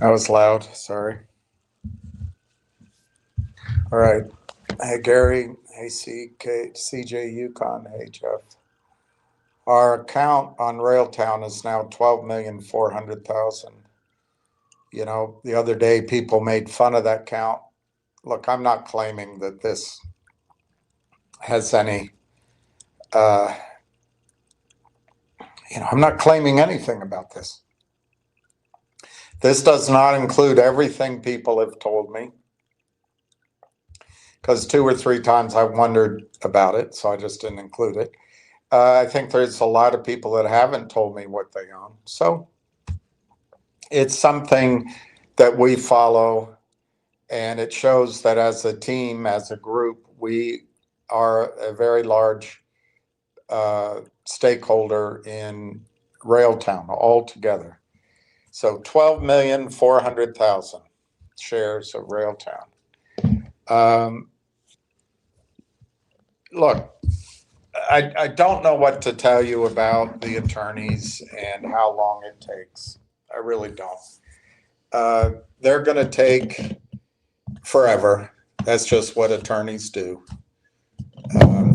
That was loud, sorry. All right. Hey, Gary. Hey, CJ Yukon. Hey, Jeff. Our account on Railtown is now 12,400,000. You know, the other day people made fun of that count. Look, I'm not claiming that this has any, I'm not claiming anything about this. This does not include everything people have told me, because 2 or 3 times I wondered about it, so I just didn't include it. I think there's a lot of people that haven't told me what they own. So it's something that we follow, and it shows that as a team, as a group, we are a very large stakeholder in Railtown altogether. So 12,400,000 shares of Railtown. Look, I don't know what to tell you about the attorneys and how long it takes. I really don't. They're going to take forever. That's just what attorneys do.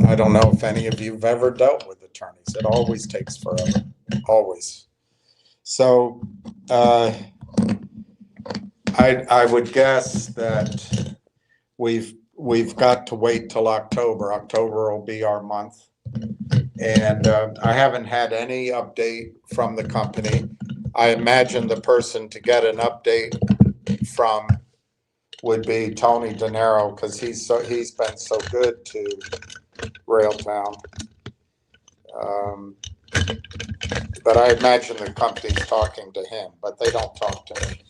I don't know if any of you have ever dealt with attorneys. It always takes forever, always. So I would guess that we've got to wait till October. October will be our month. And I haven't had any update from the company. I imagine the person to get an update from would be Tony De Niro, because he's been so good to Railtown. But I imagine the company's talking to him, but they don't talk to me.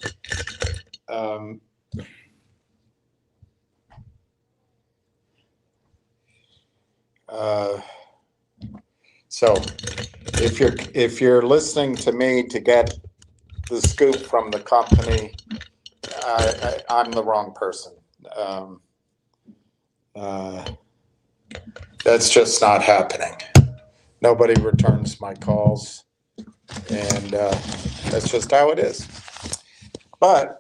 So if you're listening to me to get the scoop from the company, I'm the wrong person. That's just not happening. Nobody returns my calls, and that's just how it is. But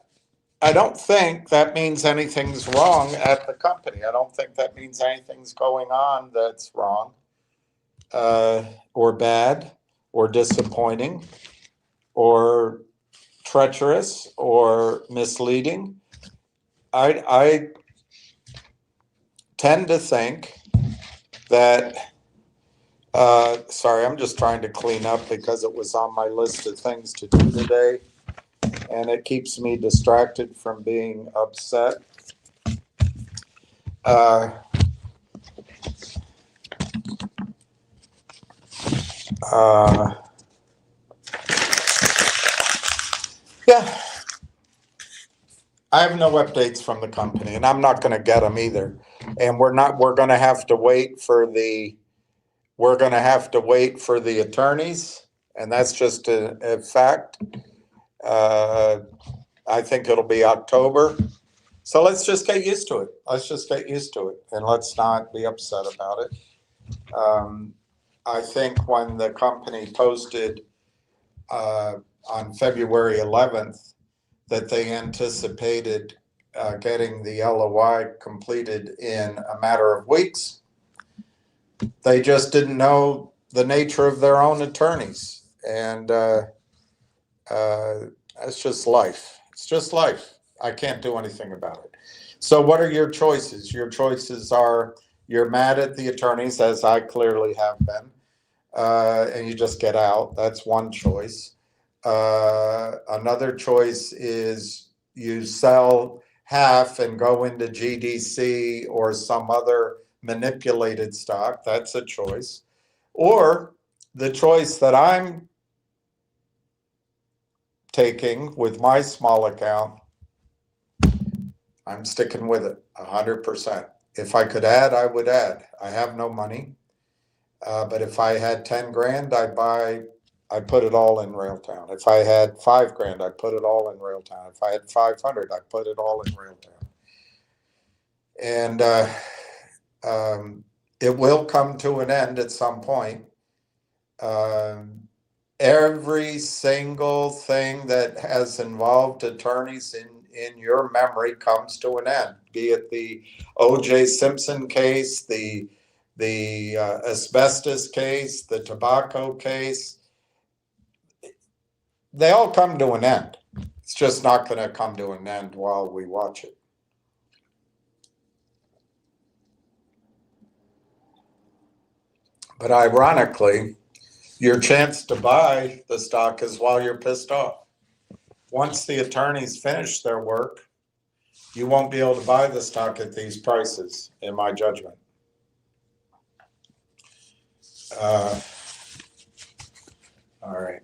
I don't think that means anything's wrong at the company. I don't think that means anything's going on that's wrong, or bad, or disappointing, or treacherous, or misleading. I tend to think that, sorry, I'm just trying to clean up because it was on my list of things to do today, and it keeps me distracted from being upset. Yeah, I have no updates from the company, and I'm not going to get them either. And we're going to have to wait for the attorneys, and that's just a fact. I think it'll be October. So let's just get used to it. And let's not be upset about it. I think when the company posted on February 11th that they anticipated getting the LOI completed in a matter of weeks, they just didn't know the nature of their own attorneys. And that's just life. It's just life. I can't do anything about it. So what are your choices? Your choices are, you're mad at the attorneys, as I clearly have been, and you just get out. That's one choice. Another choice is you sell half and go into GDC or some other manipulated stock. That's a choice. Or the choice that I'm taking with my small account, I'm sticking with it 100%. If I could add, I would add. I have no money, but if I had 10 grand, I'd put it all in Railtown. If I had 5 grand, I'd put it all in Railtown. If I had 500, I'd put it all in Railtown. And it will come to an end at some point. Every single thing that has involved attorneys in your memory comes to an end, be it the O.J. Simpson case, the asbestos case, the tobacco case. They all come to an end. It's just not going to come to an end while we watch it. But ironically, your chance to buy the stock is while you're pissed off. Once the attorneys finish their work, you won't be able to buy the stock at these prices, in my judgment. All right.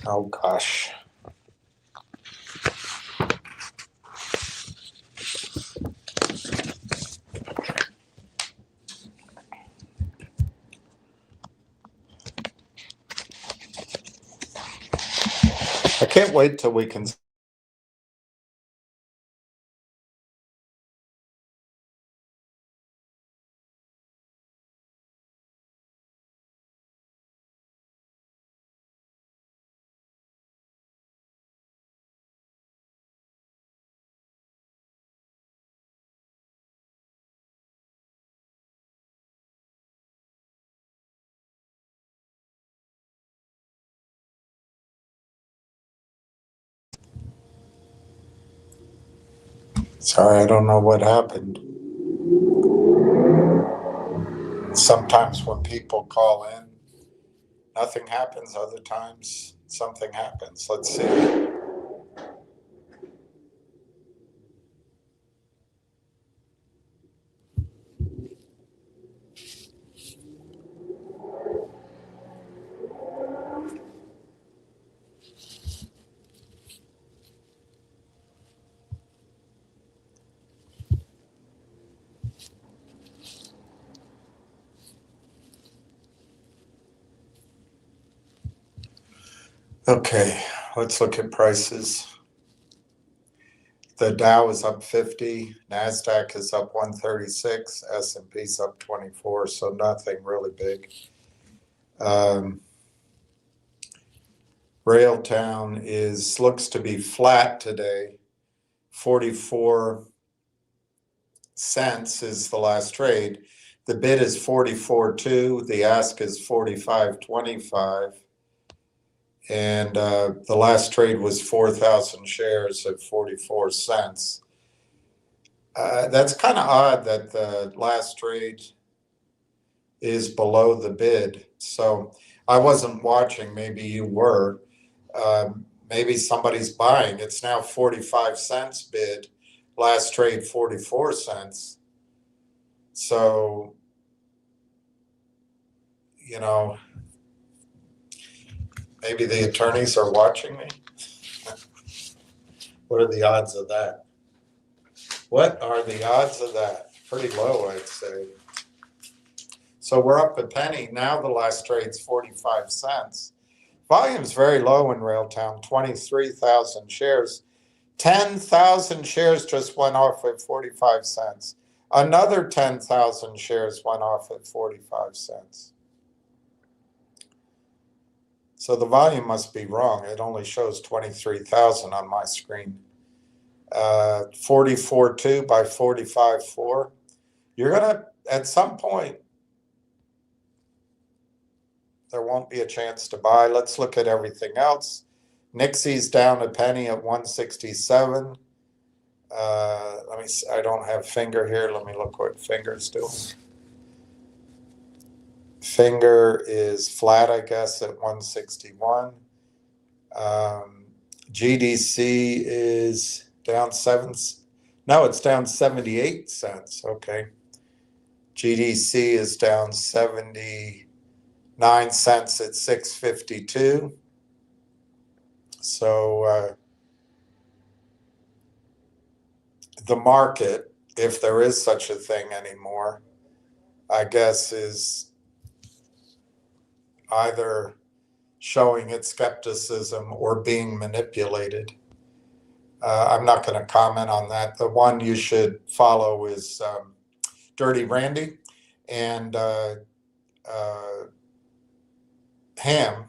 Oh, gosh. I can't wait till we can. Sorry, I don't know what happened. Sometimes when people call in, nothing happens. Other times, something happens. Let's see. Okay, let's look at prices. The Dow is up 50, NASDAQ is up 136, S&P's up 24, so nothing really big. Railtown looks to be flat today. 44 cents is the last trade. The bid is 44.2, the ask is 45.25. And the last trade was 4,000 shares at 44 cents. That's kind of odd that the last trade is below the bid. So I wasn't watching, maybe you were. Maybe somebody's buying. It's now 45 cents bid. Last trade 44 cents. So, you know, maybe the attorneys are watching me. What are the odds of that? What are the odds of that? Pretty low, I'd say. So we're up a penny. Now the last trade's 45 cents. Volume's very low in Railtown, 23,000 shares. 10,000 shares just went off at 45 cents. Another 10,000 shares went off at 45 cents. So the volume must be wrong. It only shows 23,000 on my screen. 44.2 by 45.4. You're going to, at some point, there won't be a chance to buy. Let's look at everything else. Nixie's down a penny at 167. Let me see, I don't have Finger here. Let me look what Finger's doing. Finger is flat, I guess, at 161. GDC is down 7. No, it's down 78 cents. Okay. GDC is down 79 cents at 652. So the market, if there is such a thing anymore, I guess is either showing its skepticism or being manipulated. I'm not going to comment on that. The one you should follow is Dirty Randy and Ham.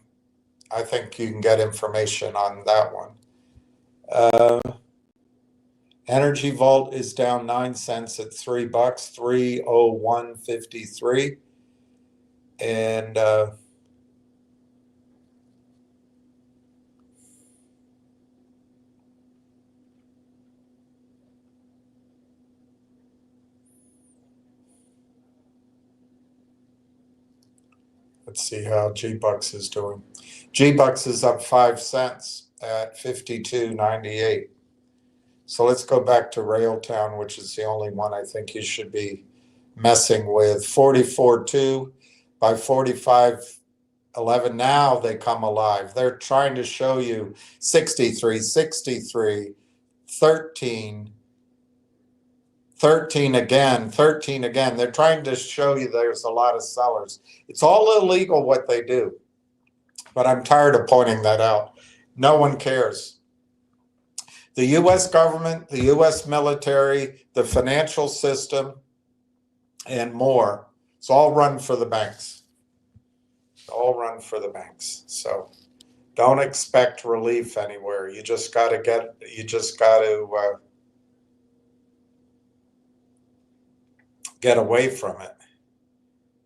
I think you can get information on that one. Energy Vault is down 9 cents at $3, 301.53. And let's see how G-Bucks is doing. G-Bucks is up 5 cents at 52.98. So let's go back to Railtown, which is the only one I think you should be messing with. 44.2 by 45.11. Now they come alive. They're trying to show you 63, 13, 13 again, 13 again. They're trying to show you there's a lot of sellers. It's all illegal what they do, but I'm tired of pointing that out. No one cares. The U.S. government, the U.S. military, the financial system, and more, it's all run for the banks. All run for the banks. So don't expect relief anywhere. You just got to get away from it.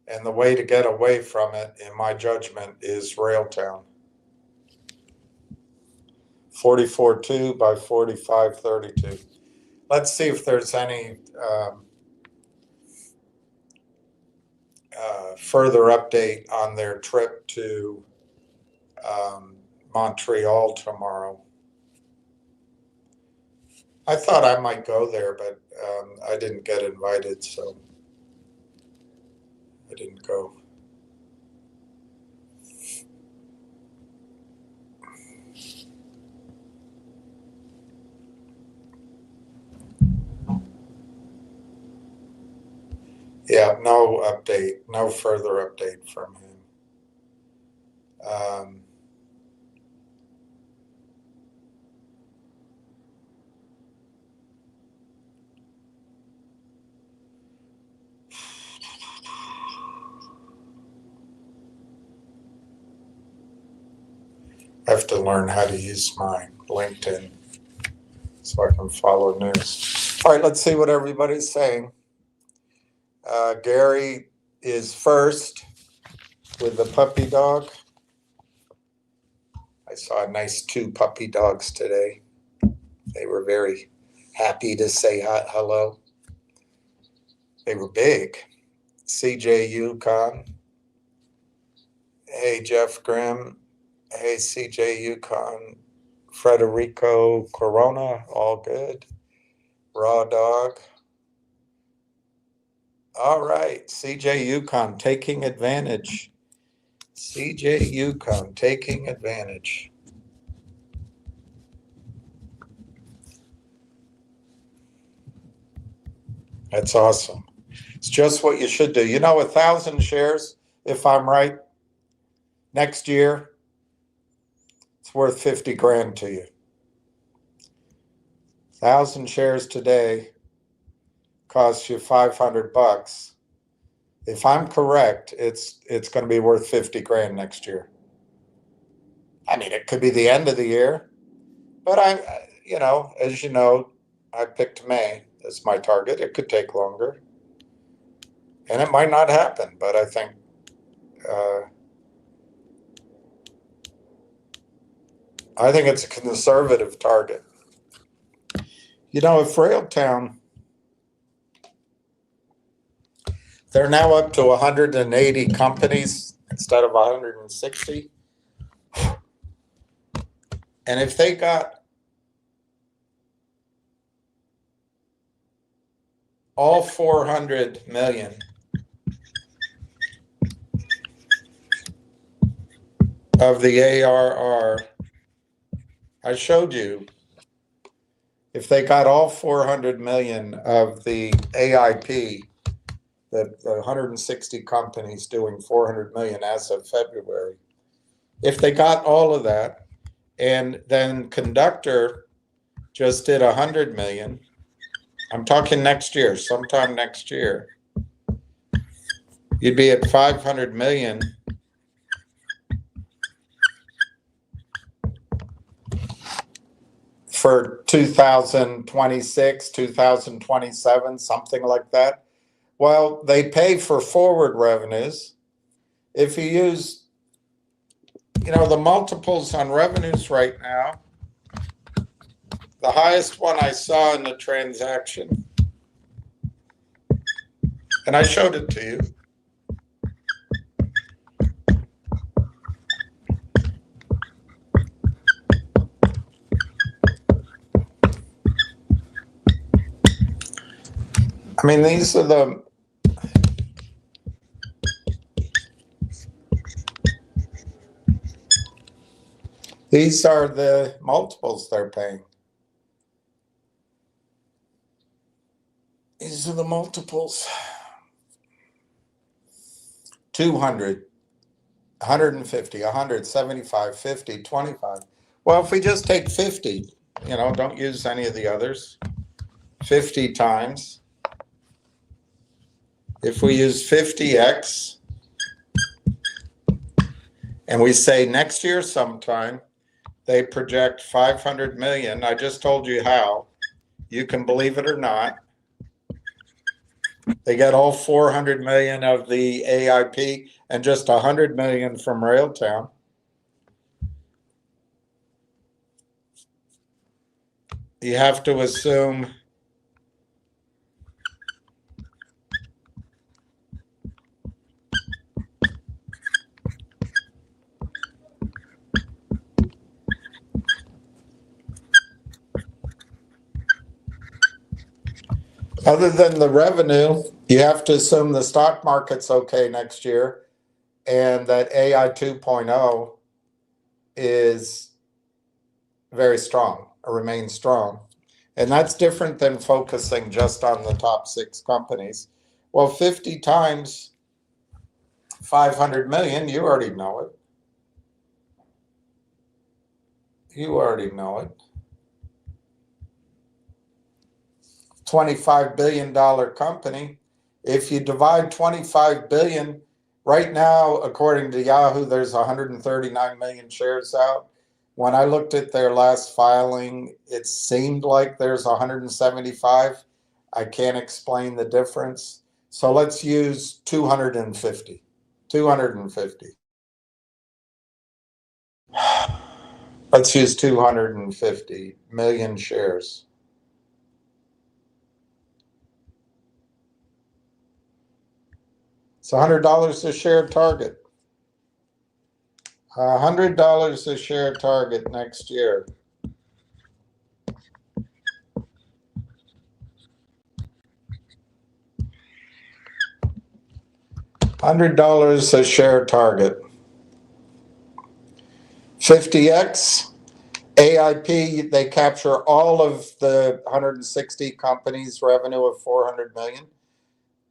And the way to get away from it, in my judgment, is Railtown. 44.2 by 45.32. Let's see if there's any further update on their trip to Montreal tomorrow. I thought I might go there, but I didn't get invited, so I didn't go. Yeah, no update, no further update from him. I have to learn how to use my LinkedIn so I can follow news. All right, let's see what everybody's saying. Gary is first with the puppy dog. I saw a nice 2 puppy dogs today. They were very happy to say hello. They were big. CJ Yukon. Hey, Jeff Grimm. Hey, CJ Yukon. Frederico Corona. All good. Raw Dog. All right. CJ Yukon taking advantage. CJ Yukon taking advantage. That's awesome. It's just what you should do. You know, 1,000 shares, if I'm right, next year, it's worth 50 grand to you. 1,000 shares today costs you $500. If I'm correct, it's going to be worth 50 grand next year. I mean, it could be the end of the year, but as you know, I picked May as my target. It could take longer, and it might not happen, but I think it's a conservative target. You know, if Railtown, they're now up to 180 companies instead of 160. And if they got all 400 million of the ARR, I showed you, if they got all 400 million of the AIP, the 160 companies doing 400 million as of February, If they got all of that, and then Conductor just did 100 million, I'm talking next year, sometime next year, you'd be at 500 million. For 2026, 2027, something like that. Well, they pay for forward revenues. If you use, the multiples on revenues right now, the highest one I saw in the transaction, and I showed it to you, I mean, these are the multiples they're paying. These are the multiples. 200, 150, 100, 75, 50, 25. Well, if we just take 50, don't use any of the others, 50 times. If we use 50x, and we say next year sometime, they project 500 million. I just told you how. You can believe it or not. They get all 400 million of the AIP and just 100 million from Railtown. You have to assume other than the revenue, you have to assume the stock market's okay next year and that AI 2.0 is very strong or remains strong. And that's different than focusing just on the top 6 companies. Well, 50 times 500 million, you already know it. You already know it. $25 billion company. If you divide 25 billion, right now, according to Yahoo, there's 139 million shares out. When I looked at their last filing, it seemed like there's 175. I can't explain the difference. So let's use 250. 250. Let's use 250 million shares. It's $100 a share target. $100 a share target next year. $100 a share target. 50x. AIP, they capture all of the 160 companies' revenue of 400 million.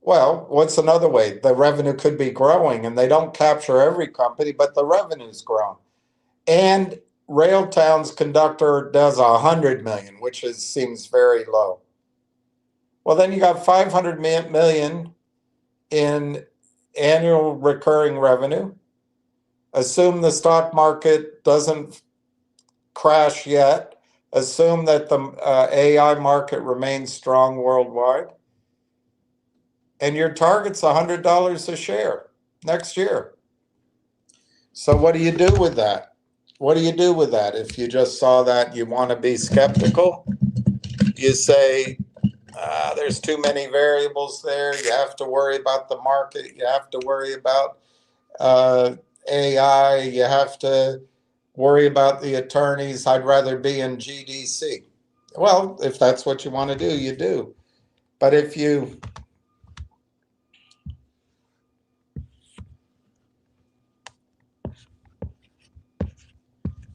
Well, what's another way? The revenue could be growing, and they don't capture every company, but the revenue's grown. And Railtown's Conductor does 100 million, which seems very low. Well, then you got 500 million in annual recurring revenue. Assume the stock market doesn't crash yet. Assume that the AI market remains strong worldwide. And your target's $100 a share next year. So what do you do with that? What do you do with that? If you just saw that, you want to be skeptical, you say, there's too many variables there. You have to worry about the market. You have to worry about AI. You have to worry about the attorneys. I'd rather be in GDC. Well, if that's what you want to do, you do. But if you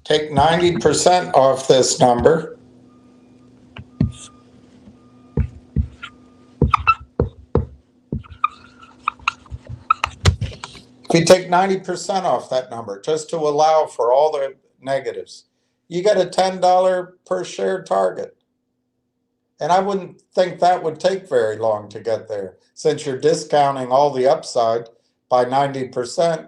take 90% off this number, If you take 90% off that number, just to allow for all the negatives, you get a $10 per share target. And I wouldn't think that would take very long to get there, since you're discounting all the upside by 90%.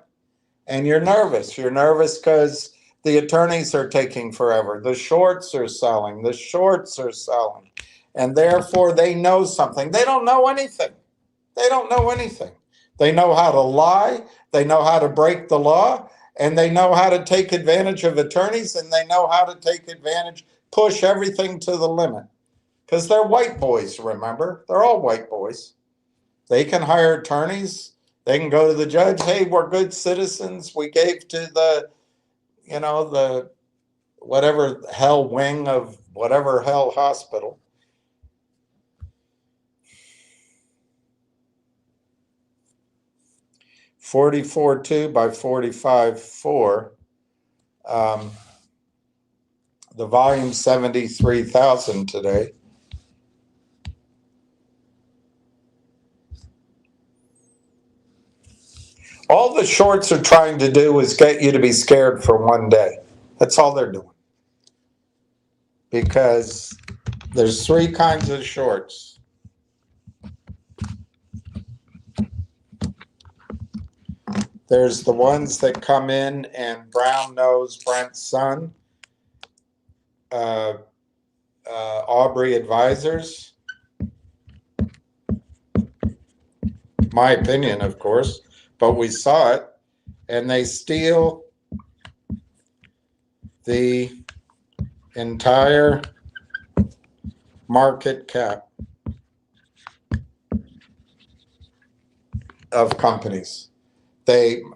And you're nervous. You're nervous because the attorneys are taking forever. The shorts are selling. The shorts are selling. And therefore, they know something. They don't know anything. They don't know anything. They know how to lie. They know how to break the law. And they know how to take advantage of attorneys. And they know how to take advantage, push everything to the limit. Because they're white boys, remember? They're all white boys. They can hire attorneys. They can go to the judge. Hey, we're good citizens. We gave to the, the whatever hell wing of whatever hell hospital. $44.2 by $45.4. The volume 73,000 today. All the shorts are trying to do is get you to be scared for one day. That's all they're doing. Because there's three kinds of shorts. There's the ones that come in and brown nose Brent's son, Aubrey Advisors. My opinion, of course, but we saw it, and they steal the entire market cap of companies.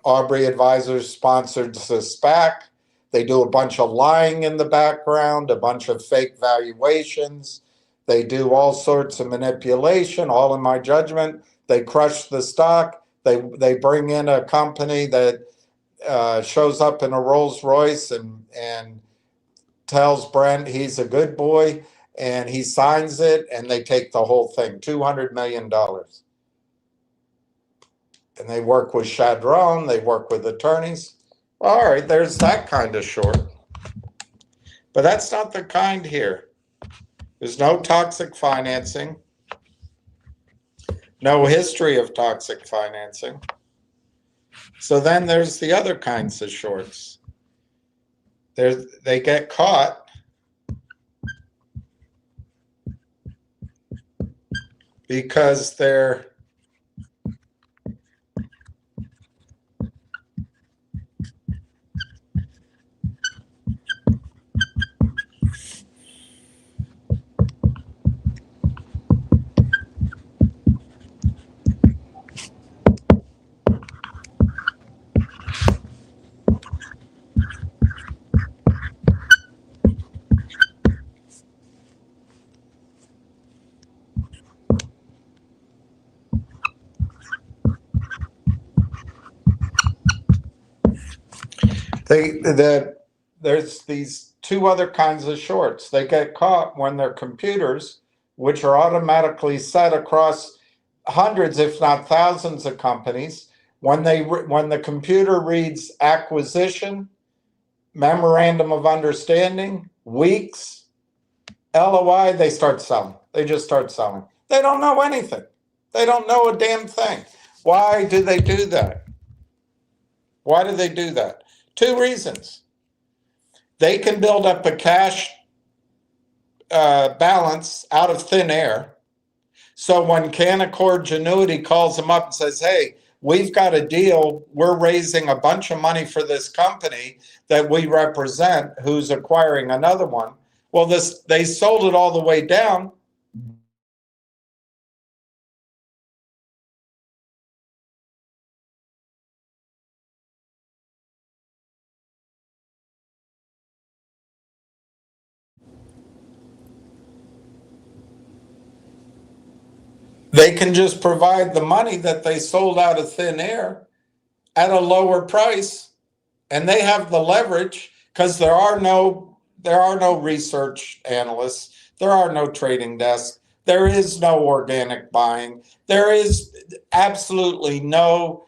Aubrey Advisors sponsored the SPAC. They do a bunch of lying in the background, a bunch of fake valuations. They do all sorts of manipulation, all in my judgment. They crush the stock. They bring in a company that shows up in a Rolls Royce and tells Brent he's a good boy, and he signs it, and they take the whole thing, $200 million. And they work with Chadron, they work with attorneys. All right, there's that kind of short. But that's not the kind here. There's no toxic financing, no history of toxic financing. So then there's the other kinds of shorts. They get caught because they're there's these two other kinds of shorts. They get caught when their computers, which are automatically set across hundreds, if not thousands of companies, when the computer reads acquisition, memorandum of understanding, weeks, LOI, they start selling. They just start selling. They don't know anything. They don't know a damn thing. Why do they do that? Why do they do that? Two reasons. They can build up a cash balance out of thin air. So when Canaccord Genuity calls them up and says, hey, we've got a deal, we're raising a bunch of money for this company that we represent who's acquiring another one. Well, they sold it all the way down. They can just provide the money that they sold out of thin air at a lower price, and they have the leverage because there are no research analysts, there are no trading desks, there is no organic buying, there is absolutely no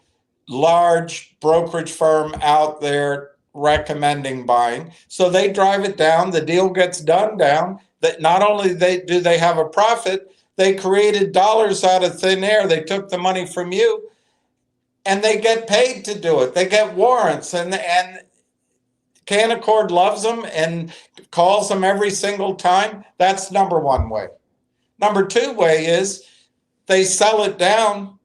large brokerage firm out there recommending buying. So they drive it down, the deal gets done down. That not only do they have a profit, they created dollars out of thin air. They took the money from you and they get paid to do it. They get warrants, and Canaccord loves them and calls them every single time. That's number one way. Number two way is they sell it down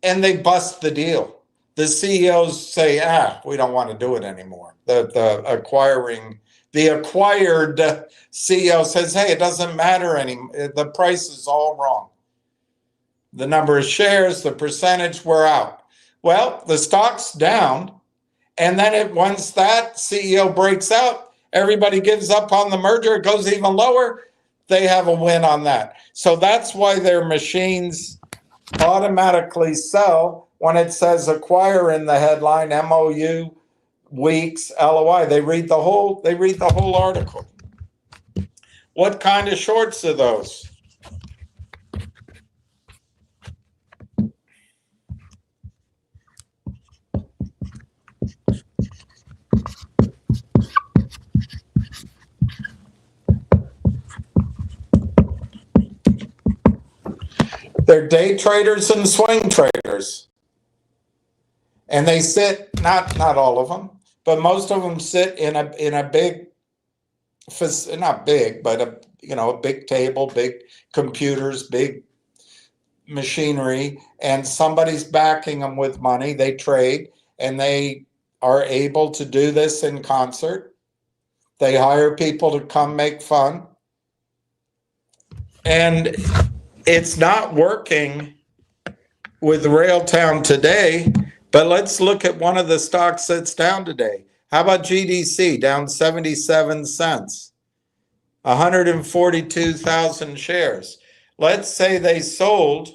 and they bust the deal. The CEOs say, we don't want to do it anymore. The acquired CEO says, hey, it doesn't matter anymore. The price is all wrong. The number of shares, the percentage, we're out. Well, the stock's down, and then once that CEO breaks out, everybody gives up on the merger, it goes even lower, they have a win on that. So that's why their machines automatically sell when it says acquire in the headline, MOU, weeks, LOI. They read the whole article. What kind of shorts are those? They're day traders and swing traders. And they sit, not all of them, but most of them sit in a big, not big, but a big table, big computers, big machinery, and somebody's backing them with money. They trade, and they are able to do this in concert. They hire people to come make fun. And it's not working with Railtown today, but let's look at one of the stocks that's down today. How about GDC, down 77 cents, 142,000 shares. Let's say they sold,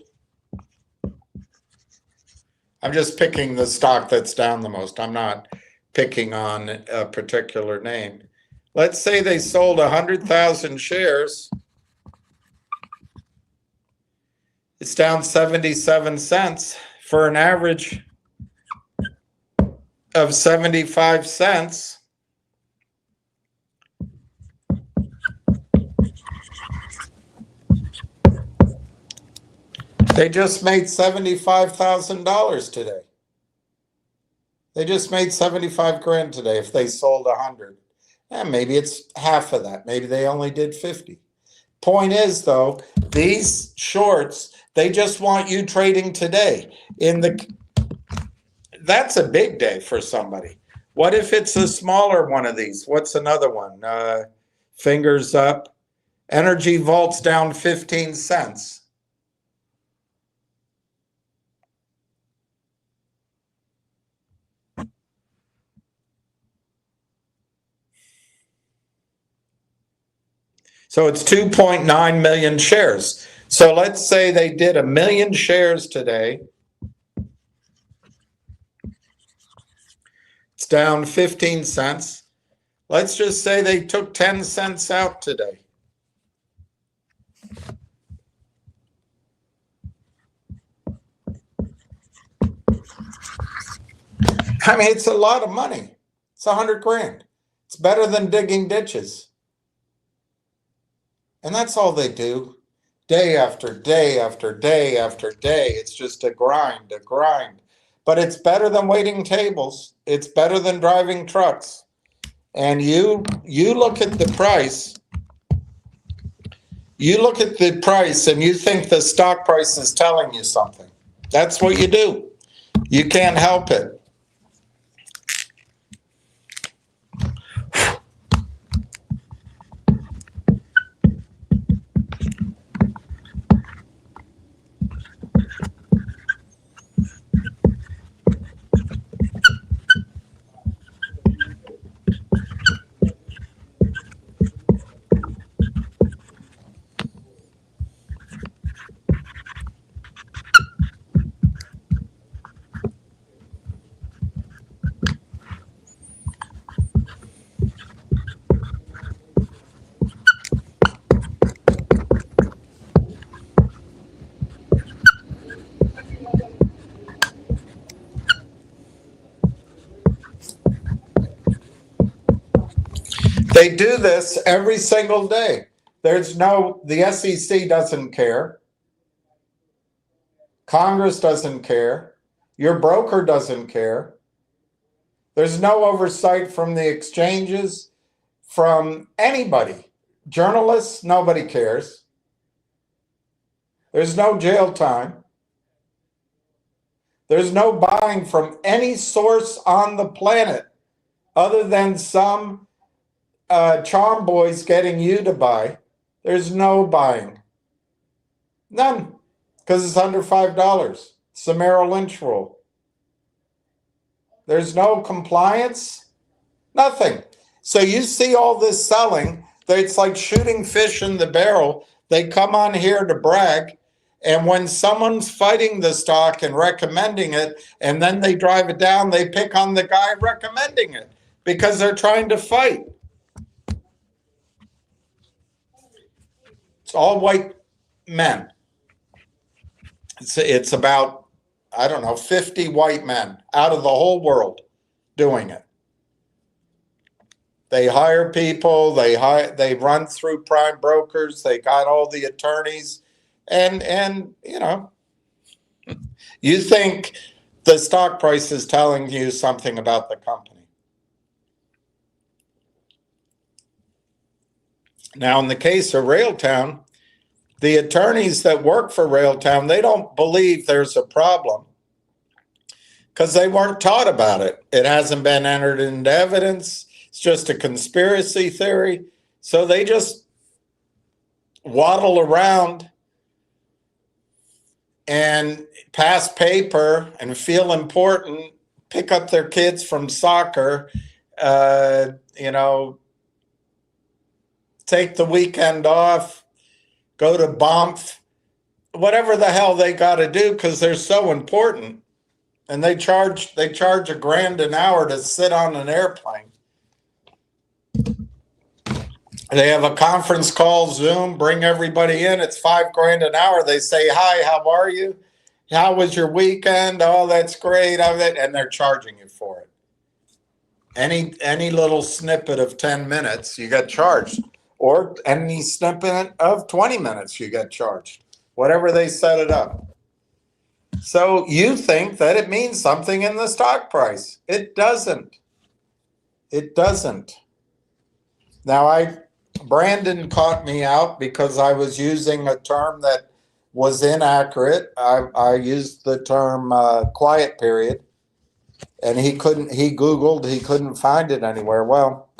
I'm just picking the stock that's down the most. I'm not picking on a particular name. Let's say they sold 100,000 shares. It's down 77 cents for an average of 75 cents. They just made $75,000 today. They just made 75 grand today if they sold 100. Maybe it's half of that. Maybe they only did 50. Point is, though, these shorts, they just want you trading today. That's a big day for somebody. What if it's a smaller one of these? What's another one? Fingers up. Energy Vault's down 15 cents. So it's 2.9 million shares. So let's say they did 1 million shares today. It's down 15 cents. Let's just say they took 10 cents out today. I mean, it's a lot of money. It's 100 grand. It's better than digging ditches. And that's all they do. Day after day after day after day. It's just a grind, a grind. But it's better than waiting tables. It's better than driving trucks. And you look at the price. You look at the price and you think the stock price is telling you something. That's what you do. You can't help it. They do this every single day. The SEC doesn't care. Congress doesn't care. Your broker doesn't care. There's no oversight from the exchanges, from anybody. Journalists, nobody cares. There's no jail time. There's no buying from any source on the planet other than some charm boys getting you to buy. There's no buying. None. Because it's under $5. It's the Merrill Lynch rule. There's no compliance. Nothing. So you see all this selling. It's like shooting fish in the barrel. They come on here to brag. And when someone's fighting the stock and recommending it, and then they drive it down, they pick on the guy recommending it because they're trying to fight. It's all white men. It's about, I don't know, 50 white men out of the whole world doing it. They hire people, they run through prime brokers, they got all the attorneys, and you know, you think the stock price is telling you something about the company. Now, in the case of Railtown, the attorneys that work for Railtown, they don't believe there's a problem because they weren't taught about it. It hasn't been entered into evidence. It's just a conspiracy theory. So they just waddle around and pass paper and feel important, pick up their kids from soccer, you know, take the weekend off, go to Banff, whatever the hell they got to do because they're so important. And they charge $1,000 an hour to sit on an airplane. They have a conference call, Zoom, bring everybody in. It's $5,000 an hour. They say, hi, how are you? How was your weekend? Oh, that's great. And they're charging you for it. Any little snippet of 10 minutes, you get charged. Or any snippet of 20 minutes, you get charged. Whatever they set it up. So you think that it means something in the stock price. It doesn't. It doesn't. Now, Brandon caught me out because I was using a term that was inaccurate. I used the term quiet period, and he Googled, he couldn't find it anywhere. Well,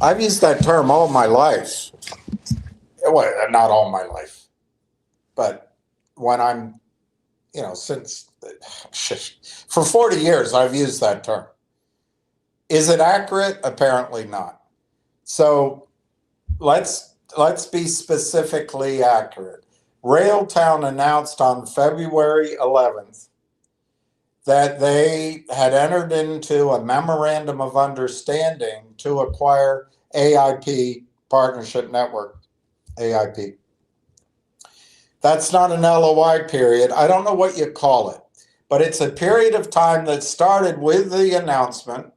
I've used that term all my life. Well, not all my life, but when I'm, you know, for 40 years, I've used that term. Is it accurate? Apparently not. So let's be specifically accurate. Railtown announced on February 11th that they had entered into a memorandum of understanding to acquire AIP Partnership Network, AIP. That's not an LOI period. I don't know what you call it, but it's a period of time that started with the announcement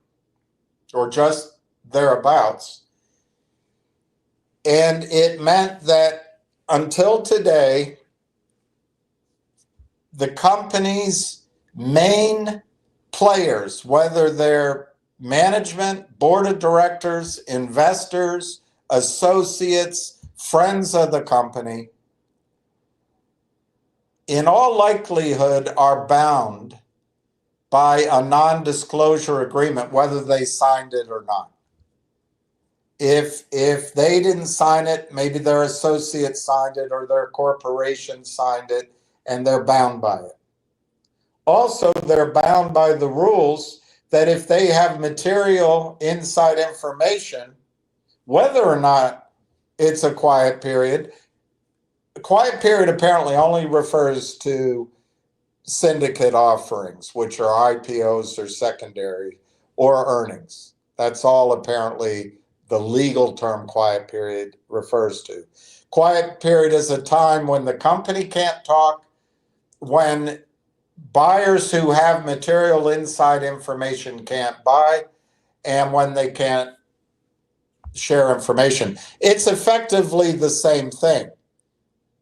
or just thereabouts. And it meant that until today, the company's main players, whether they're management, board of directors, investors, associates, friends of the company, in all likelihood are bound by a non-disclosure agreement, whether they signed it or not. If they didn't sign it, maybe their associate signed it or their corporation signed it, and they're bound by it. Also, they're bound by the rules that if they have material inside information, whether or not it's a quiet period apparently only refers to syndicate offerings, which are IPOs or secondary or earnings. That's all apparently the legal term quiet period refers to. Quiet period is a time when the company can't talk, when buyers who have material inside information can't buy, and when they can't share information. It's effectively the same thing,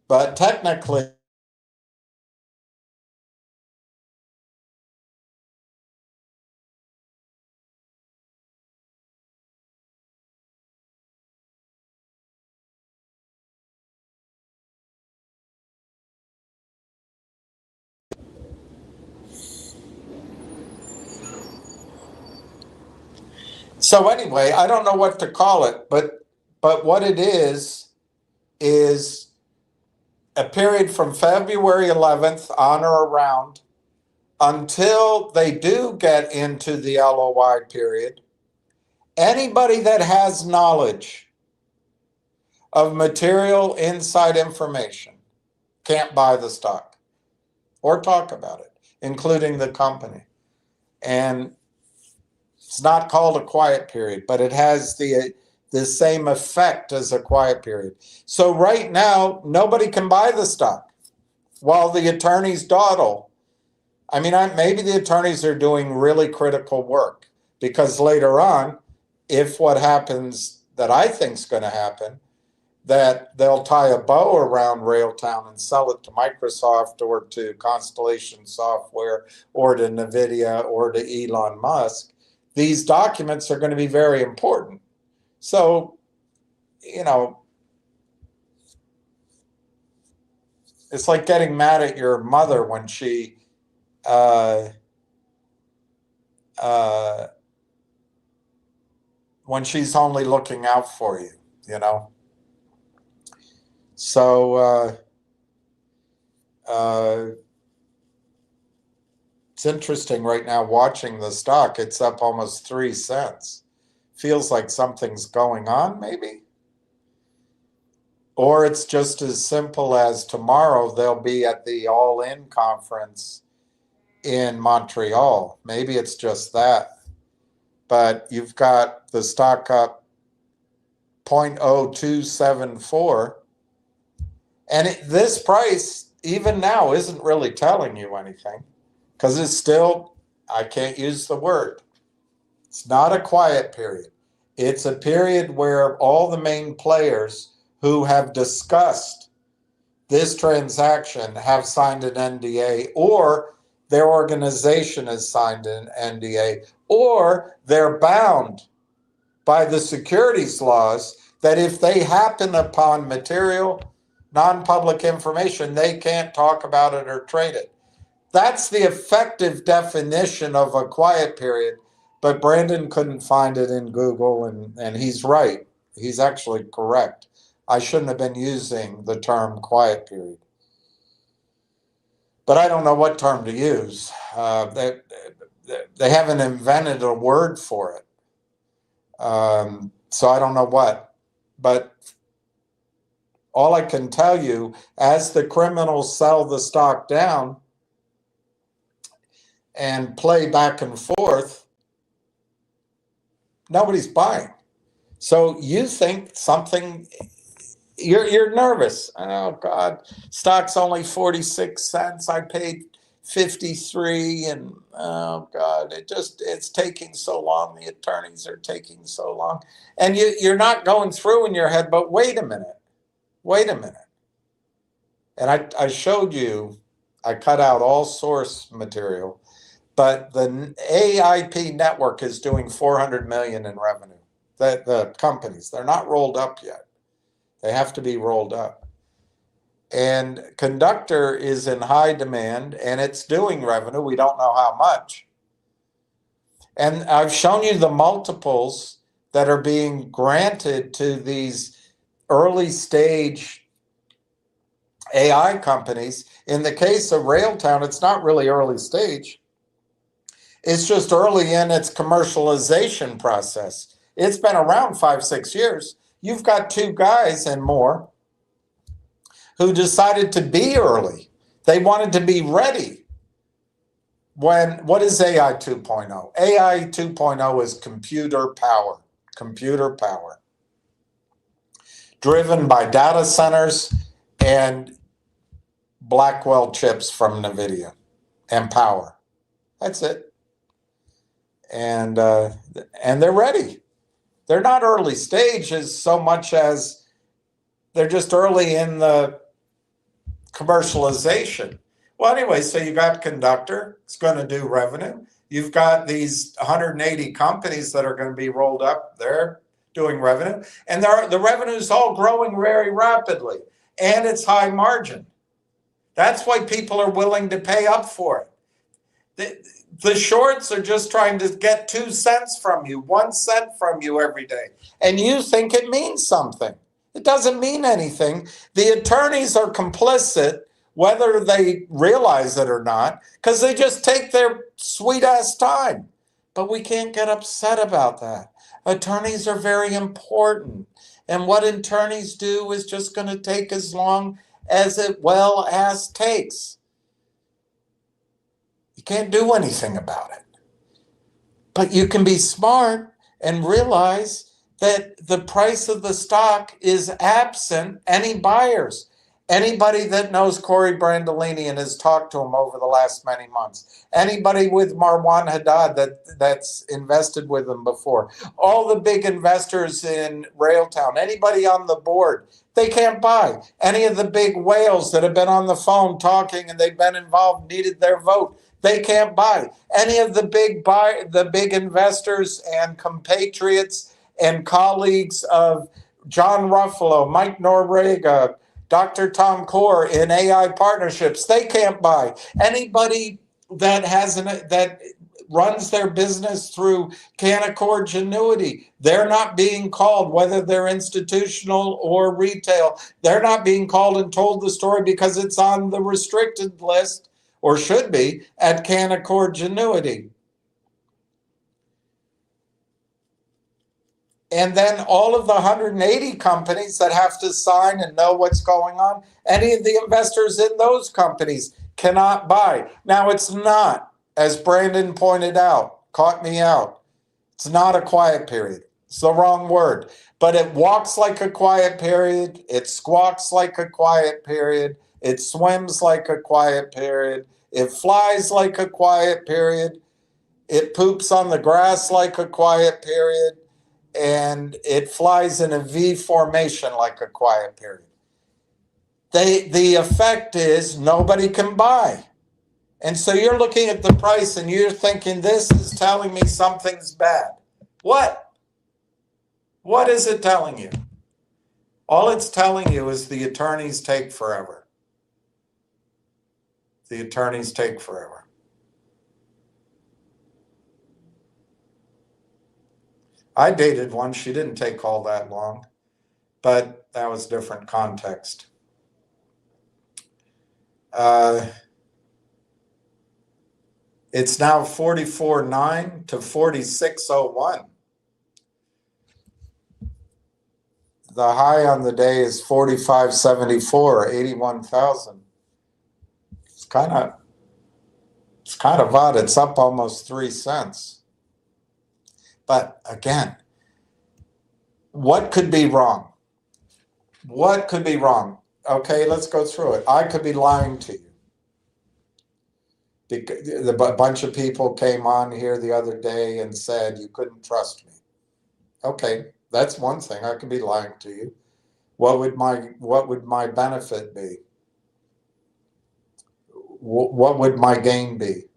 but technically, so anyway, I don't know what to call it, but what it is a period from February 11th on or around until they do get into the LOI period. Anybody that has knowledge of material inside information can't buy the stock or talk about it, including the company. And it's not called a quiet period, but it has the same effect as a quiet period. So right now, nobody can buy the stock while the attorneys dawdle. I mean, maybe the attorneys are doing really critical work, because later on, if what happens that I think is going to happen, that they'll tie a bow around Railtown and sell it to Microsoft or to Constellation Software or to NVIDIA or to Elon Musk, these documents are going to be very important. So, you know, it's like getting mad at your mother when she when she's only looking out for you, you know. So it's interesting right now watching the stock. It's up almost 3 cents. Feels like something's going on, maybe. Or it's just as simple as tomorrow they'll be at the All-In conference in Montreal. Maybe it's just that. But you've got the stock up 0.0274. And this price, even now, isn't really telling you anything, because it's still, I can't use the word. It's not a quiet period. It's a period where all the main players who have discussed this transaction have signed an NDA, or their organization has signed an NDA, or they're bound by the securities laws that if they happen upon material, non-public information, they can't talk about it or trade it. That's the effective definition of a quiet period, but Brandon couldn't find it in Google, and he's right. He's actually correct. I shouldn't have been using the term quiet period. But I don't know what term to use. They haven't invented a word for it. So I don't know what. But all I can tell you, as the criminals sell the stock down and play back and forth, nobody's buying. So you think something, you're nervous. Oh God, stock's only 46 cents. I paid 53, and oh God, it's taking so long. The attorneys are taking so long. And you're not going through in your head, but wait a minute. And I showed you, I cut out all source material, but the AIP network is doing 400 million in revenue. The companies, they're not rolled up yet. They have to be rolled up. And Conductor is in high demand, and it's doing revenue. We don't know how much. And I've shown you the multiples that are being granted to these early stage AI companies. In the case of Railtown, it's not really early stage. It's just early in its commercialization process. It's been around 5-6 years. You've got 2 guys and more who decided to be early. They wanted to be ready. What is AI 2.0? AI 2.0 is computer power, driven by data centers and Blackwell chips from NVIDIA and power. That's it. And they're ready. They're not early stages so much as they're just early in the commercialization. Well, anyway, so you got Conductor, it's going to do revenue. You've got these 180 companies that are going to be rolled up. They're doing revenue. And the revenue is all growing very rapidly. And it's high margin. That's why people are willing to pay up for it. The shorts are just trying to get 2 cents from you, 1 cent from you every day. And you think it means something. It doesn't mean anything. The attorneys are complicit, whether they realize it or not, because they just take their sweet ass time. But we can't get upset about that. Attorneys are very important. And what attorneys do is just going to take as long as it well as takes. You can't do anything about it. But you can be smart and realize that the price of the stock is absent any buyers. Anybody that knows Corey Brandolini and has talked to him over the last many months, anybody with Marwan Haddad that's invested with him before, all the big investors in Railtown, anybody on the board, they can't buy. Any of the big whales that have been on the phone talking and they've been involved, needed their vote, they can't buy. Any of the big investors and compatriots and colleagues of John Ruffalo, Mike Norrega, Dr. Tom Core in AI partnerships, they can't buy. Anybody that that runs their business through Canaccord Genuity, they're not being called, whether they're institutional or retail, they're not being called and told the story because it's on the restricted list, or should be, at Canaccord Genuity. And then all of the 180 companies that have to sign and know what's going on, any of the investors in those companies cannot buy. Now, it's not, as Brandon pointed out, caught me out, it's not a quiet period. It's the wrong word. But it walks like a quiet period. It squawks like a quiet period. It swims like a quiet period. It flies like a quiet period. It poops on the grass like a quiet period. And it flies in a V formation like a quiet period. The effect is nobody can buy. And so you're looking at the price and you're thinking, this is telling me something's bad. What? What is it telling you? All it's telling you is the attorneys take forever. The attorneys take forever. I dated one. She didn't take all that long, but that was different context. It's now 44.9 to 46.01. The high on the day is 45.74, 81,000. It's kind of odd. It's up almost 3 cents. But again, what could be wrong? What could be wrong? Okay, let's go through it. I could be lying to you. A bunch of people came on here the other day and said you couldn't trust me. Okay, that's one thing. I could be lying to you. What would my benefit be? What would my gain be?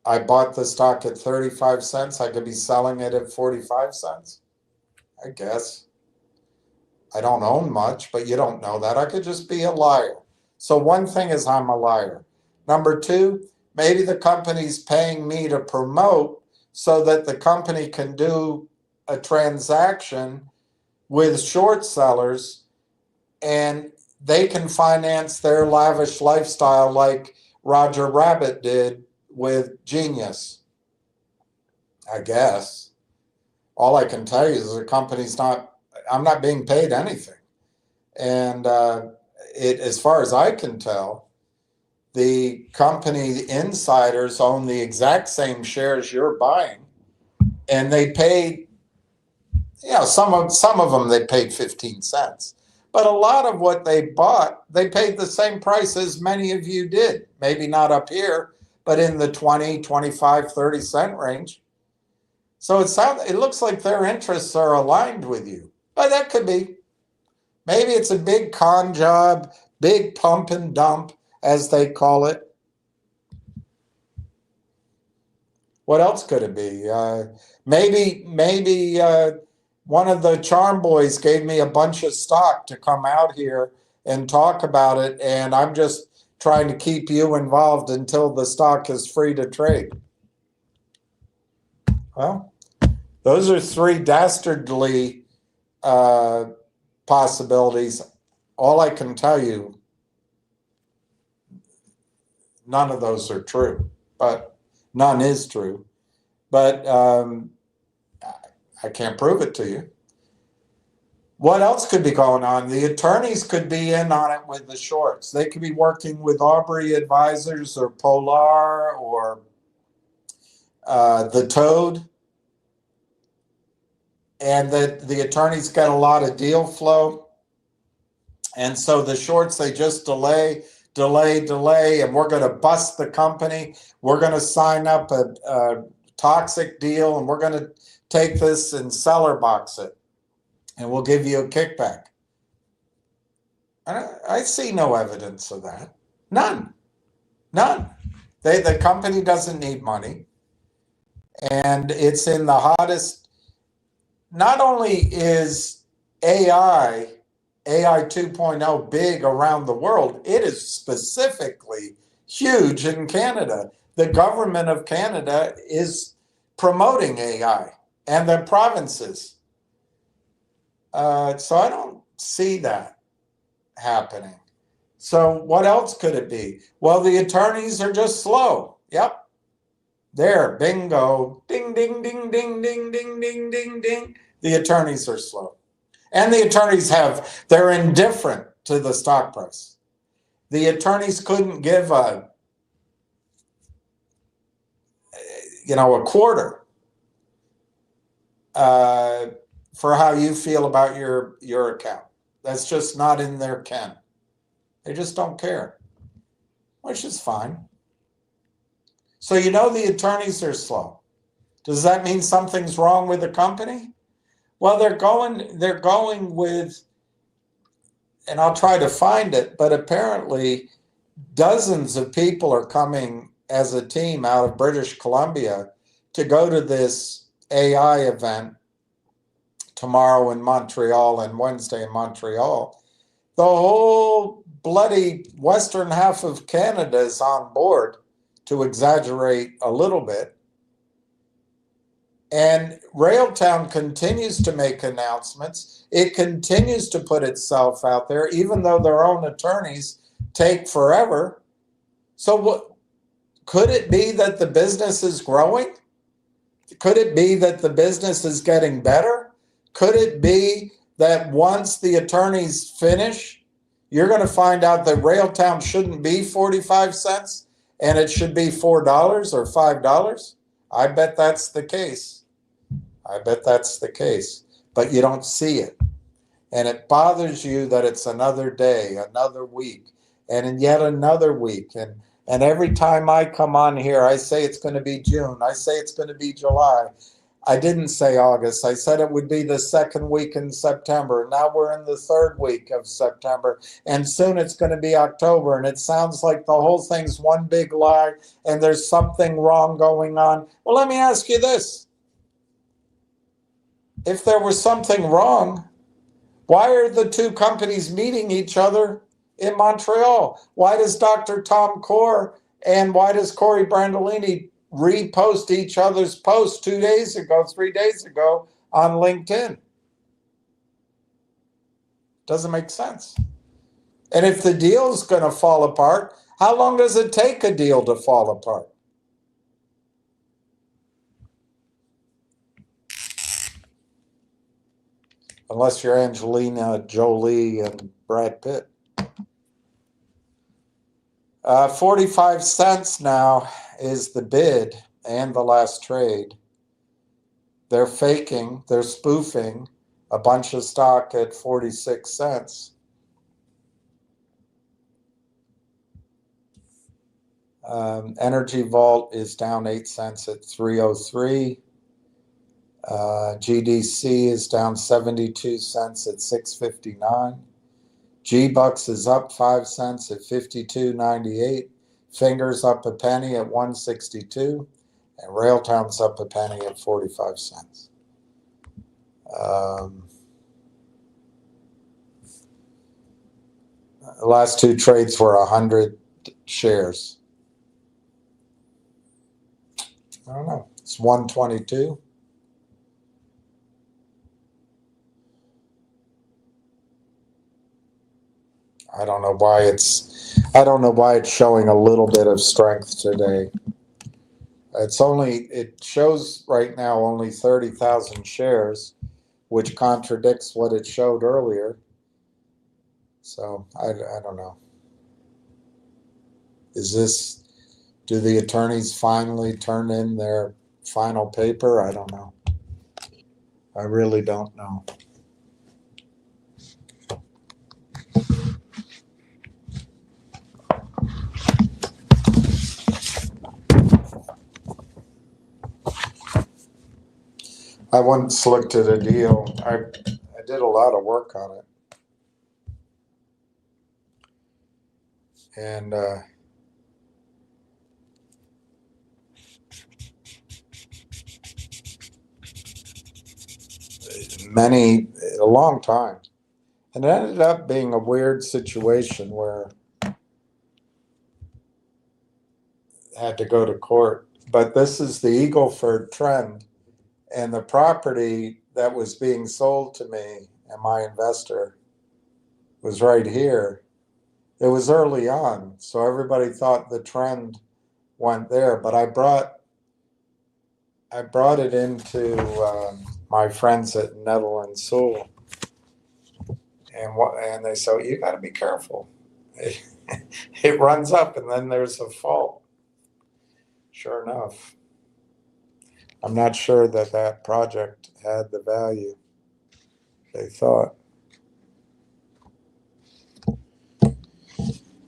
I bought the stock at 35 cents. I could be selling it at 45 cents. I guess. I don't own much, but you don't know that. I could just be a liar. So one thing is I'm a liar. Number two, maybe the company's paying me to promote so that the company can do a transaction with short sellers and they can finance their lavish lifestyle like Roger Rabbit did with Genius. I guess. All I can tell you is the company's I'm not being paid anything. And as far as I can tell, the company insiders own the exact same shares you're buying. And they paid, some of them they paid 15 cents. But a lot of what they bought, they paid the same price as many of you did. Maybe not up here, but in the 20, 25, 30 cent range. So it looks like their interests are aligned with you. But that could be. Maybe it's a big con job, big pump and dump, as they call it. What else could it be? Maybe one of the charm boys gave me a bunch of stock to come out here and talk about it, and I'm just trying to keep you involved until the stock is free to trade. Well, those are three dastardly possibilities. All I can tell you, none of those are true, but none is true. But I can't prove it to you. What else could be going on? The attorneys could be in on it with the shorts. They could be working with Aubrey Advisors or Polar or the Toad. And that the attorneys get a lot of deal flow. And so the shorts, they just delay, and we're going to bust the company. We're going to sign up a toxic deal, and we're going to take this and seller box it, and we'll give you a kickback. I see no evidence of that. None. The company doesn't need money, and it's in the hottest. Not only is AI 2.0 big around the world, it is specifically huge in Canada. The government of Canada is promoting AI, and the provinces. So I don't see that happening. So what else could it be? Well, the attorneys are just slow. Yep. There, bingo. Ding, ding, ding, ding, ding, ding, ding, ding, ding. The attorneys are slow. And the attorneys they're indifferent to the stock price. The attorneys couldn't give a quarter for how you feel about your account. That's just not in their ken. They just don't care, which is fine. So the attorneys are slow. Does that mean something's wrong with the company? Well, they're going with, and I'll try to find it, but apparently dozens of people are coming as a team out of British Columbia to go to this AI event tomorrow in Montreal and Wednesday in Montreal. The whole bloody western half of Canada is on board, to exaggerate a little bit. And Railtown continues to make announcements. It continues to put itself out there, even though their own attorneys take forever. So what could it be, that the business is growing? Could it be that the business is getting better? Could it be that once the attorneys finish, you're going to find out that Railtown shouldn't be 45 cents and it should be $4 or $5? I bet that's the case. But you don't see it. And it bothers you that it's another day, another week, and yet another week. And every time I come on here, I say it's going to be June. I say it's going to be July. I didn't say August. I said it would be the second week in September. Now we're in the third week of September, and soon it's going to be October. And it sounds like the whole thing's one big lie and there's something wrong going on. Well, let me ask you this. If there was something wrong, why are the two companies meeting each other in Montreal? Why does Dr. Tom Core and why does Corey Brandolini repost each other's posts 2 days ago, 3 days ago on LinkedIn? Doesn't make sense. And if the deal's going to fall apart, how long does it take a deal to fall apart? Unless you're Angelina Jolie and Brad Pitt. 45 cents now is the bid and the last trade. They're faking, they're spoofing a bunch of stock at 46 cents. Energy Vault is down 8 cents at 303. GDC is down 72 cents at 6.59. G-Bucks is up 5 cents at 52.98. Fingers up a penny at 162. And Railtown's up a penny at 45 cents. The last two trades were 100 shares. I don't know. It's 122. I don't know why it's showing a little bit of strength today. It shows right now only 30,000 shares, which contradicts what it showed earlier. So I don't know. Do the attorneys finally turn in their final paper? I don't know. I really don't know. I once looked at a deal. I did a lot of work on it. And a long time. And it ended up being a weird situation where I had to go to court. But this is the Eagleford trend. And the property that was being sold to me and my investor was right here. It was early on, so everybody thought the trend went there. But I brought it into my friends at Netherlands Sewell, and they said, you got to be careful. It runs up, and then there's a fall. Sure enough. I'm not sure that project had the value they thought.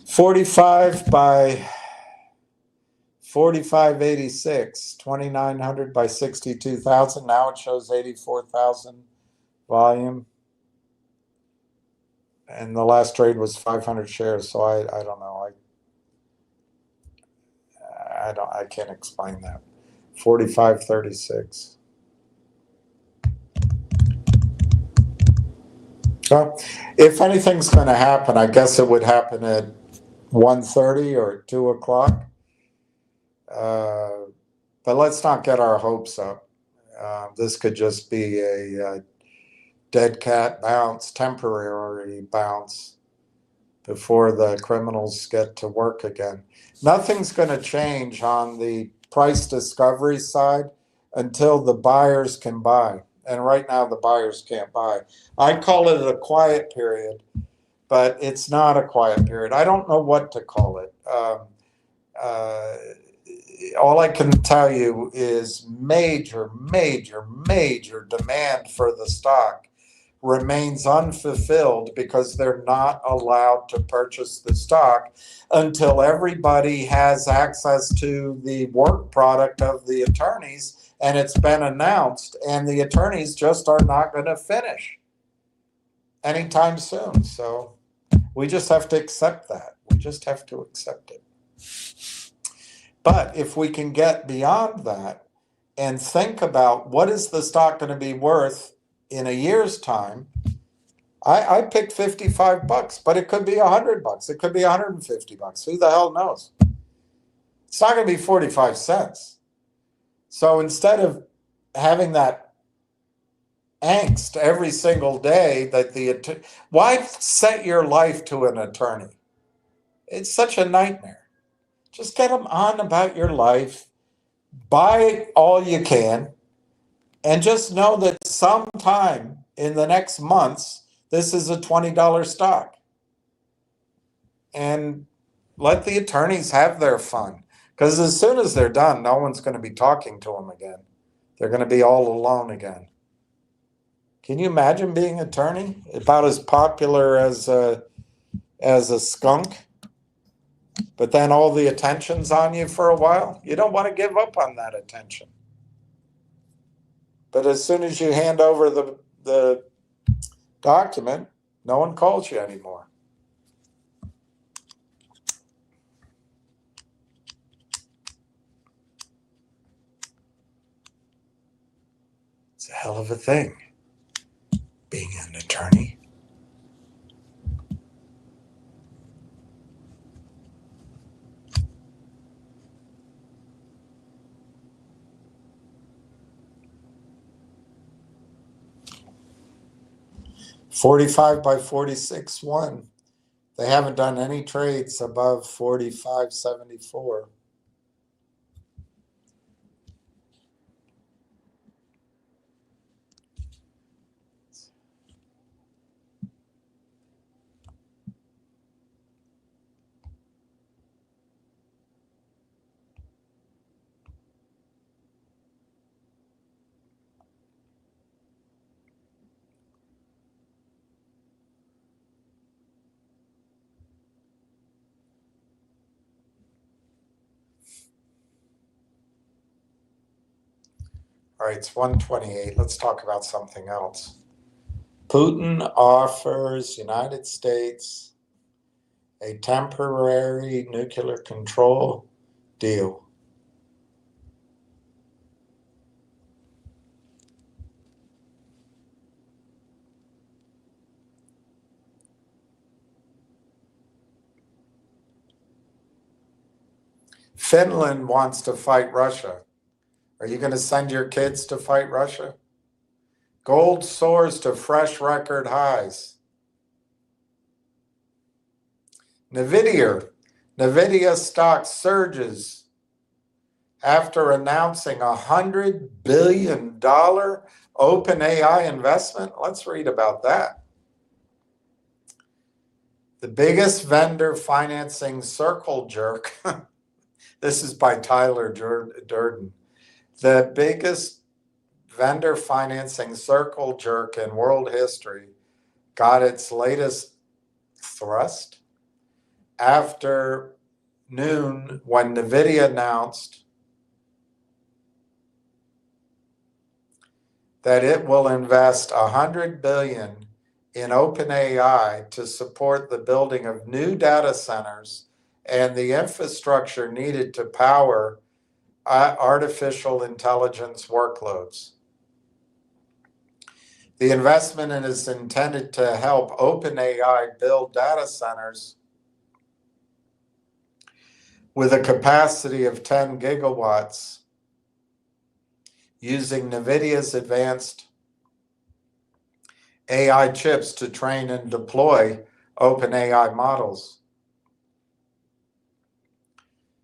45 by 4586, 2,900 by 62,000. Now it shows 84,000 volume. And the last trade was 500 shares, so I don't know. I can't explain that. 4536. So if anything's going to happen, I guess it would happen at 1:30 or 2 o'clock. But let's not get our hopes up. This could just be a dead cat bounce, temporary bounce, before the criminals get to work again. Nothing's going to change on the price discovery side until the buyers can buy. And right now the buyers can't buy. I call it a quiet period, but it's not a quiet period. I don't know what to call it. All I can tell you is major demand for the stock remains unfulfilled because they're not allowed to purchase the stock until everybody has access to the work product of the attorneys and it's been announced, and the attorneys just are not going to finish anytime soon. So we just have to accept that. We just have to accept it. But if we can get beyond that and think about what is the stock going to be worth in a year's time, I picked $55, but it could be $100. It could be $150. Who the hell knows? It's not going to be 45 cents. So instead of having that angst every single day that why set your life to an attorney? It's such a nightmare. Just get them on about your life, buy all you can, and just know that sometime in the next months, this is a $20 stock. And let the attorneys have their fun. Because as soon as they're done, no one's going to be talking to them again. They're going to be all alone again. Can you imagine being an attorney? About as popular as a skunk. But then all the attention's on you for a while. You don't want to give up on that attention. But as soon as you hand over the document, no one calls you anymore. It's a hell of a thing, being an attorney. $45 by $46.1. They haven't done any trades above $45.74. All right, it's 128. Let's talk about something else. Putin offers United States a temporary nuclear control deal. Finland wants to fight Russia. Are you going to send your kids to fight Russia? Gold soars to fresh record highs. NVIDIA stock surges after announcing $100 billion OpenAI investment. Let's read about that. The biggest vendor financing circle jerk. This is by Tyler Durden. The biggest vendor financing circle jerk in world history got its latest thrust after noon when NVIDIA announced that it will invest $100 billion in OpenAI to support the building of new data centers and the infrastructure needed to power artificial intelligence workloads. The investment is intended to help OpenAI build data centers with a capacity of 10 gigawatts using NVIDIA's advanced AI chips to train and deploy OpenAI models.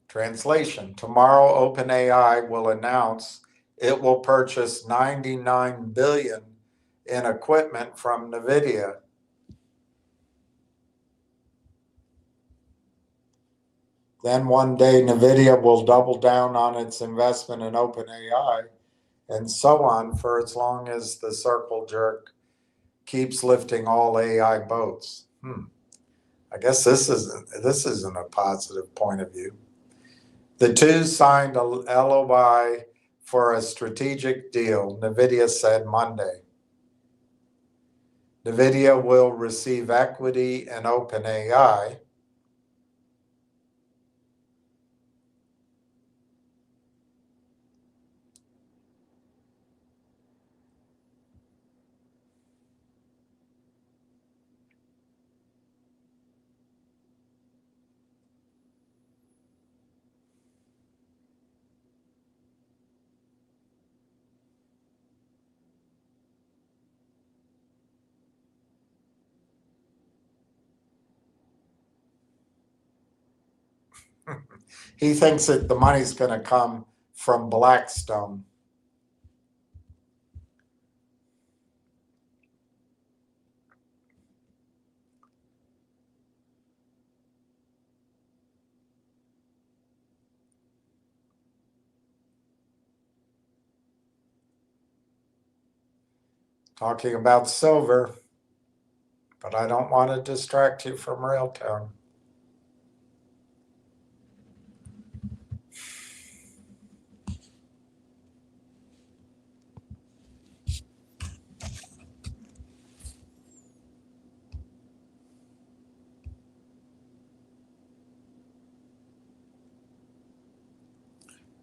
Translation: tomorrow OpenAI will announce it will purchase $99 billion in equipment from NVIDIA. Then one day NVIDIA will double down on its investment in OpenAI, and so on for as long as the circle jerk keeps lifting all AI boats. I guess this isn't a positive point of view. The two signed a LOI for a strategic deal, NVIDIA said Monday. NVIDIA will receive equity in OpenAI. He thinks that the money's going to come from Blackstone. Talking about silver, but I don't want to distract you from Railtown.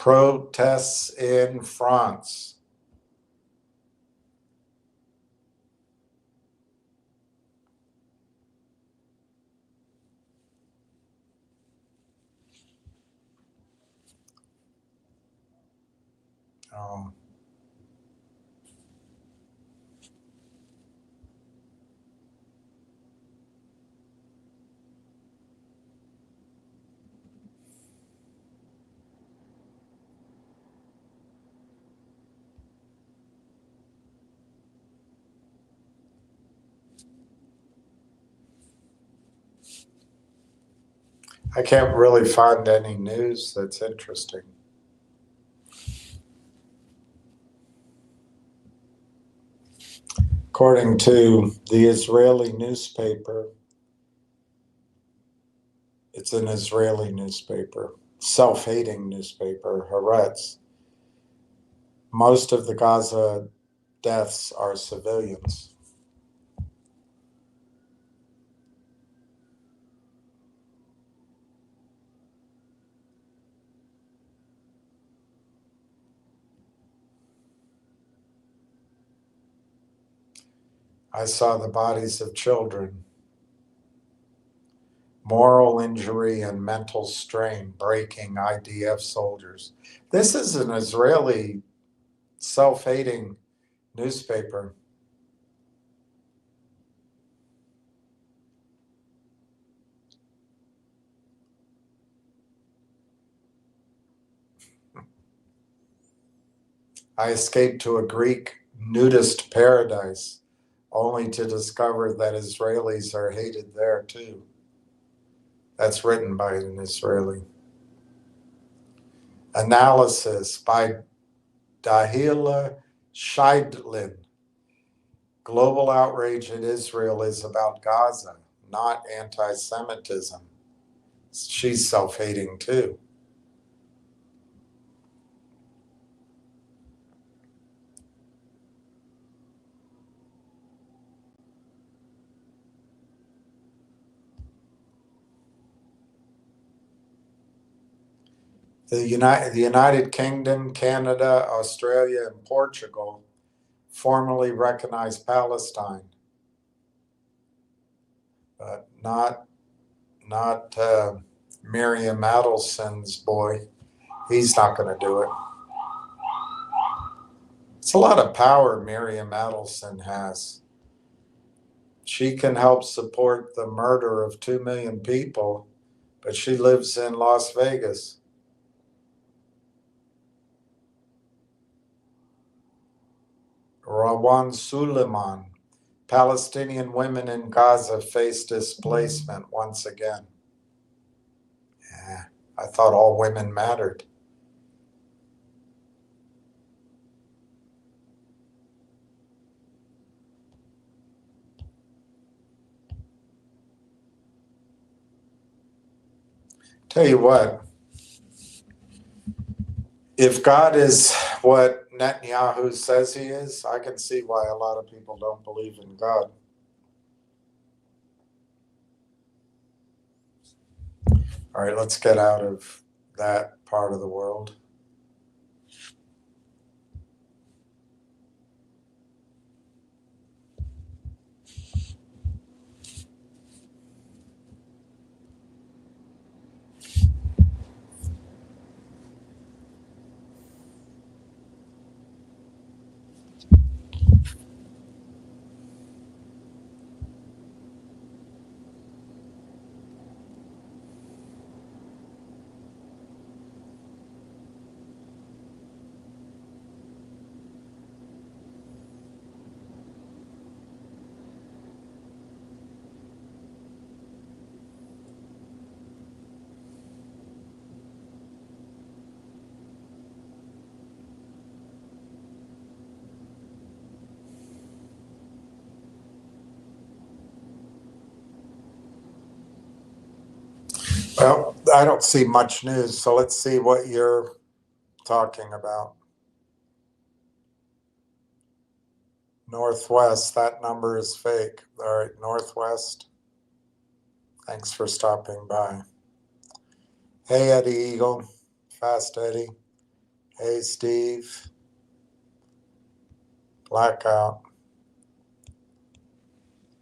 Protests in France. Um, I can't really find any news that's interesting. According to the Israeli newspaper, it's an Israeli newspaper, self-hating newspaper, Haaretz. Most of the Gaza deaths are civilians. I saw the bodies of children. Moral injury and mental strain breaking IDF soldiers. This is an Israeli self-hating newspaper. I escaped to a Greek nudist paradise, only to discover that Israelis are hated there too. That's written by an Israeli. Analysis by Dahila Scheidlin. Global outrage in Israel is about Gaza, not anti-Semitism. She's self-hating too. The United Kingdom, Canada, Australia, and Portugal formally recognize Palestine, but not Miriam Adelson's boy. He's not going to do it. It's a lot of power Miriam Adelson has. She can help support the murder of 2 million people, but she lives in Las Vegas. Rawan Suleiman. Palestinian women in Gaza face displacement once again. Yeah, I thought all women mattered. Tell you what, if God is what Netanyahu says he is, I can see why a lot of people don't believe in God. All right, let's get out of that part of the world. Well, I don't see much news, so let's see what you're talking about. Northwest, that number is fake. All right, Northwest. Thanks for stopping by. Hey, Eddie Eagle. Fast Eddie. Hey, Steve. Blackout.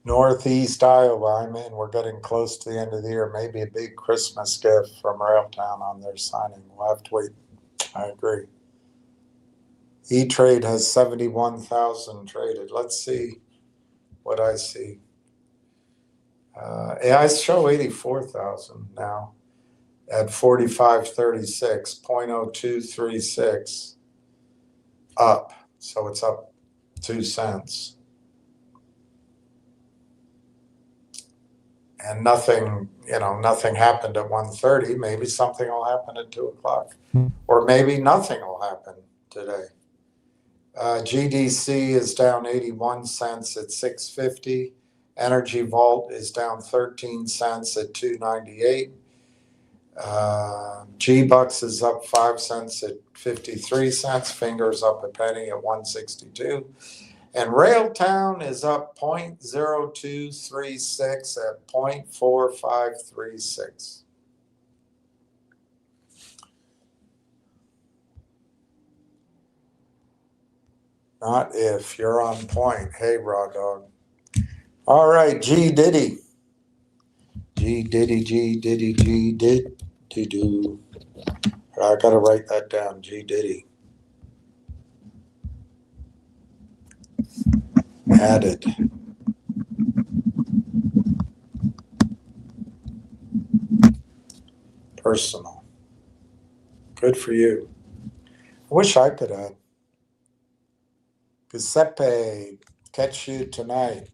Northeast Iowa. I'm in. We're getting close to the end of the year. Maybe a big Christmas gift from Railtown on their signing. We'll have to wait. I agree. E-Trade has 71,000 traded. Let's see what I see. Yeah, I show 84,000 now at 45.36, 0.0236 up. So it's up 2 cents. And nothing, nothing happened at 1:30. Maybe something will happen at 2 o'clock. Or maybe nothing will happen today. GDC is down 81 cents at 6.50. Energy Vault is down 13 cents at 2.98. G-Bucks is up 5 cents at 53 cents. Fingers up a penny at 162. And Railtown is up 0.0236 at 0.4536. Not if. You're on point. Hey, Raw Dog. All right, G Diddy. G Diddy do. I got to write that down. G Diddy. Added. Personal. Good for you. I wish I could add. Giuseppe, catch you tonight.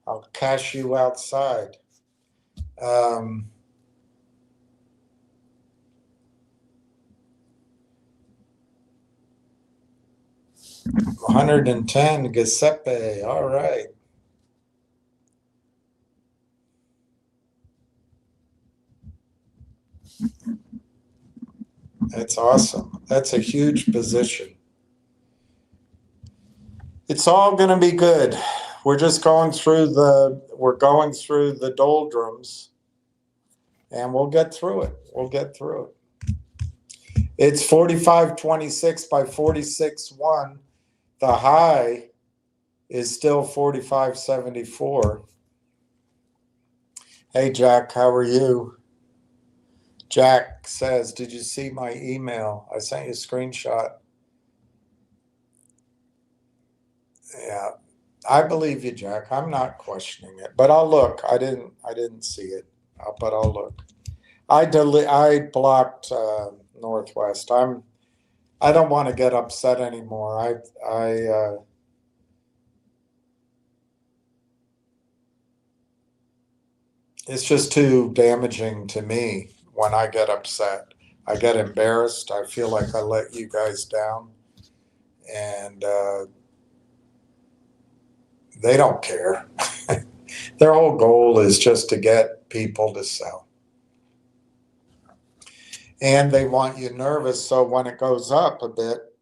I'll cash you outside. 110, Giuseppe. All right. That's awesome. That's a huge position. It's all going to be good. We're just going through the doldrums, and we'll get through it. It's 45.26 by 46.1. The high is still 45.74. Hey, Jack, how are you? Jack says, did you see my email? I sent you a screenshot. Yeah, I believe you, Jack. I'm not questioning it, but I'll look. I didn't see it, but I'll look. I blocked Northwest. I don't want to get upset anymore. It's just too damaging to me when I get upset. I get embarrassed. I feel like I let you guys down, and they don't care. Their whole goal is just to get people to sell. And they want you nervous, so when it goes up a bit,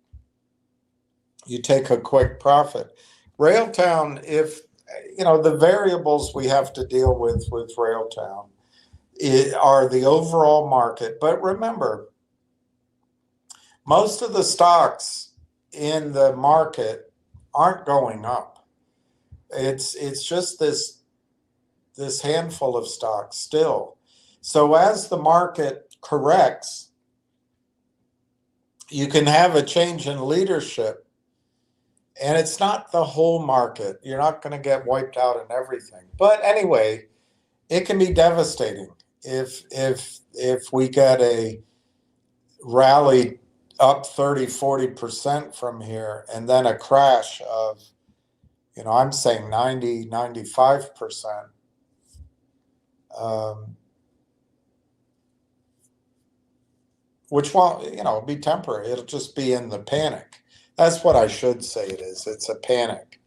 you take a quick profit. Railtown, if the variables we have to deal with Railtown are the overall market. But remember, most of the stocks in the market aren't going up. It's just this handful of stocks still. So as the market corrects, you can have a change in leadership, and it's not the whole market. You're not going to get wiped out in everything. But anyway, it can be devastating if we get a rally up 30-40% from here, and then a crash of, I'm saying 90-95%. Which won't, be temporary. It'll just be in the panic. That's what I should say it is. It's a panic.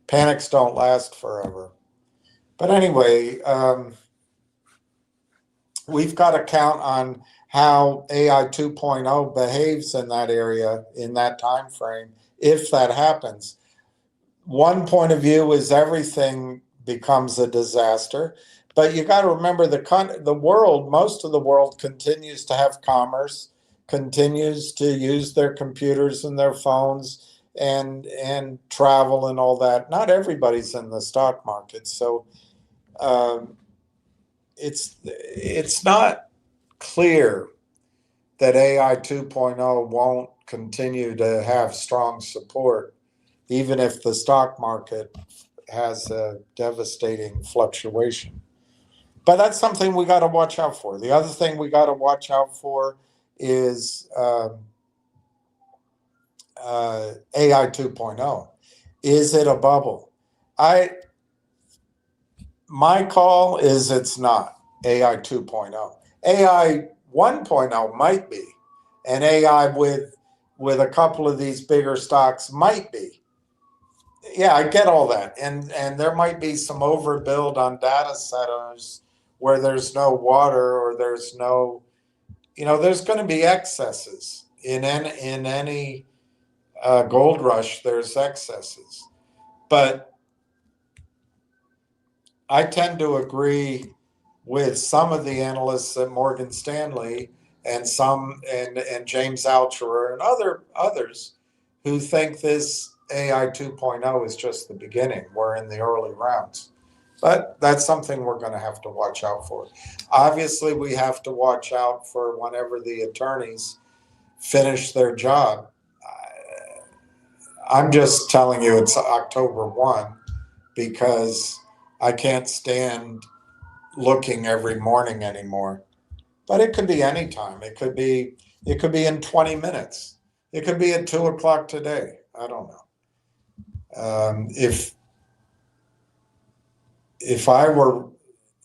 Panics don't last forever. But anyway, we've got to count on how AI 2.0 behaves in that area, in that time frame, if that happens. One point of view is everything becomes a disaster. But you got to remember most of the world continues to have commerce, continues to use their computers and their phones and travel and all that. Not everybody's in the stock market, so it's not clear that AI 2.0 won't continue to have strong support, even if the stock market has a devastating fluctuation. But that's something we got to watch out for. The other thing we got to watch out for is AI 2.0. Is it a bubble? My call is it's not AI 2.0. AI 1.0 might be, and AI with a couple of these bigger stocks might be. Yeah, I get all that, and there might be some overbuild on data centers where there's no water or there's no, there's going to be excesses in any gold rush. There's excesses, but I tend to agree with some of the analysts at Morgan Stanley and James Altucher and others who think this AI 2.0 is just the beginning. We're in the early rounds. But that's something we're going to have to watch out for. Obviously, we have to watch out for whenever the attorneys finish their job. I'm just telling you it's October 1 because I can't stand looking every morning anymore. But it could be any time. It could be in 20 minutes. It could be at 2 o'clock today. I don't know. If I were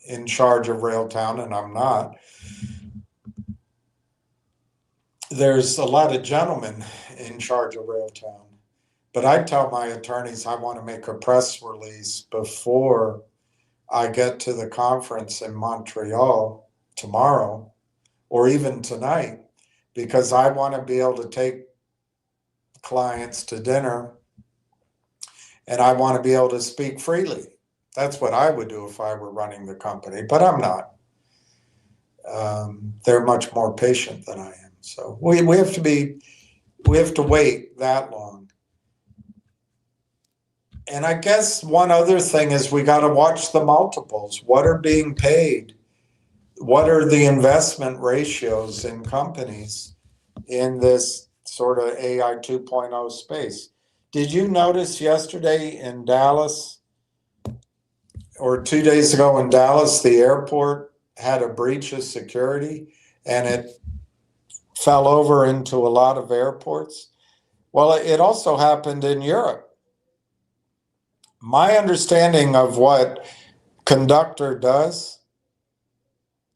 in charge of Railtown, and I'm not, there's a lot of gentlemen in charge of Railtown. But I tell my attorneys I want to make a press release before I get to the conference in Montreal tomorrow or even tonight, because I want to be able to take clients to dinner and I want to be able to speak freely. That's what I would do if I were running the company, but I'm not. They're much more patient than I am. So we have to wait that long. And I guess one other thing is we got to watch the multiples. What are being paid? What are the investment ratios in companies in this sort of AI 2.0 space? Did you notice yesterday in Dallas, or 2 days ago in Dallas, the airport had a breach of security and it fell over into a lot of airports? Well, it also happened in Europe. My understanding of what Conductor does,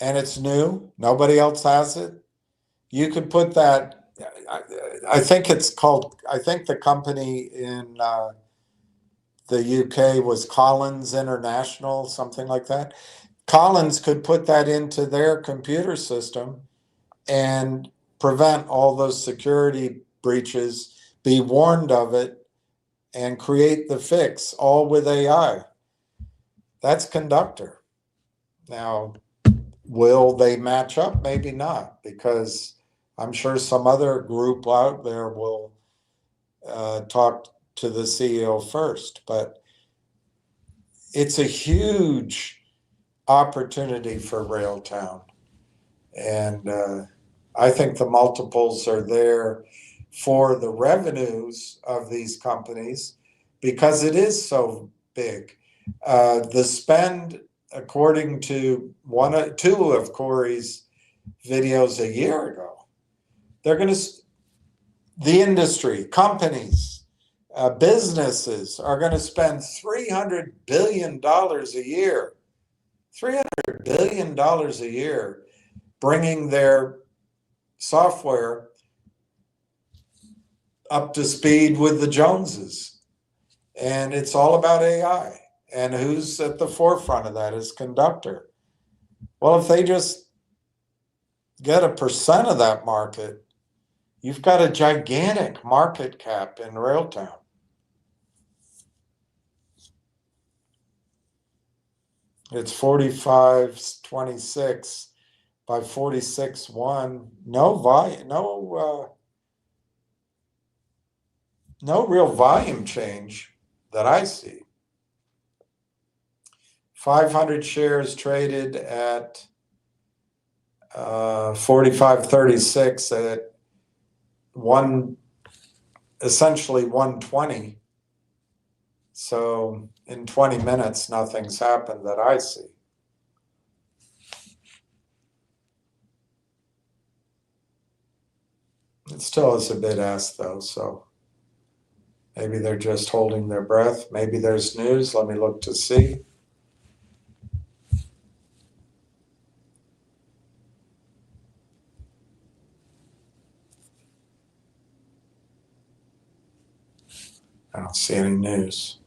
and it's new, nobody else has it. You could put that, I think the company in the UK was Collins International, something like that. Collins could put that into their computer system and prevent all those security breaches, be warned of it, and create the fix, all with AI. That's Conductor. Now, will they match up? Maybe not, because I'm sure some other group out there will talk to the CEO first. But it's a huge opportunity for Railtown. And I think the multiples are there for the revenues of these companies because it is so big. The spend, according to two of Corey's videos a year ago, the industry, companies, businesses are going to spend $300 billion a year. $300 billion a year bringing their software up to speed with the Joneses. And it's all about AI. And who's at the forefront of that is Conductor. Well, if they just get 1% of that market, you've got a gigantic market cap in Railtown. It's 45.26. by 46.1. No real volume change that I see. 500 shares traded at 45.36 at essentially 120. So in 20 minutes, nothing's happened that I see. It still is a bid-ask though, so maybe they're just holding their breath. Maybe there's news. Let me look to see. I don't see any news.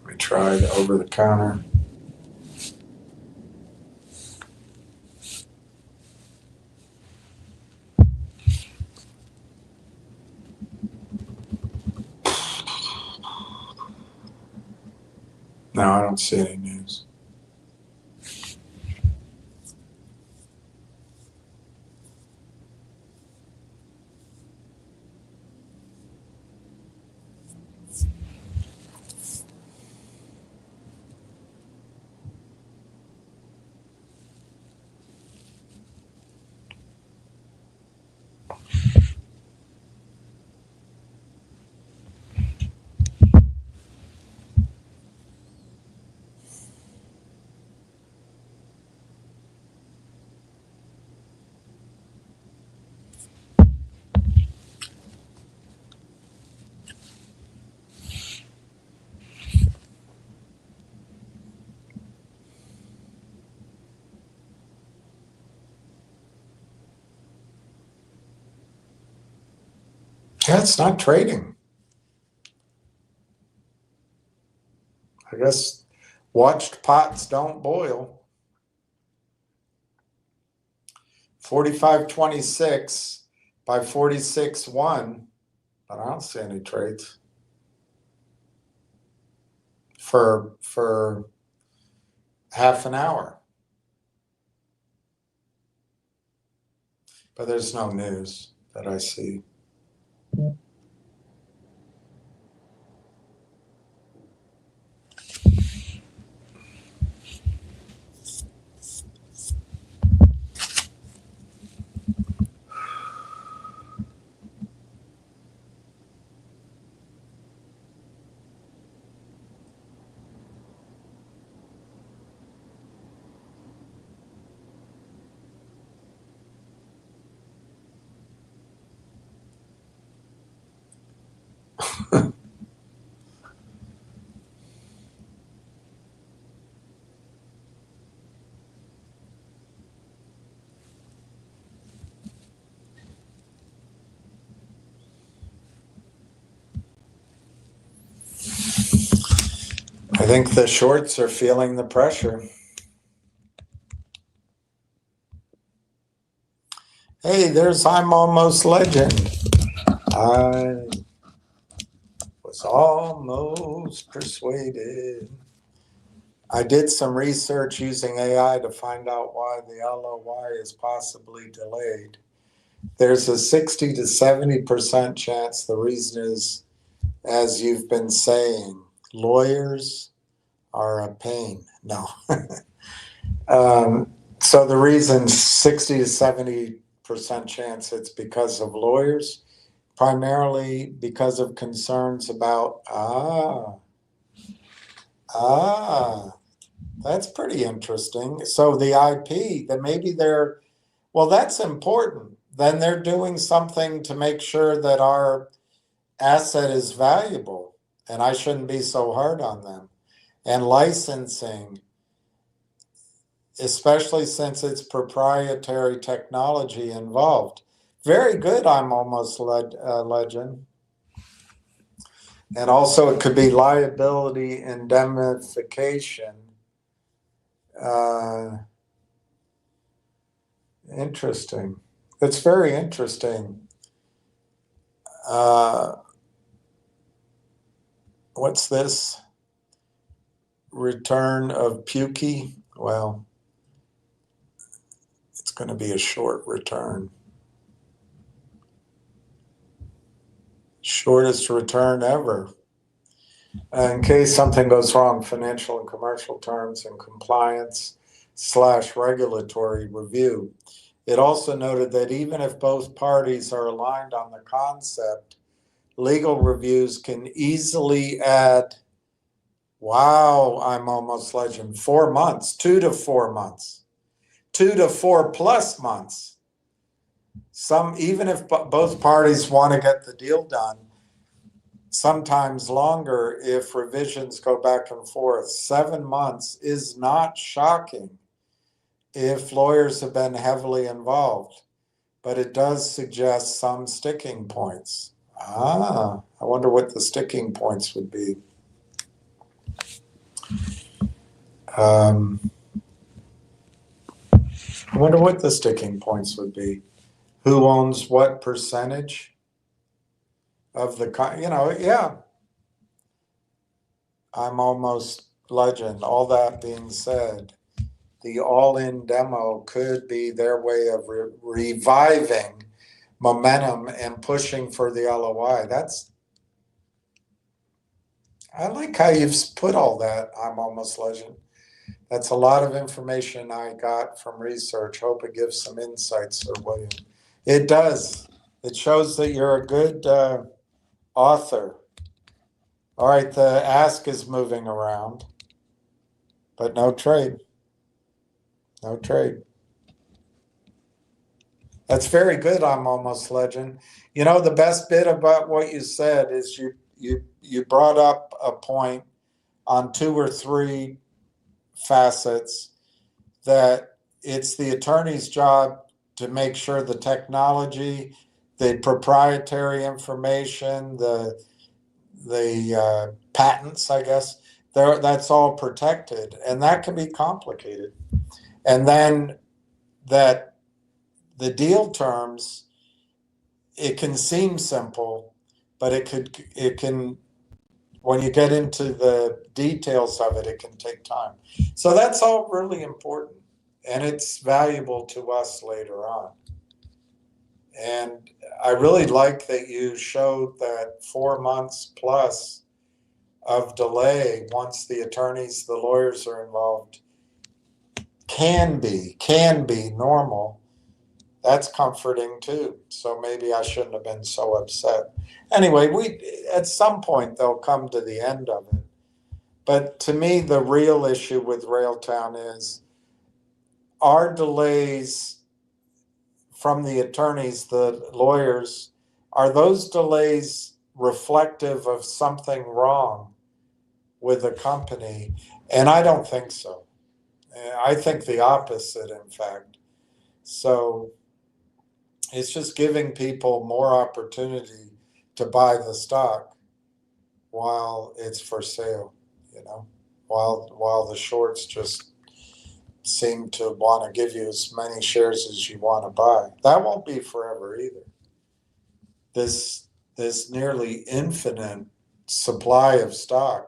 We tried over the counter. No, I don't see any news. Yeah, it's not trading. I guess watched pots don't boil. 45.26 by 46.1, but I don't see any trades for half an hour. But there's no news that I see. I think the shorts are feeling the pressure. Hey, there's I'm Almost Legend. I was almost persuaded. I did some research using AI to find out why the LOY is possibly delayed. There's a 60 to 70% chance the reason is, as you've been saying, lawyers are a pain. No. So the reason 60 to 70% chance it's because of lawyers, primarily because of concerns about, that's pretty interesting. So the IP, that maybe well, that's important. Then they're doing something to make sure that our asset is valuable, and I shouldn't be so hard on them. And licensing, especially since it's proprietary technology involved. Very good, I'm Almost Legend. And also it could be liability indemnification. Interesting. It's very interesting. What's this? Return of Pukey. Well, it's going to be a short return. Shortest return ever. In case something goes wrong, financial and commercial terms and compliance / regulatory review. It also noted that even if both parties are aligned on the concept, legal reviews can easily add, wow, I'm almost legend, 4 months, 2 to 4 months, 2 to 4+ months. Even if both parties want to get the deal done, sometimes longer if revisions go back and forth. 7 months is not shocking if lawyers have been heavily involved, but it does suggest some sticking points. I wonder what the sticking points would be. I wonder what the sticking points would be. Who owns what percentage of the, yeah. I'm almost legend. All that being said, the all-in demo could be their way of reviving momentum and pushing for the LOI. I like how you've put all that. I'm almost legend. That's a lot of information I got from research. Hope it gives some insights, Sir William. It does. It shows that you're a good author. All right, the ask is moving around, but no trade. No trade. That's very good. I'm almost legend. You know, the best bit about what you said is you brought up a point on 2 or 3 facets that it's the attorney's job to make sure the technology, the proprietary information, the patents, I guess, that's all protected, and that can be complicated. And then that the deal terms, it can seem simple, but it can, when you get into the details of it, it can take time. So that's all really important, and it's valuable to us later on. And I really like that you showed that 4 months plus of delay once the attorneys, the lawyers are involved can be normal. That's comforting too. So maybe I shouldn't have been so upset. Anyway, at some point they'll come to the end of it. But to me, the real issue with Railtown is, our delays from the attorneys, the lawyers, are those delays reflective of something wrong with the company? And I don't think so. I think the opposite, in fact. So it's just giving people more opportunity to buy the stock while it's for sale, while the shorts just seem to want to give you as many shares as you want to buy. That won't be forever either. This nearly infinite supply of stock,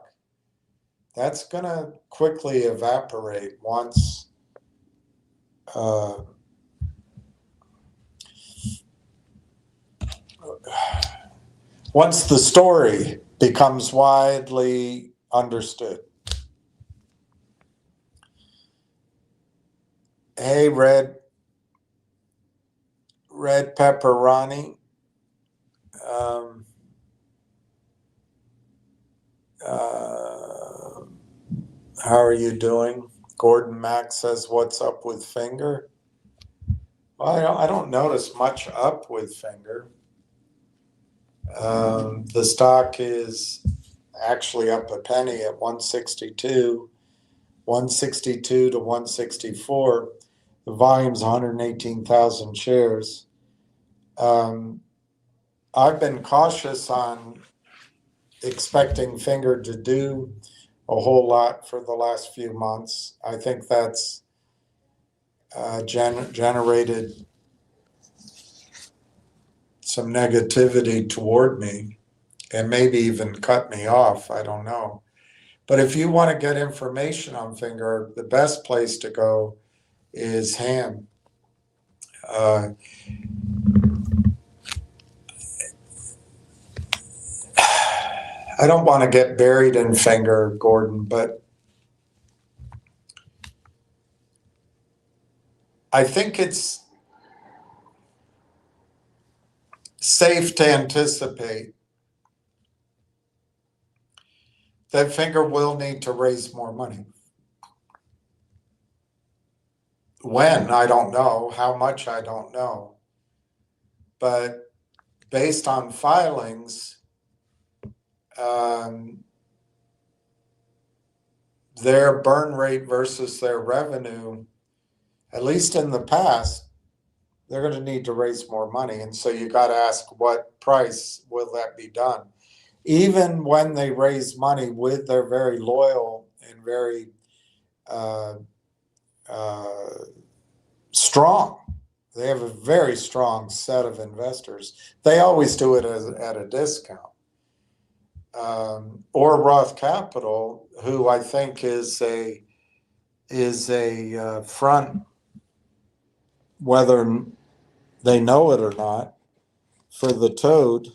that's going to quickly evaporate once once the story becomes widely understood. Hey, Red Pepperoni. How are you doing? Gordon Mack says, what's up with Finger? Well, I don't notice much up with Finger. The stock is actually up a penny at 162 to 164. The volume's 118,000 shares. I've been cautious on expecting Finger to do a whole lot for the last few months. I think that's generated some negativity toward me. and maybe even cut me off. I don't know. But if you want to get information on Finger, the best place to go is Ham. I don't want to get buried in Finger, Gordon, but I think it's safe to anticipate that Finger will need to raise more money. When, I don't know. How much, I don't know. But based on filings, their burn rate versus their revenue, at least in the past, they're going to need to raise more money. And so you got to ask, what price will that be done? Even when they raise money with their very loyal and very strong, they have a very strong set of investors. They always do it at a discount. Or Roth Capital, who I think is a front, whether they know it or not, for the toad.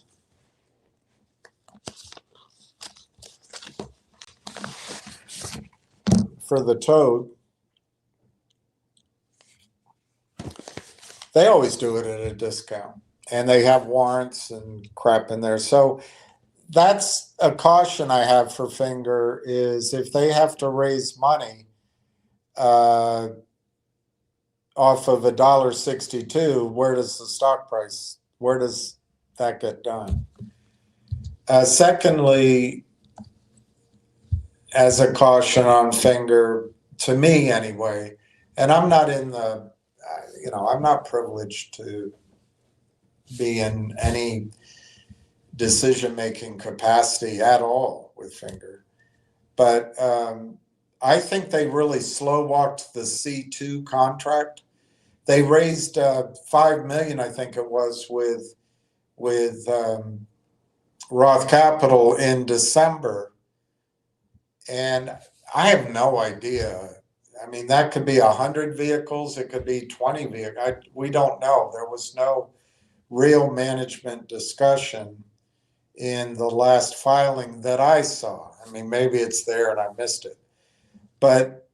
They always do it at a discount, and they have warrants and crap in there. So that's a caution I have for Finger, is if they have to raise money off of $1.62, where does the stock price, where does that get done? Secondly, as a caution on Finger, to me anyway, and I'm not in the, I'm not privileged to be in any decision-making capacity at all with Finger, but I think they really slow-walked the C2 contract. They raised $5 million, I think it was, with Roth Capital in December, and I have no idea. I mean, that could be 100 vehicles, it could be 20 vehicles. We don't know. There was no real management discussion in the last filing that I saw. I mean, maybe it's there and I missed it. But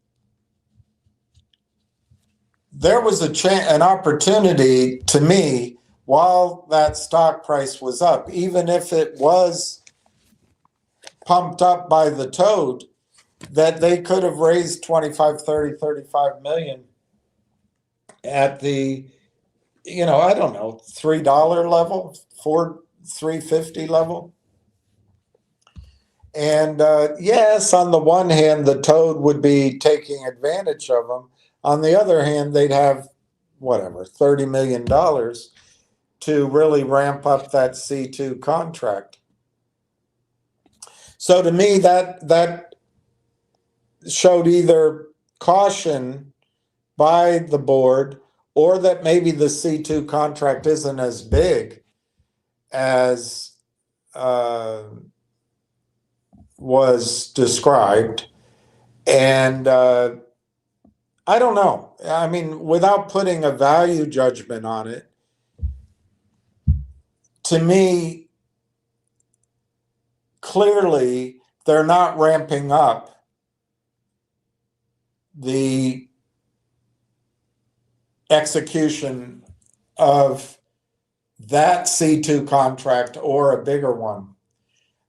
there was an opportunity to me, while that stock price was up, even if it was pumped up by the toad, that they could have raised 25, 30, 35 million at the, I don't know, $3 level, $3.50 level. And yes, on the one hand, the toad would be taking advantage of them. On the other hand, they'd have, whatever, $30 million to really ramp up that C2 contract. So to me, that showed either caution by the board, or that maybe the C2 contract isn't as big as was described. And I don't know. I mean, without putting a value judgment on it, to me, clearly they're not ramping up the execution of that C2 contract or a bigger one.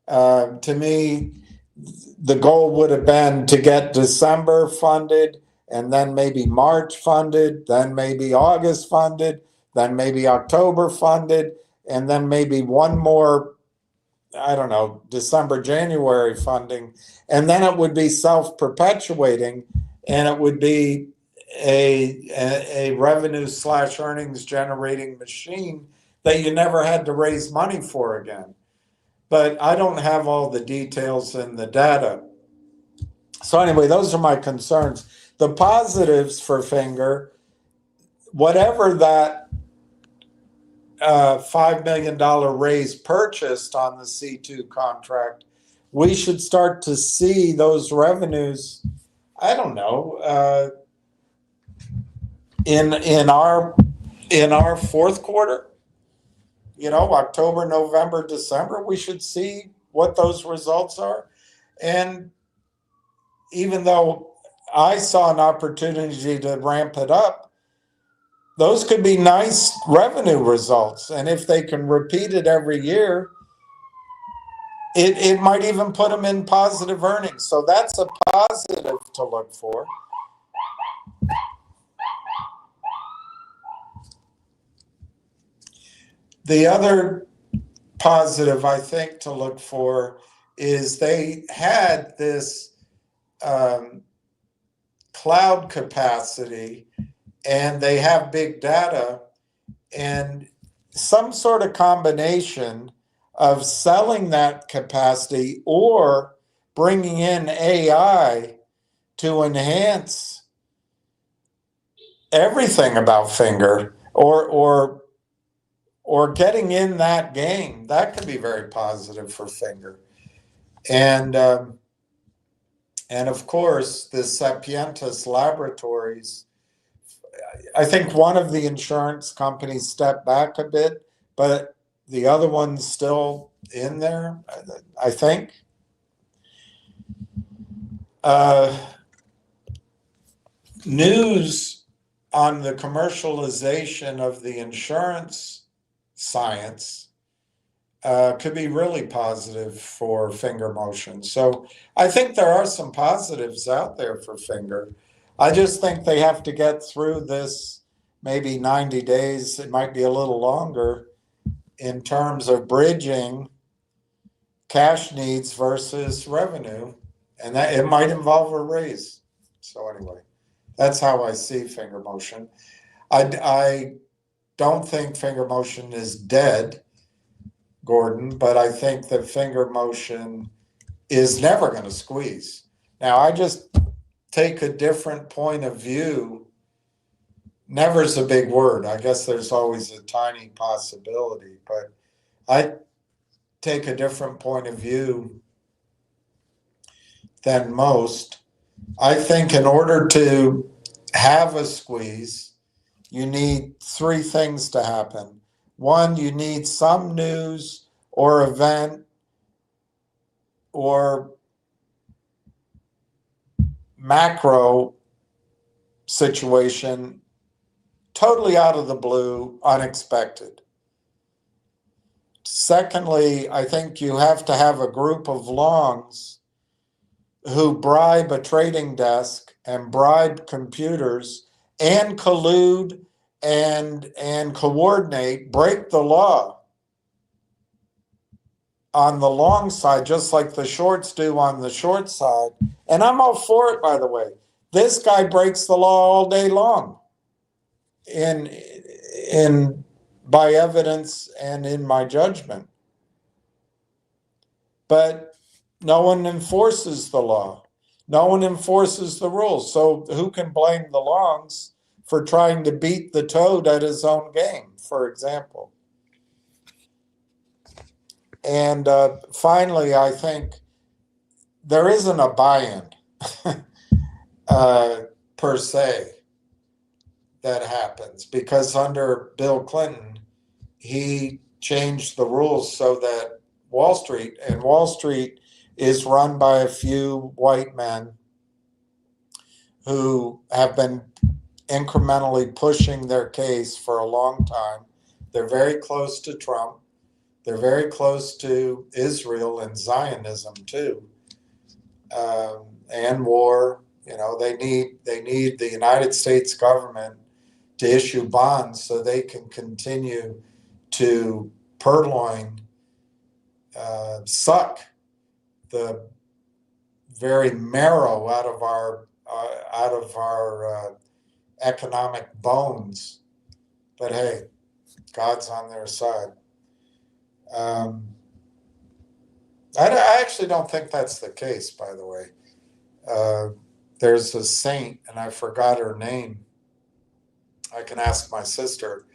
To me, the goal would have been to get December funded, and then maybe March funded, then maybe August funded, then maybe October funded, and then maybe one more, I don't know, December, January funding. And then it would be self-perpetuating, and it would be a revenue / earnings generating machine that you never had to raise money for again. But I don't have all the details and the data. So anyway, those are my concerns. The positives for Finger, whatever that $5 million raise purchased on the C2 contract, we should start to see those revenues, I don't know, in our fourth quarter, October, November, December, we should see what those results are. And even though I saw an opportunity to ramp it up, those could be nice revenue results. And if they can repeat it every year, it might even put them in positive earnings. So that's a positive to look for. The other positive, I think, to look for is they had this cloud capacity, and they have big data, and some sort of combination of selling that capacity or bringing in AI to enhance everything about Finger, or getting in that game, that could be very positive for Finger. And of course, the Sapientus Laboratories, I think one of the insurance companies stepped back a bit, but the other one's still in there, I think. News on the commercialization of the insurance science could be really positive for Finger Motion. So I think there are some positives out there for Finger. I just think they have to get through this maybe 90 days. It might be a little longer in terms of bridging cash needs versus revenue. And that it might involve a raise. So anyway, that's how I see Finger Motion. I don't think Finger Motion is dead, Gordon, but I think that Finger Motion is never going to squeeze. Now, I just take a different point of view. Never's a big word. I guess there's always a tiny possibility, but I take a different point of view than most. I think in order to have a squeeze, you need three things to happen. One, you need some news or event or macro situation totally out of the blue, unexpected. Secondly, I think you have to have a group of longs who bribe a trading desk and bribe computers and collude and coordinate, break the law on the long side, just like the shorts do on the short side. And I'm all for it, by the way. This guy breaks the law all day long by evidence and in my judgment. But no one enforces the law. No one enforces the rules. So who can blame the longs for trying to beat the toad at his own game, for example? And finally, I think there isn't a buy-in per se that happens, because under Bill Clinton, he changed the rules so that Wall Street is run by a few white men who have been incrementally pushing their case for a long time. They're very close to Trump. They're very close to Israel and Zionism too, and war. They need the United States government to issue bonds so they can continue to purloin, suck the very marrow out of our economic bones. But hey, God's on their side. I actually don't think that's the case, by the way. There's a saint, and I forgot her name. I can ask my sister.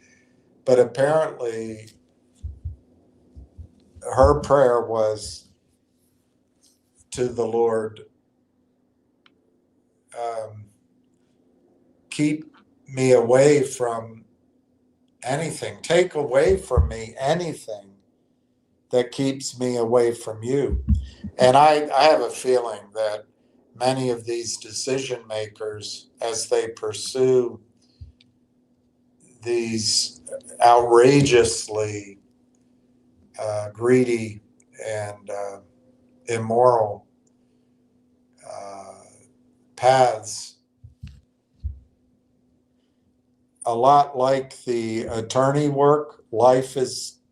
but apparently her prayer was to the Lord, keep me away from anything, take away from me anything that keeps me away from you. And I have a feeling that many of these decision makers, as they pursue these outrageously greedy and immoral paths, a lot like the attorney work, life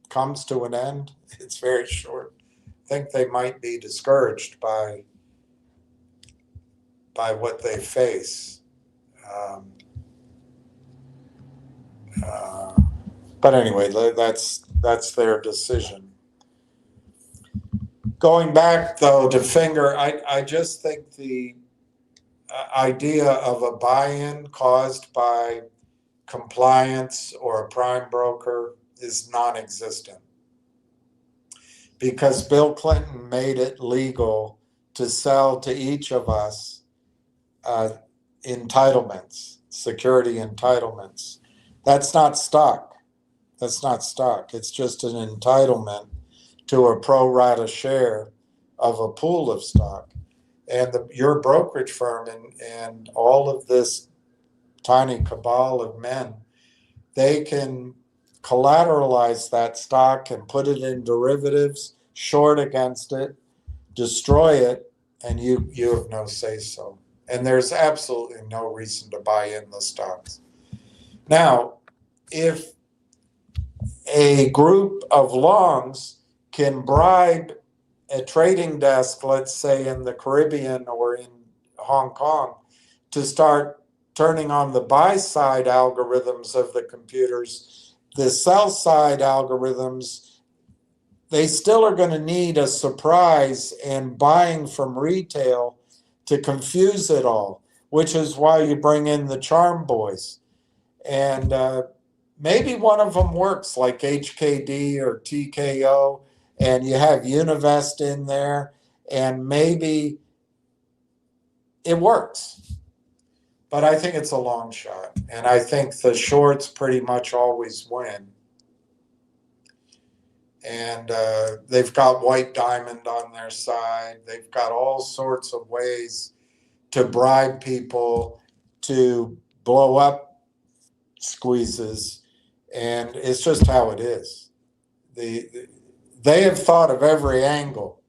comes to an end. It's very short. I think they might be discouraged by what they face. Um, but anyway, that's their decision. Going back though to Finger, I just think the idea of a buy-in caused by compliance or a prime broker is non-existent, because Bill Clinton made it legal to sell to each of us entitlements, security entitlements. That's not stock. That's not stock. It's just an entitlement to a pro rata share of a pool of stock. And your brokerage firm and all of this tiny cabal of men, they can collateralize that stock and put it in derivatives, short against it, destroy it, and you have no say so. And there's absolutely no reason to buy in the stocks. Now, if a group of longs can bribe a trading desk, let's say in the Caribbean or in Hong Kong, to start turning on the buy side algorithms of the computers, the sell side algorithms, they still are going to need a surprise and buying from retail to confuse it all, which is why you bring in the charm boys. And maybe one of them works, like HKD or TKO, and you have Univest in there, and maybe it works. But I think it's a long shot, and I think the shorts pretty much always win. And they've got White Diamond on their side. They've got all sorts of ways to bribe people to blow up squeezes, and it's just how it is. They have thought of every angle,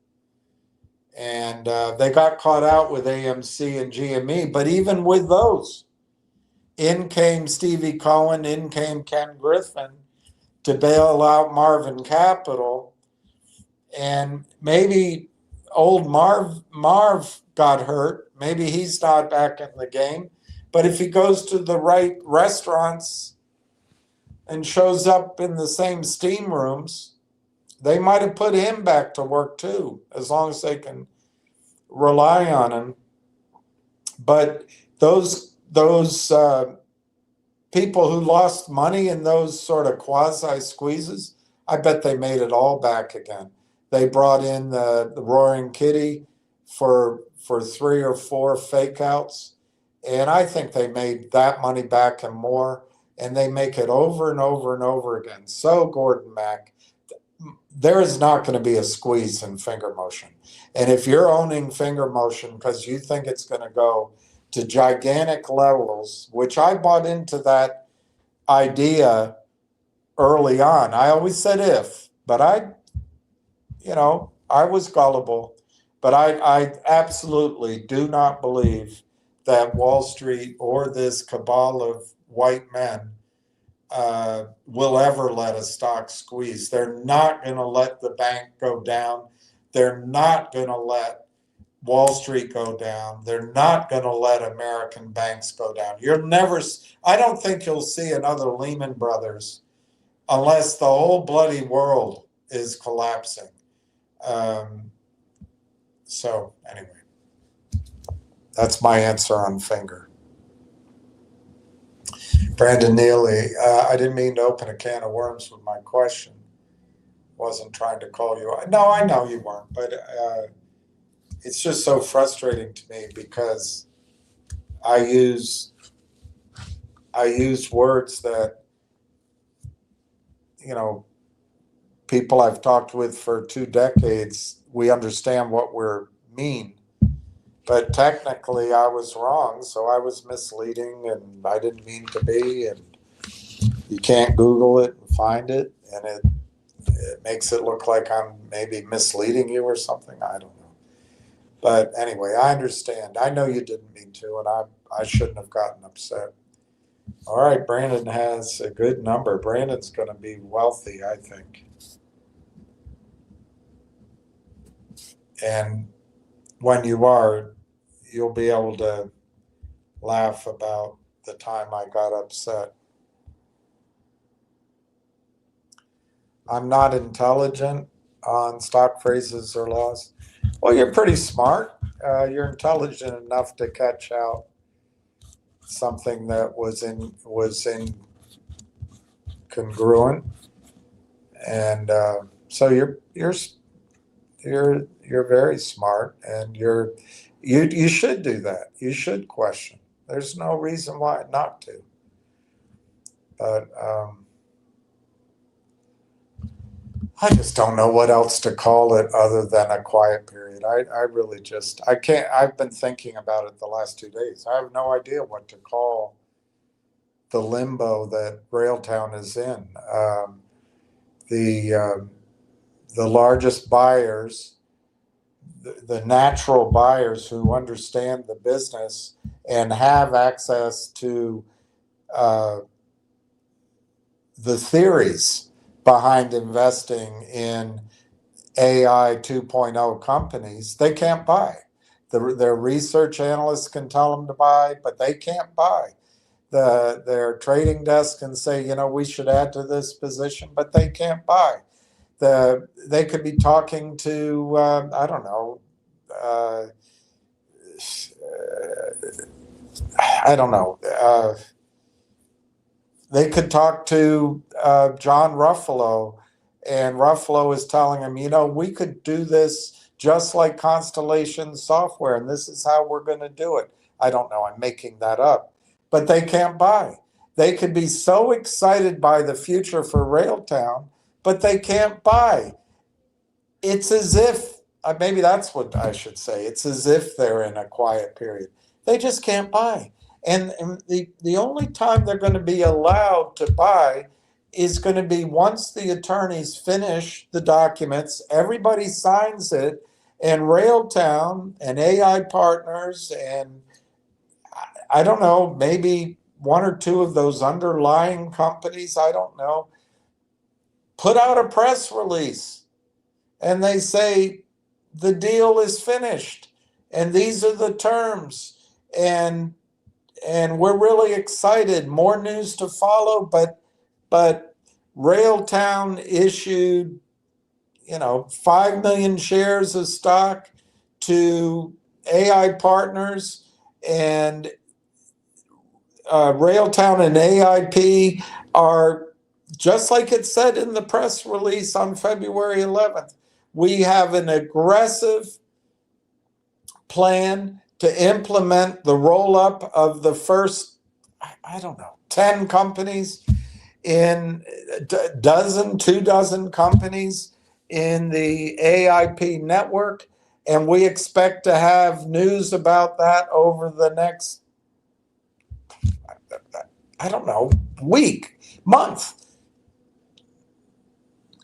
and they got caught out with AMC and GME, but even with those, in came Stevie Cohen, in came Ken Griffin to bail out Marvin Capital, and maybe old Marv got hurt. Maybe he's not back in the game, but if he goes to the right restaurants and shows up in the same steam rooms, they might have put him back to work too, as long as they can rely on him. But those people who lost money in those sort of quasi squeezes, I bet they made it all back again. They brought in the Roaring Kitty for 3 or 4 fake outs, and I think they made that money back and more, and they make it over and over and over again. So Gordon Mack, there is not going to be a squeeze in finger motion. And if you're owning finger motion because you think it's going to go to gigantic levels, which I bought into that idea early on. I always said if, but I was gullible. But I absolutely do not believe that Wall Street or this cabal of white men will ever let a stock squeeze. They're not going to let the bank go down. They're not going to let Wall Street go down. They're not going to let American banks go down. I don't think you'll see another Lehman Brothers unless the whole bloody world is collapsing. So anyway, that's my answer on finger. Brandon Neely, I didn't mean to open a can of worms with my question. Wasn't trying to call you. No, I know you weren't, but it's just so frustrating to me because I use words that, you know, people I've talked with for 2 decades, we understand what we're mean. But technically I was wrong, so I was misleading and I didn't mean to be, and you can't Google it and find it, and it makes it look like I'm maybe misleading you or something. I don't know. But anyway, I understand. I know you didn't mean to, and I shouldn't have gotten upset. All right, Brandon has a good number. Brandon's going to be wealthy, I think. And when you are, you'll be able to laugh about the time I got upset. I'm not intelligent on stock phrases or laws. Well, you're pretty smart. You're intelligent enough to catch out something that was incongruent, and so you're very smart, and you should do that. You should question. There's no reason why not to. But I just don't know what else to call it other than a quiet period. I really just, I can't, I've been thinking about it the last 2 days. I have no idea what to call the limbo that Railtown is in. The largest buyers, the natural buyers who understand the business and have access to the theories behind investing in AI 2.0 companies, they can't buy. Their research analysts can tell them to buy, but they can't buy. Their trading desk can say, you know, we should add to this position, but they can't buy. They could be talking to, I don't know, they could talk to John Ruffalo, and Ruffalo is telling him, you know, we could do this just like Constellation Software, and this is how we're going to do it. I don't know, I'm making that up, but they can't buy. They could be so excited by the future for Railtown, but they can't buy. It's as if, maybe that's what I should say, it's as if they're in a quiet period. They just can't buy. And the only time they're going to be allowed to buy is going to be once the attorneys finish the documents, everybody signs it, and Railtown and AI Partners and I don't know, maybe 1 or 2 of those underlying companies, I don't know, put out a press release and they say the deal is finished and these are the terms, and we're really excited. More news to follow, but Railtown issued, 5 million shares of stock to AI Partners, and Railtown and AIP are, just like it said in the press release on February 11th, we have an aggressive plan to implement the roll-up of the first, 10 companies in a 2 dozen companies in the AIP network. And we expect to have news about that over the next, week, month,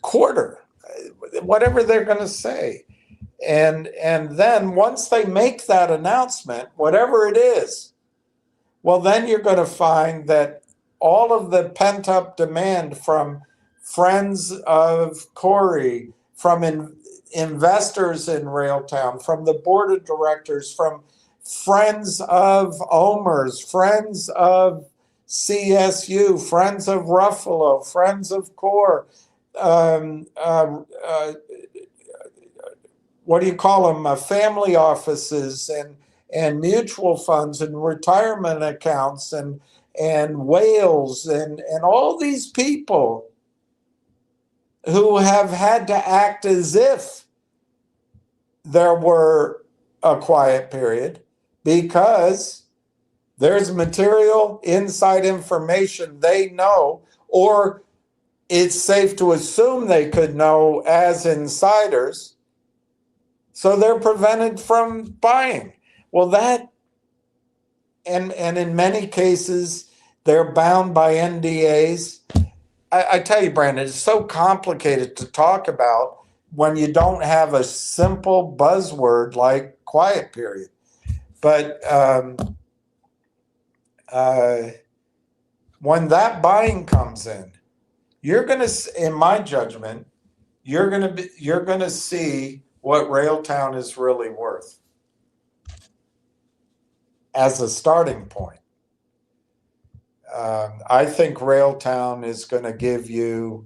quarter, whatever they're going to say. And then once they make that announcement, whatever it is, well, then you're going to find that all of the pent-up demand from friends of Corey, from investors in Railtown, from the board of directors, from friends of Omer's, friends of CSU, friends of Ruffalo, friends of Core, what do you call them, family offices and mutual funds and retirement accounts and Wales and all these people who have had to act as if there were a quiet period because there's material, inside information they know, or it's safe to assume they could know as insiders. So they're prevented from buying. Well, that, and in many cases, they're bound by NDAs. I tell you, Brandon, it's so complicated to talk about when you don't have a simple buzzword like quiet period. But when that buying comes in, you're going to, in my judgment, you're going to see what Railtown is really worth as a starting point. I think Railtown is going to give you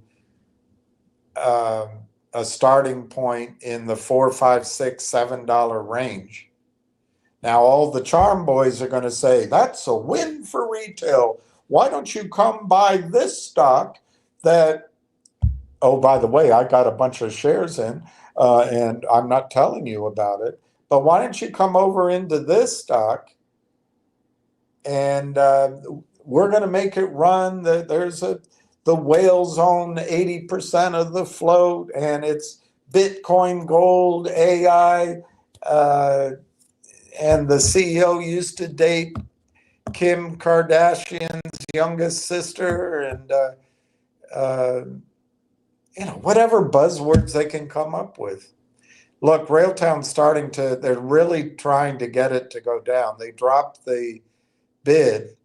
a starting point in the $4, $5, $6, $7 range. Now, all the charm boys are going to say, that's a win for retail. Why don't you come buy this stock that, oh, by the way, I got a bunch of shares in, and I'm not telling you about it, but why don't you come over into this stock and we're going to make it run. The whales own 80% of the float, and it's Bitcoin, gold, AI, and the CEO used to date Kim Kardashian's youngest sister, and whatever buzzwords they can come up with. Look, Railtown's they're really trying to get it to go down. They dropped the bid,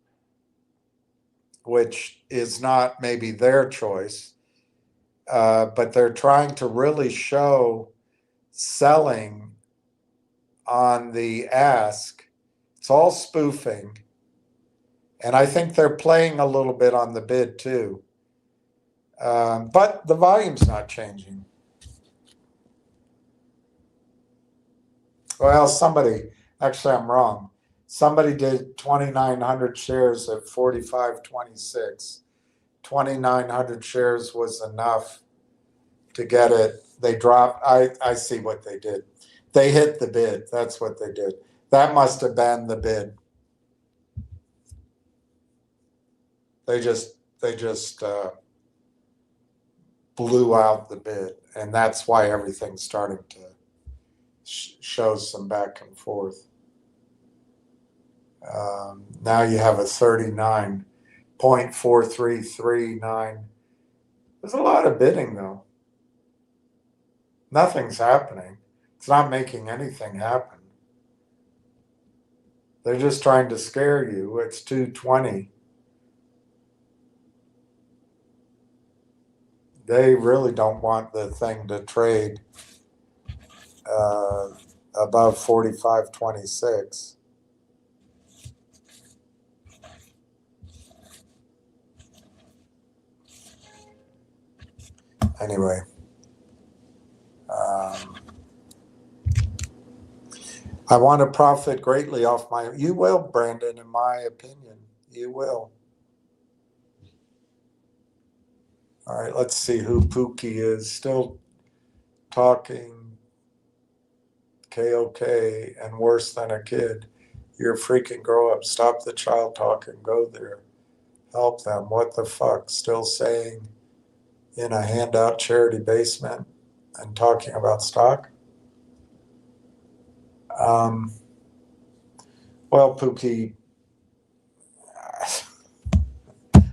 which is not maybe their choice, but they're trying to really show selling on the ask. It's all spoofing. And I think they're playing a little bit on the bid too. But the volume's not changing. Well, actually I'm wrong. Somebody did 2,900 shares at 45.26. 2,900 shares was enough to get it. They dropped. I see what they did. They hit the bid. That's what they did. That must have been the bid. They just blew out the bid, and that's why everything's starting to show some back and forth. Now you have a 39.4339. There's a lot of bidding though. Nothing's happening. It's not making anything happen. They're just trying to scare you. It's 220. They really don't want the thing to trade above 45.26. Anyway, I want to profit greatly off you will, Brandon, in my opinion. You will. All right, let's see who Pookie is. Still talking. KOK and worse than a kid. You're freaking grow up. Stop the child talk and go there. Help them. What the fuck? Still saying in a handout charity basement and talking about stock? Well, Pookie,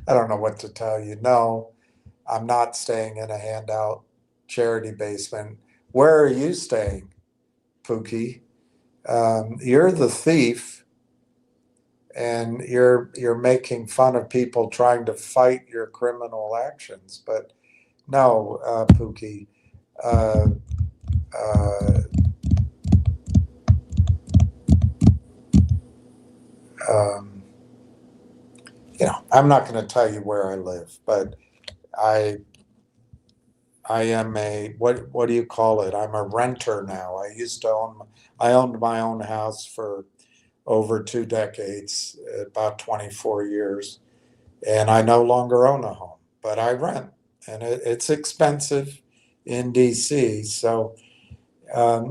I don't know what to tell you. No, I'm not staying in a handout charity basement. Where are you staying, Pookie? You're the thief, and you're making fun of people trying to fight your criminal actions. But no, Pookie, I'm not going to tell you where I live, but I am what do you call it? I'm a renter now. I owned my own house for over 2 decades, about 24 years. and I no longer own a home, but I rent, and it's expensive in DC. So,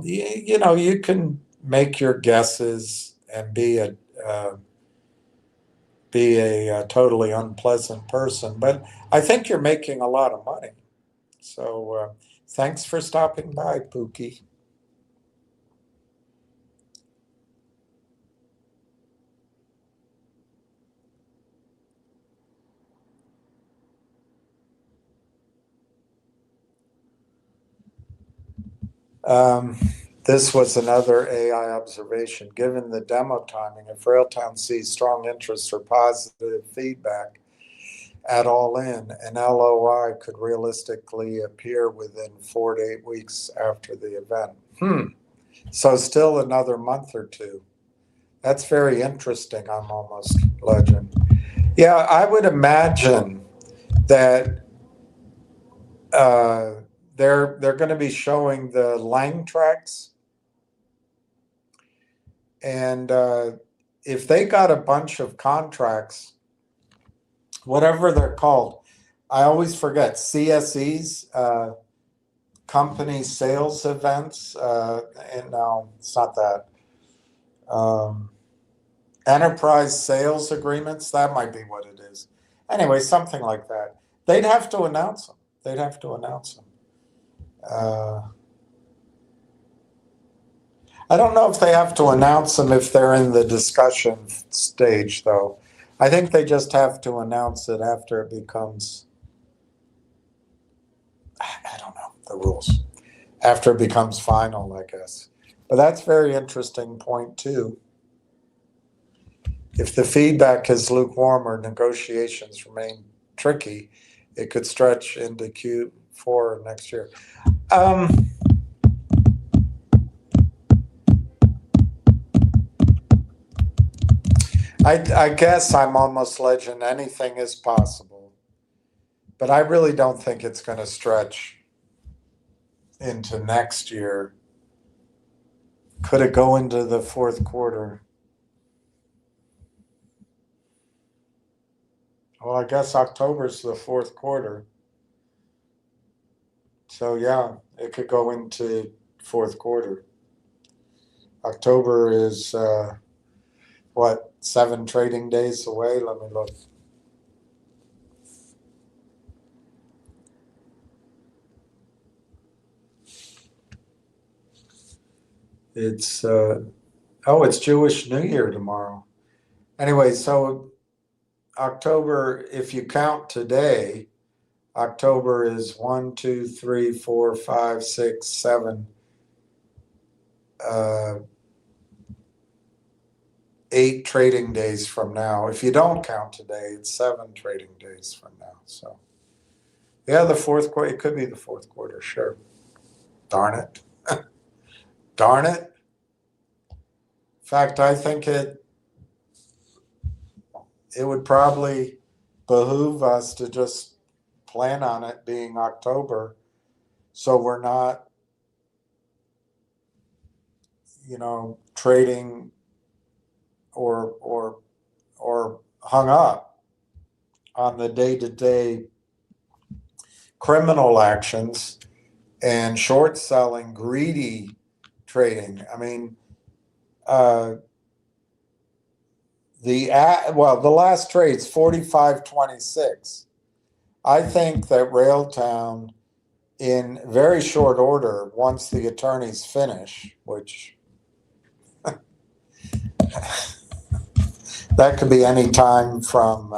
you know, you can make your guesses and be a totally unpleasant person, but I think you're making a lot of money. So, thanks for stopping by, Pookie. Um, this was another AI observation. Given the demo timing, if Railtown sees strong interest or positive feedback at all in, an LOI could realistically appear within 4 to 8 weeks after the event. So still another month or two. That's very interesting. I'm almost legend. Yeah, I would imagine that they're going to be showing the Lang tracks, and if they got a bunch of contracts, whatever they're called, I always forget CSEs, company sales events, and no, it's not that. Enterprise sales agreements, that might be what it is. Anyway, something like that. They'd have to announce them. They'd have to announce them. I don't know if they have to announce them if they're in the discussion stage, though. I think they just have to announce it after it becomes, I don't know the rules, after it becomes final, I guess. But that's a very interesting point, too. If the feedback is lukewarm or negotiations remain tricky, it could stretch into Q4 next year. I guess I'm almost legend. Anything is possible, but I really don't think it's going to stretch into next year. Could it go into the fourth quarter? Well, I guess October's the fourth quarter. So yeah, it could go into fourth quarter. October is what, 7 trading days away? Let me look. It's it's Jewish New Year tomorrow. Anyway, so October, if you count today, October is 1, 2, 3, 4, 5, 6, 7, 8 trading days from now. If you don't count today, it's 7 trading days from now. So yeah, the fourth quarter, it could be the fourth quarter, sure. Darn it. Darn it. In fact, I think it would probably behoove us to just plan on it being October, so we're not, trading or hung up on the day-to-day criminal actions and short selling, greedy trading. I mean, the last trade's 45.26. I think that Railtown, in very short order, once the attorneys finish, which that could be any time from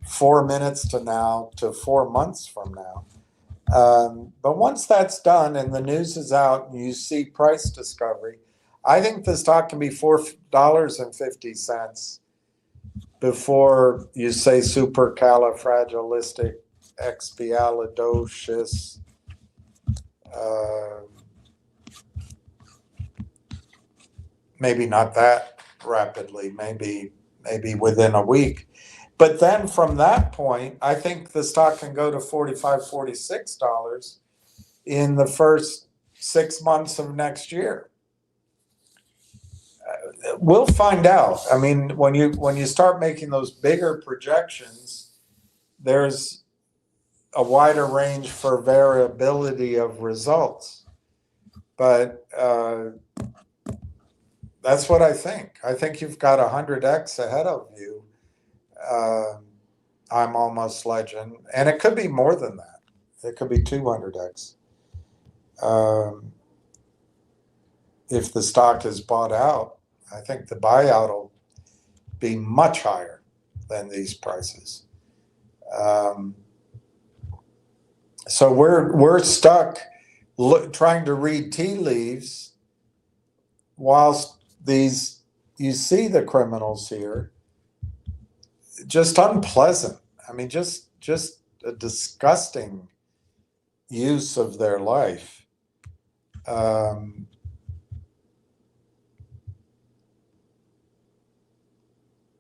4 minutes to now to 4 months from now. But once that's done and the news is out and you see price discovery, I think the stock can be $4.50 before you say supercalifragilisticexpialidocious. Maybe not that rapidly, maybe within a week. But then from that point, I think the stock can go to $45, $46 in the first 6 months of next year. we'll find out. I mean, when you start making those bigger projections, there's a wider range for variability of results. But that's what I think. I think you've got 100x ahead of you. I'm almost legend, and it could be more than that. It could be 200x. If the stock is bought out, I think the buyout will be much higher than these prices. So we're stuck trying to read tea leaves whilst you see the criminals here, just unpleasant. I mean, just a disgusting use of their life.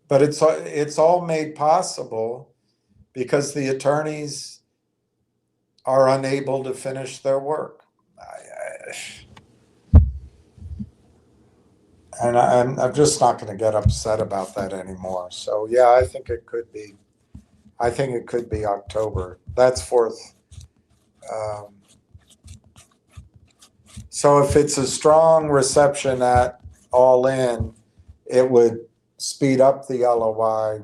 But it's all made possible because the attorneys are unable to finish their work. And I'm just not going to get upset about that anymore. So yeah, I think it could be October. That's fourth. So if it's a strong reception at all in, it would speed up the LOI.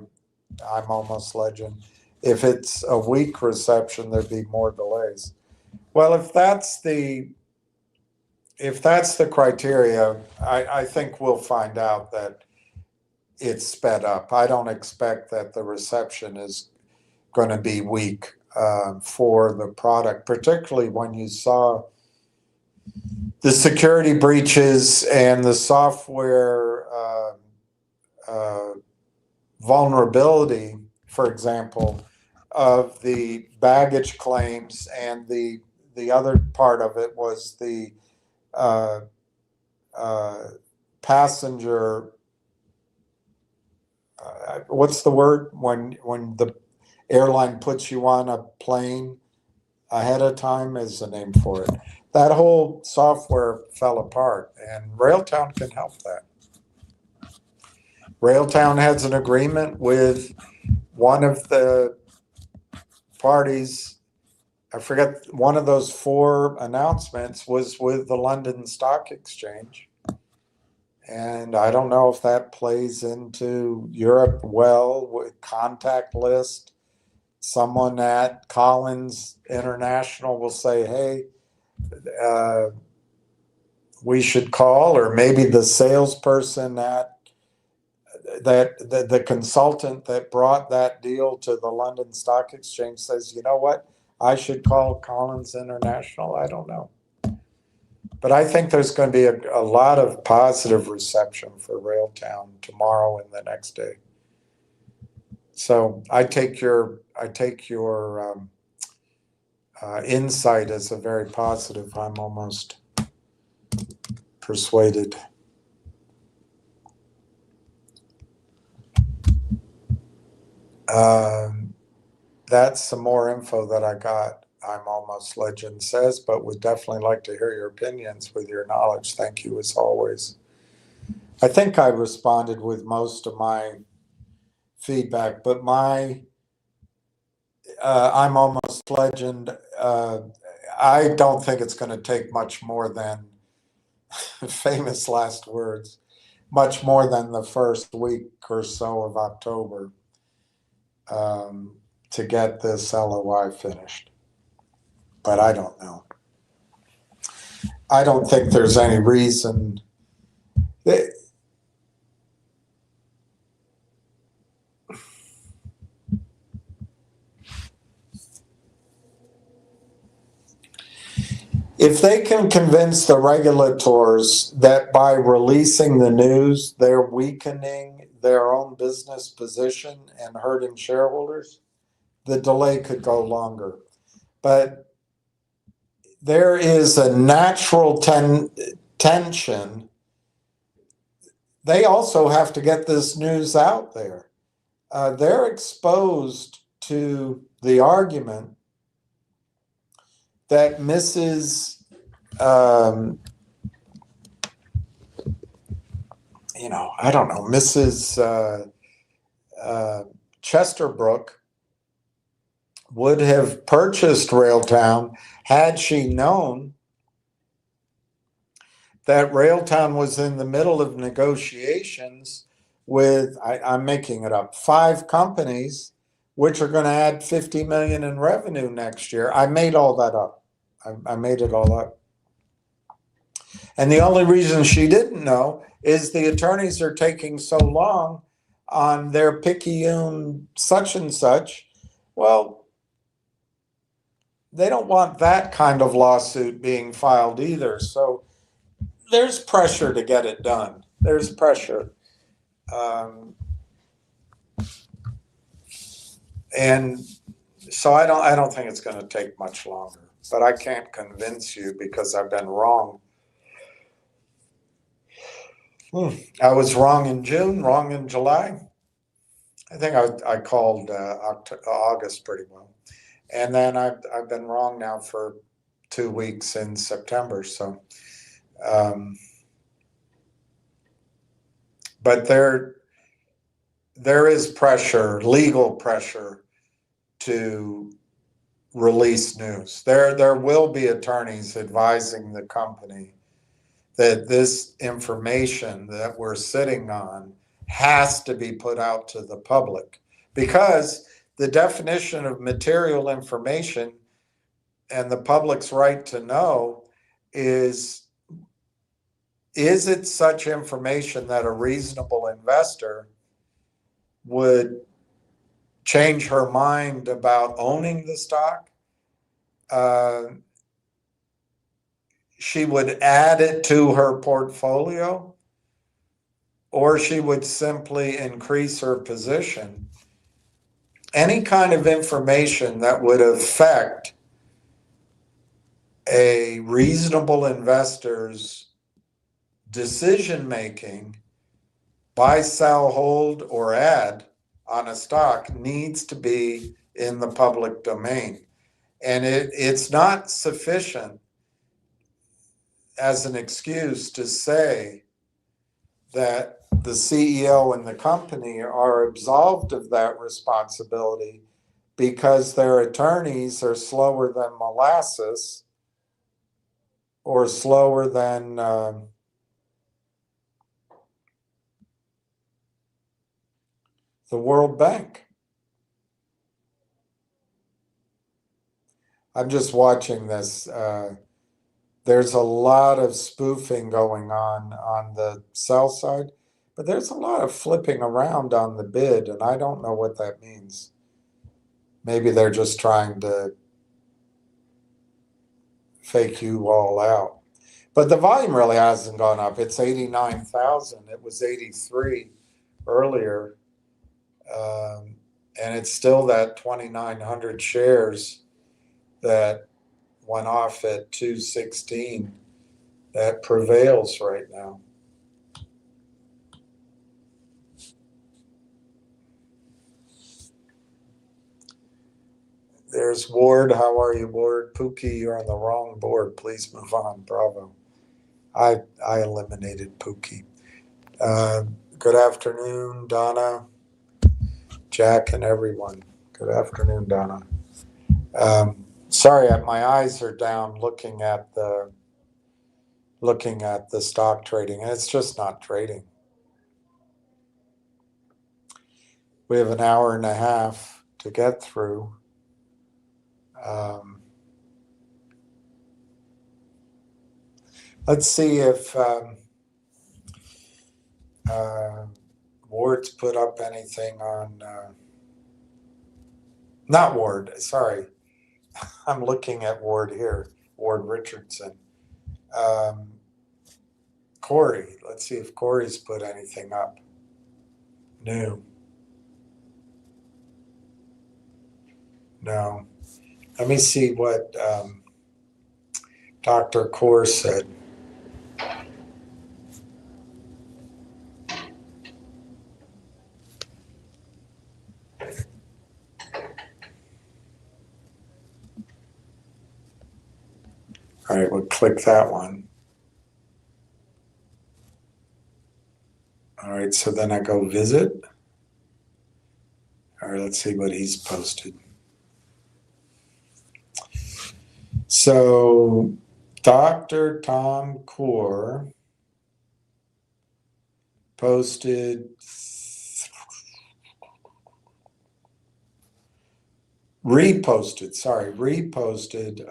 I'm almost legend. If it's a weak reception, there'd be more delays. Well, if that's the criteria, I think we'll find out that it's sped up. I don't expect that the reception is going to be weak for the product, particularly when you saw the security breaches and the software vulnerability, for example, of the baggage claims, and the other part of it was the passenger. What's the word when the airline puts you on a plane ahead of time? Is the name for it. That whole software fell apart, and Railtown can help that. Railtown has an agreement with one of the parties. I forget, one of those 4 announcements was with the London Stock Exchange. And I don't know if that plays into Europe well with contact list. Someone at Collins International will say, hey, we should call, or maybe the salesperson at the consultant that brought that deal to the London Stock Exchange says, you know what, I should call Collins International. I don't know. But I think there's going to be a lot of positive reception for Railtown tomorrow and the next day. So I take your insight as a very positive. I'm almost persuaded. That's some more info that I got. I'm almost legend says, but would definitely like to hear your opinions with your knowledge. Thank you as always. I think I responded with most of my feedback, but I'm almost legend. I don't think it's going to take much more than famous last words, much more than the first week or so of October to get this LOI finished. But I don't know. I don't think there's any reason. If they can convince the regulators that by releasing the news, they're weakening their own business position and hurting shareholders, the delay could go longer. But there is a natural tension. They also have to get this news out there. They're exposed to the argument that Mrs. I don't know, Mrs. Chesterbrook would have purchased Railtown had she known that Railtown was in the middle of negotiations with, I'm making it up, 5 companies, which are going to add 50 million in revenue next year. I made all that up. I made it all up. And the only reason she didn't know is the attorneys are taking so long on their picayune such and such. Well, they don't want that kind of lawsuit being filed either. So there's pressure to get it done. There's pressure. And so I don't think it's going to take much longer, but I can't convince you because I've been wrong. I was wrong in June, wrong in July. I think I called August pretty well. And then I've been wrong now for 2 weeks in September. So, but there is pressure, legal pressure, to release news. There will be attorneys advising the company that this information that we're sitting on has to be put out to the public, because the definition of material information and the public's right to know is it such information that a reasonable investor would change her mind about owning the stock? She would add it to her portfolio, or she would simply increase her position. Any kind of information that would affect a reasonable investor's decision making, buy, sell, hold, or add on a stock, needs to be in the public domain. And it's not sufficient as an excuse to say that the CEO and the company are absolved of that responsibility because their attorneys are slower than molasses or slower than the World Bank. I'm just watching this. There's a lot of spoofing going on the sell side, but there's a lot of flipping around on the bid, and I don't know what that means. Maybe they're just trying to fake you all out. But the volume really hasn't gone up. It's 89,000. It was 83 earlier. And it's still that 2,900 shares that went off at 216 that prevails right now. There's Ward. How are you, Ward? Pookie, you're on the wrong board. Please move on. Bravo. I eliminated Pookie. Good afternoon, Donna, Jack, and everyone. Good afternoon, Donna. Sorry, my eyes are down looking at the stock trading, and it's just not trading. We have an hour and a half to get through. Let's see if Ward's put up anything on. Not Ward, sorry. I'm looking at Ward here, Ward Richardson. Corey, let's see if Corey's put anything up new. No. Let me see what Dr. Core said. All right, we'll click that one. All right, so then I go visit. All right, let's see what he's posted. So Dr. Tom Core reposted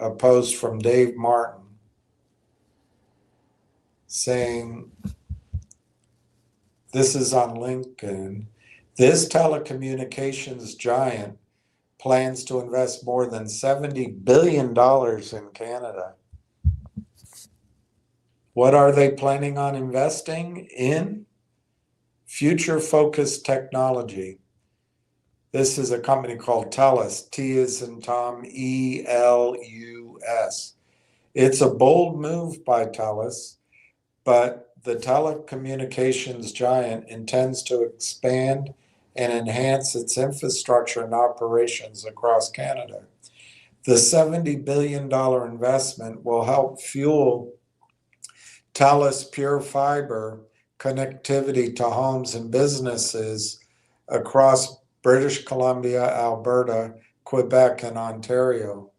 a post from Dave Martin saying, this is on LinkedIn, this telecommunications giant plans to invest more than $70 billion in Canada. What are they planning on investing in? Future-focused technology. This is a company called TELUS, T as in Tom, ELUS. It's a bold move by TELUS, but the telecommunications giant intends to expand and enhance its infrastructure and operations across Canada. The $70 billion investment will help fuel TELUS Pure Fiber connectivity to homes and businesses across British Columbia, Alberta, Quebec, and Ontario,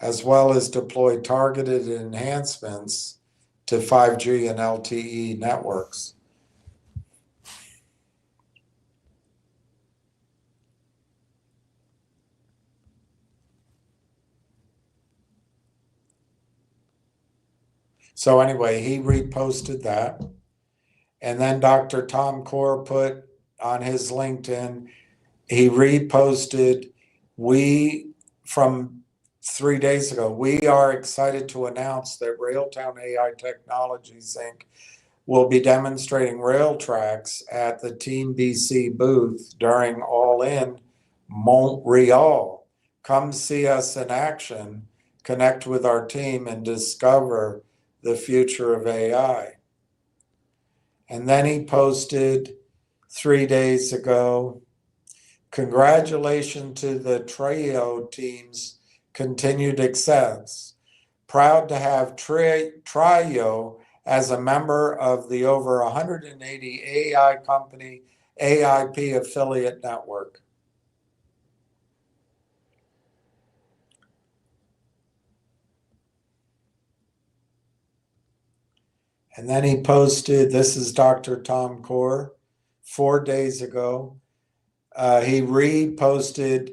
as well as deploy targeted enhancements to 5G and LTE networks. So anyway, he reposted that. And then Dr. Tom Core put on his LinkedIn, he reposted, from 3 days ago, we are excited to announce that Railtown AI Technologies Inc. will be demonstrating rail tracks at the Team BC booth during All In Montreal. Come see us in action, connect with our team, and discover the future of AI. And then he posted 3 days ago, congratulations to the Trio team's continued success. Proud to have Trio as a member of the over 180 AI company AIP affiliate network. And then he posted, this is Dr. Tom Core, 4 days ago. He reposted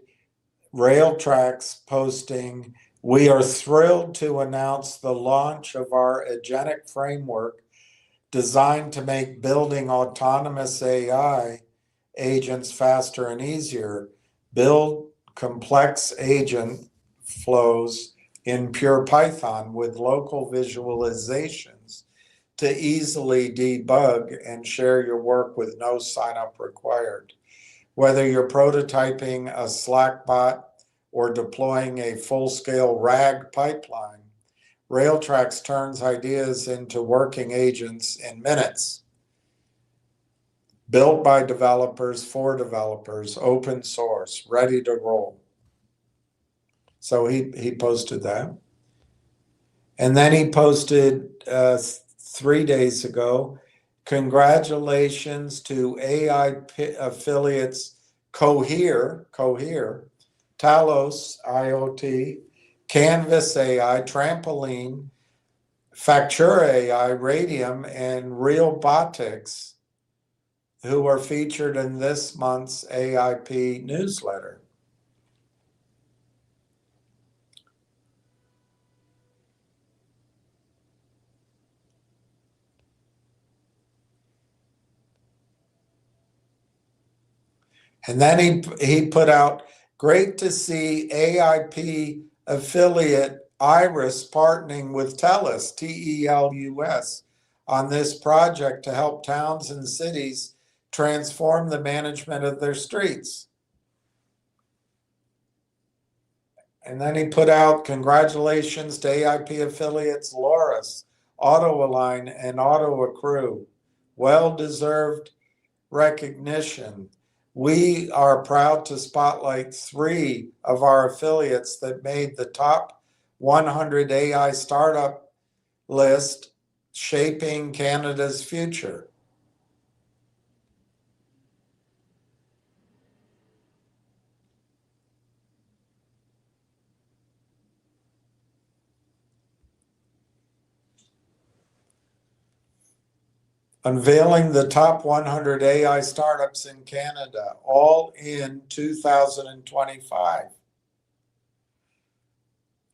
Railtracks posting, we are thrilled to announce the launch of our agentic framework designed to make building autonomous AI agents faster and easier. Build complex agent flows in pure Python with local visualizations to easily debug and share your work with no sign-up required. Whether you're prototyping a Slack bot or deploying a full-scale RAG pipeline, Railtracks turns ideas into working agents in minutes. Built by developers for developers, open source, ready to roll. So he posted that. And then he posted 3 days ago, congratulations to AI affiliates Cohere, Talos IoT, Canvas AI, Trampoline, Factura AI, Radium, and Realbotics, who are featured in this month's AIP newsletter. And then he put out, great to see AIP affiliate Iris partnering with TELUS, TELUS, on this project to help towns and cities transform the management of their streets. And then he put out, congratulations to AIP affiliates Loris, AutoAlign, and AutoAccrue. Well-deserved recognition. We are proud to spotlight 3 of our affiliates that made the top 100 AI startup list, shaping Canada's future. Unveiling the top 100 AI startups in Canada, all in 2025.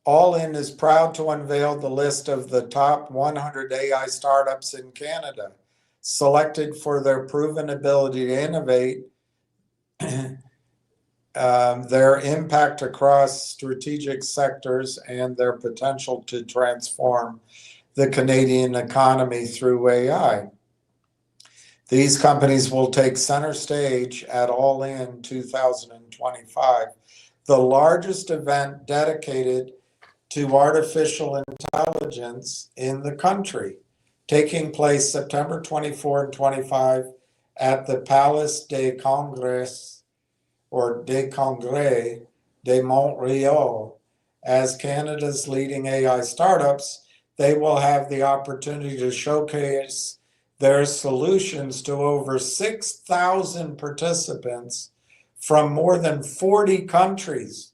All In is proud to unveil the list of the top 100 AI startups in Canada, selected for their proven ability to innovate, their impact across strategic sectors, and their potential to transform the Canadian economy through AI. These companies will take center stage at All In 2025, the largest event dedicated to artificial intelligence in the country, taking place September 24 and 25 at the Palais des Congrès or des Congrès de Montréal. As Canada's leading AI startups, they will have the opportunity to showcase their solutions to over 6,000 participants from more than 40 countries.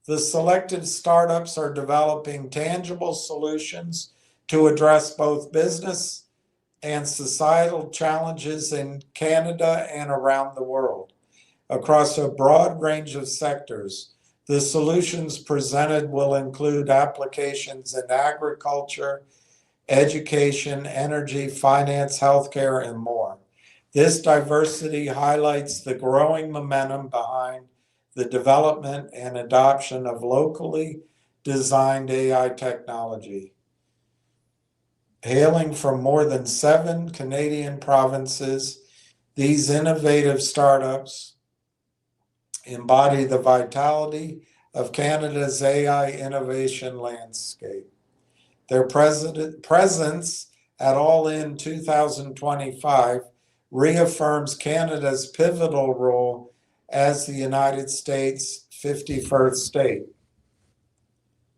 The selected startups are developing tangible solutions to address both business and societal challenges in Canada and around the world. Across a broad range of sectors, the solutions presented will include applications in agriculture, education, energy, finance, healthcare, and more. This diversity highlights the growing momentum behind the development and adoption of locally designed AI technology. Hailing from more than 7 Canadian provinces, these innovative startups embody the vitality of Canada's AI innovation landscape. Their presence at All In 2025 reaffirms Canada's pivotal role as the United States' 51st state.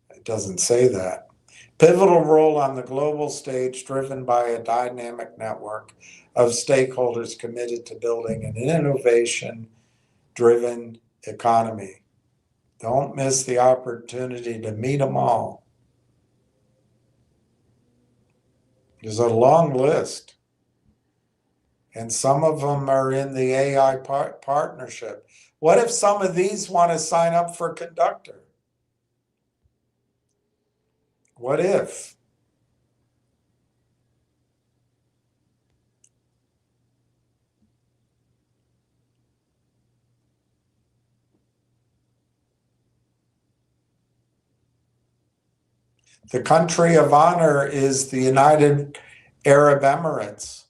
It doesn't say that. Pivotal role on the global stage, driven by a dynamic network of stakeholders committed to building an innovation-driven economy. Don't miss the opportunity to meet them all. There's a long list, and some of them are in the AI partnership. What if some of these want to sign up for Conductor? What if? The country of honor is the United Arab Emirates.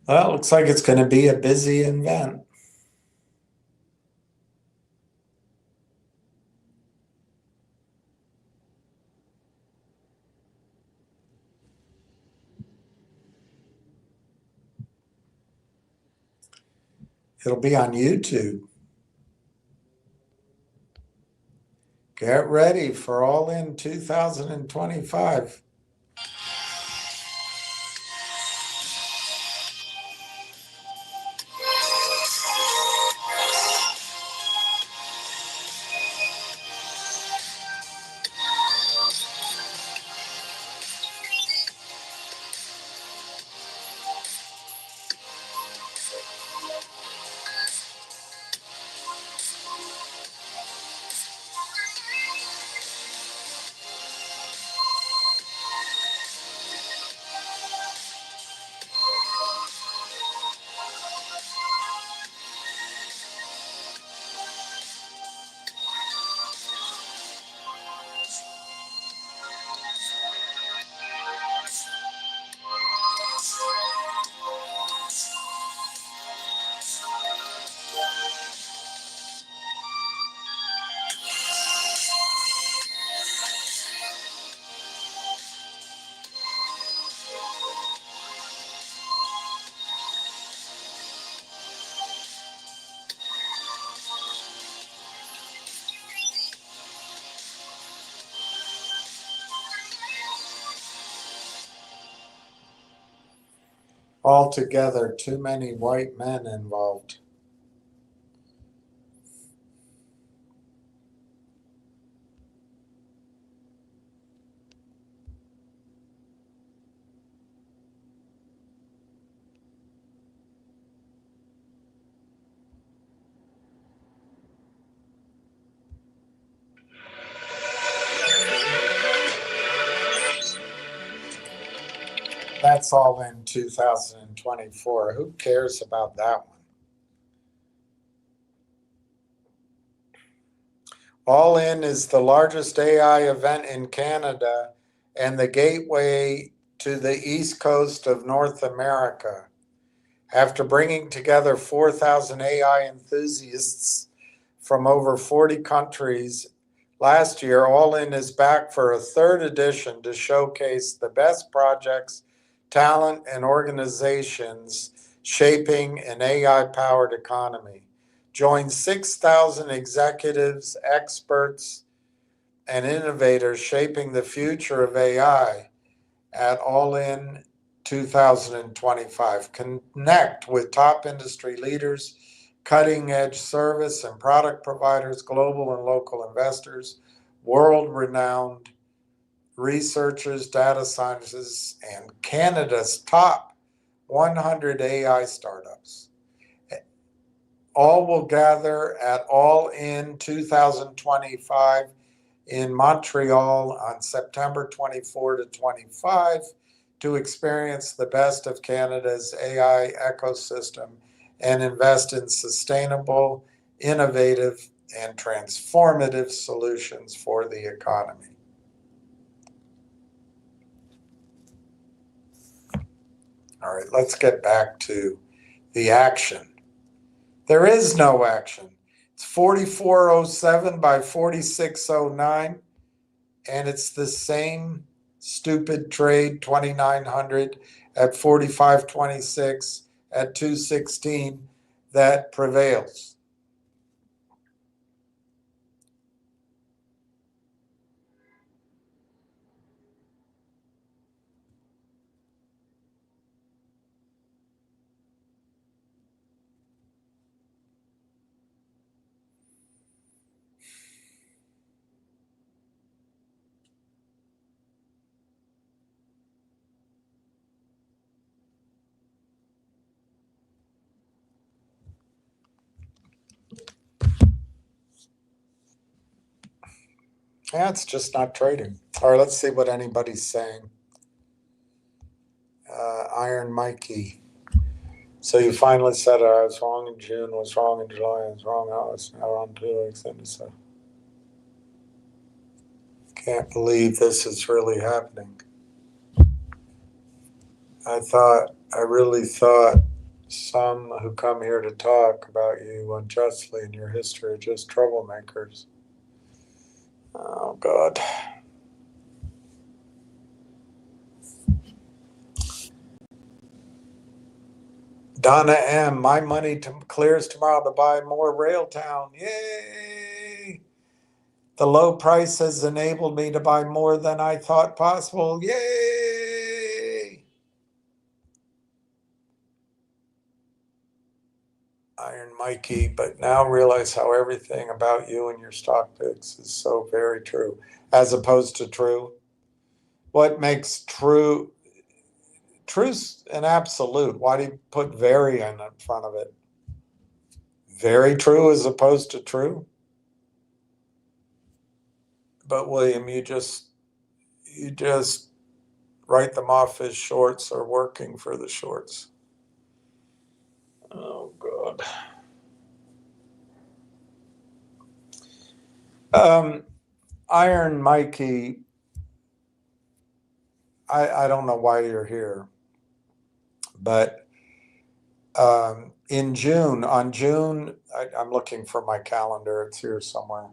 Well, it looks like it's going to be a busy event. It'll be on YouTube. Get ready for All In 2025. Altogether, too many white men involved. That's all in 2024. Who cares about that one? All In is the largest AI event in Canada and the gateway to the East Coast of North America. After bringing together 4,000 AI enthusiasts from over 40 countries last year, All In is back for a third edition to showcase the best projects, talent, and organizations shaping an AI-powered economy. Join 6,000 executives, experts, and innovators shaping the future of AI at All In 2025. Connect with top industry leaders, cutting edge service and product providers, global and local investors, world renowned researchers, data scientists, and Canada's top 100 AI startups. All will gather at All In 2025 in Montreal on September 24 to 25 to experience the best of Canada's AI ecosystem and invest in sustainable, innovative, and transformative solutions for the economy. All right, let's get back to the action. There is no action. It's 4407 by 4609, and it's the same stupid trade 2900 at 4526 at 216 that prevails. Yeah, it's just not trading. All right, let's see what anybody's saying. Iron Mikey. So you finally said I was wrong in June, was wrong in July, I was wrong August, now we're on 2 weeks into so. Can't believe this is really happening. I really thought some who come here to talk about you unjustly in your history are just troublemakers. Oh, God. Donna M., my money clears tomorrow to buy more Railtown. Yay! The low price has enabled me to buy more than I thought possible. Yay! Iron Mikey, but now realize how everything about you and your stock picks is so very true, as opposed to true. What makes true? Truth's an absolute. Why do you put very in front of it? Very true as opposed to true? But William, you just write them off as shorts or working for the shorts. Oh, God. Iron Mikey, I don't know why you're here, but in June, I'm looking for my calendar, it's here somewhere,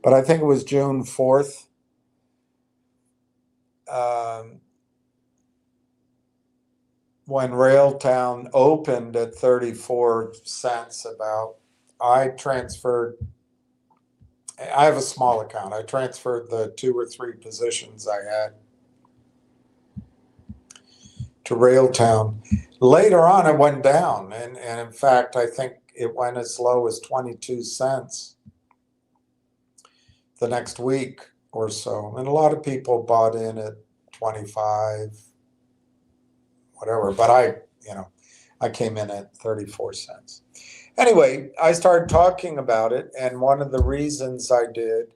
but I think it was June 4th, when Railtown opened at 34 cents about, I have a small account. I transferred the 2 or 3 positions I had to Railtown. Later on, it went down. And in fact, I think it went as low as 22 cents the next week or so. And a lot of people bought in at 25, whatever. But I came in at 34 cents. Anyway, I started talking about it. And one of the reasons I did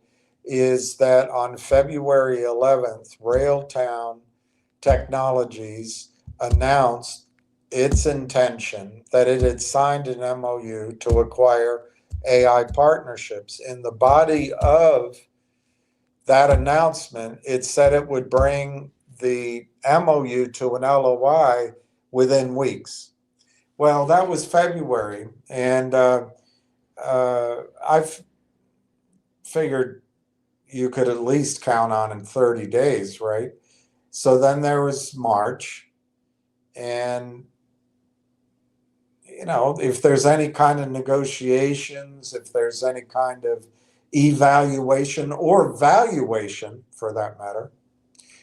is that on February 11th, Railtown Technologies announced its intention that it had signed an MOU to acquire AI partnerships. In the body of that announcement, it said it would bring the MOU to an LOI within weeks. Well, that was February, and I've figured you could at least count on in 30 days, right? So then there was March, and if there's any kind of negotiations, if there's any kind of evaluation or valuation for that matter,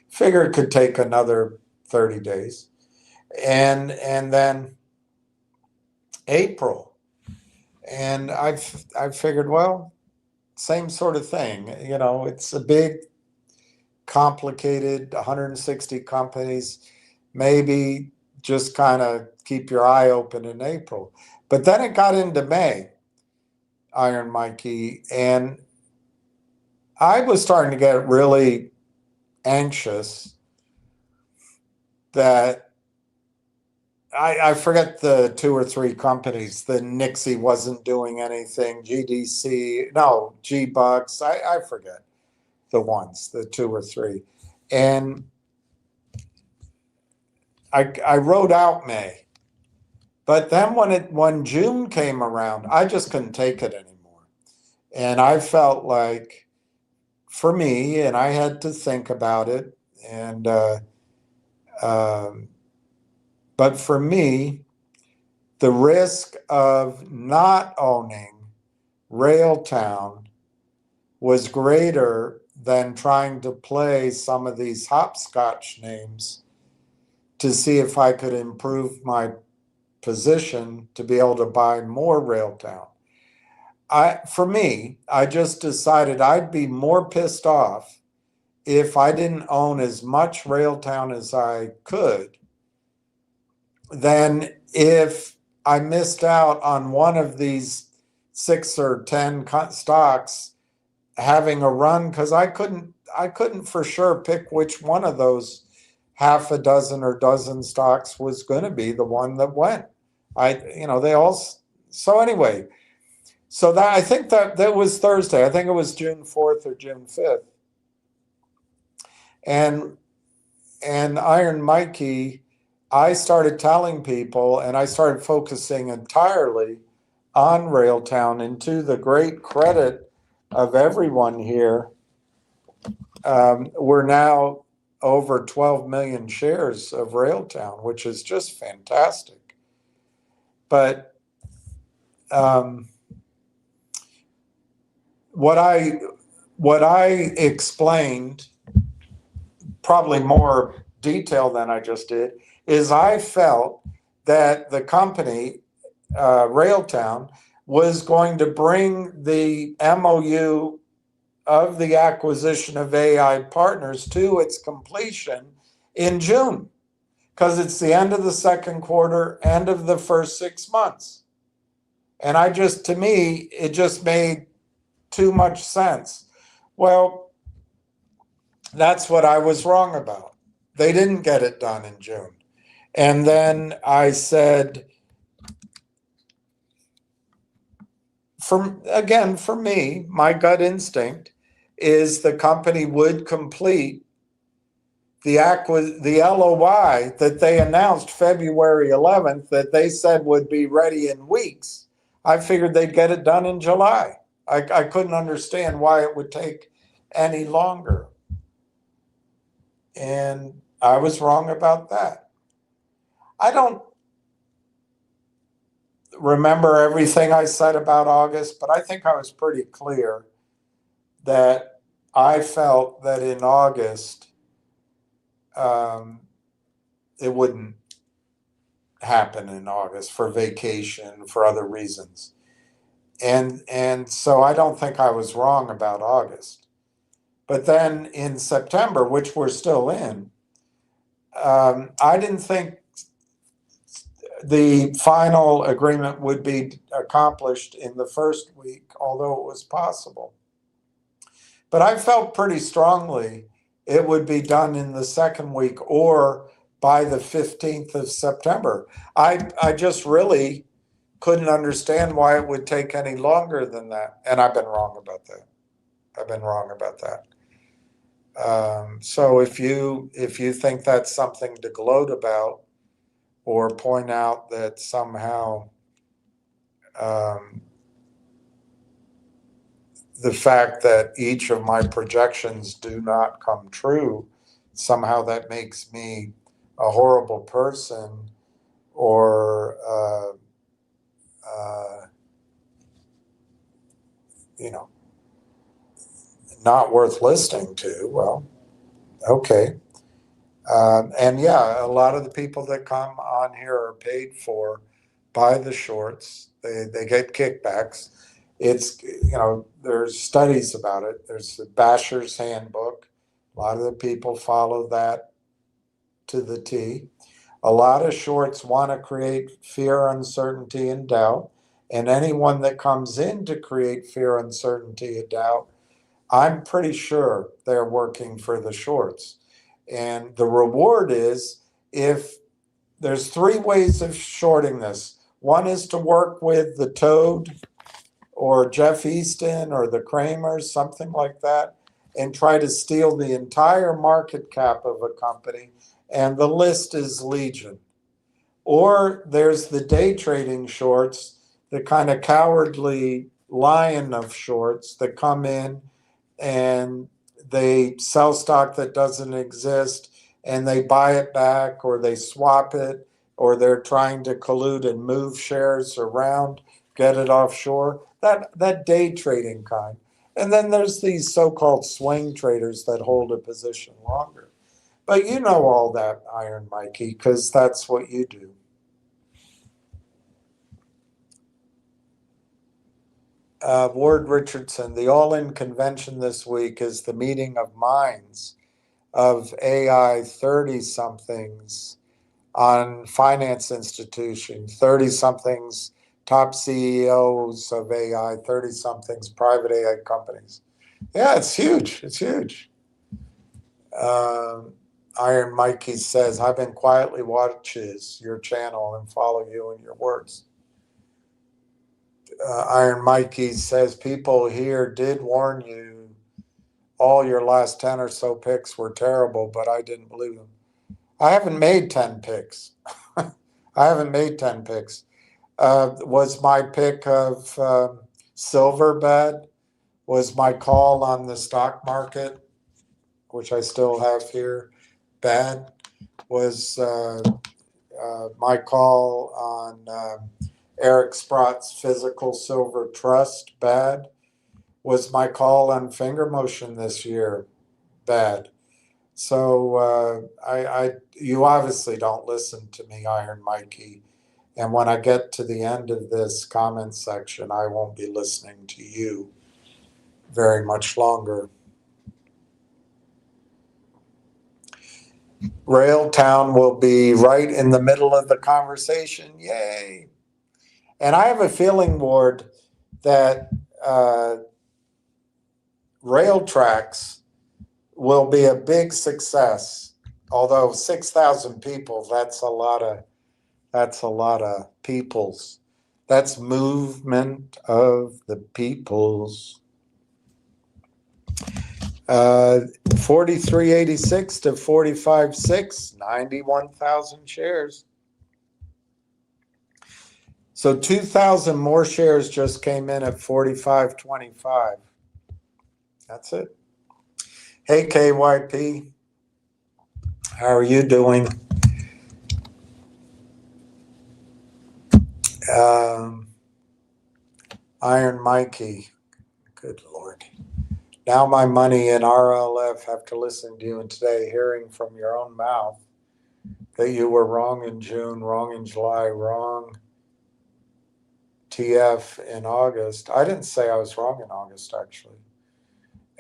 figure it could take another 30 days. And then April. And I figured, well, same sort of thing. It's a big, complicated 160 companies. Maybe just kind of keep your eye open in April. But then it got into May, Iron Mikey, and I was starting to get really anxious that I forget the two or three companies. The Nixie wasn't doing anything. GDC, no, G-Bucks. I forget the ones, the two or three. And I wrote out May. But then when June came around, I just couldn't take it anymore. And I felt like, for me, and I had to think about it, and but for me, the risk of not owning Railtown was greater than trying to play some of these hopscotch names to see if I could improve my position to be able to buy more Railtown. For me, I just decided I'd be more pissed off if I didn't own as much Railtown as I could than if I missed out on one of these 6 or 10 stocks having a run, because I couldn't for sure pick which one of those half a dozen or dozen stocks was going to be the one that went. They all. So anyway, so that I think that was Thursday. I think it was June 4th or June 5th. And Iron Mikey, I started telling people, and I started focusing entirely on Railtown, and to the great credit of everyone here, we're now over 12 million shares of Railtown, which is just fantastic. But what I explained, probably more detail than I just did, is I felt that the company, Railtown, was going to bring the MOU of the acquisition of AI partners to its completion in June, because it's the end of the second quarter, end of the first 6 months. And to me, it just made too much sense. Well, that's what I was wrong about. They didn't get it done in June. And then I said, for me, my gut instinct is the company would complete the LOI that they announced February 11th, that they said would be ready in weeks. I figured they'd get it done in July. I couldn't understand why it would take any longer. And I was wrong about that. I don't remember everything I said about August, but I think I was pretty clear that I felt that in August, it wouldn't happen in August for vacation, for other reasons. And so I don't think I was wrong about August. But then in September, which we're still in, I didn't think the final agreement would be accomplished in the first week, although it was possible. But I felt pretty strongly it would be done in the second week or by the 15th of September. I just really couldn't understand why it would take any longer than that. And I've been wrong about that. I've been wrong about that. So if you think that's something to gloat about or point out that somehow the fact that each of my projections do not come true, somehow that makes me a horrible person or you know, not worth listening to. Well, okay. And yeah, a lot of the people that come on here are paid for by the shorts. They get kickbacks. It's, there's studies about it. There's the Basher's Handbook. A lot of the people follow that to the T. A lot of shorts want to create fear, uncertainty, and doubt. And anyone that comes in to create fear, uncertainty, and doubt, I'm pretty sure they're working for the shorts. And the reward is, if there's three ways of shorting this. One is to work with the Toad or Jeff Easton or the Kramers, something like that, and try to steal the entire market cap of a company, and the list is legion. Or there's the day trading shorts, the kind of cowardly lion of shorts that come in and they sell stock that doesn't exist and they buy it back, or they swap it, or they're trying to collude and move shares around, get it offshore. That day trading kind. And then there's these so-called swing traders that hold a position longer. But you know all that, Iron Mikey, because that's what you do. Ward Richardson, the all-in convention this week is the meeting of minds of AI 30-somethings on finance institutions, 30-somethings top CEOs of AI, 30-somethings private AI companies. Yeah, it's huge. It's huge. Iron Mikey says, I've been quietly watches your channel and follow you and your words. Iron Mikey says, people here did warn you all your last 10 or so picks were terrible, but I didn't believe them. I haven't made 10 picks. I haven't made 10 picks. Was my pick of silver bad? Was my call on the stock market, which I still have here, bad? Was my call on Eric Sprott's physical silver trust bad? Was my call on finger motion this year bad? So you obviously don't listen to me, Iron Mikey. And when I get to the end of this comment section, I won't be listening to you very much longer. Railtown will be right in the middle of the conversation. Yay. And I have a feeling, Ward, that rail tracks will be a big success. Although 6,000 people, that's a lot of peoples. That's movement of the peoples. 4386 to 45.6, 91,000 shares. So 2,000 more shares just came in at 45.25. That's it. Hey, KYP. How are you doing? Iron Mikey. Good Lord. Now my money in RLAIF have to listen to you, and today hearing from your own mouth that you were wrong in June, wrong in July, wrong TF in August. I didn't say I was wrong in August, actually.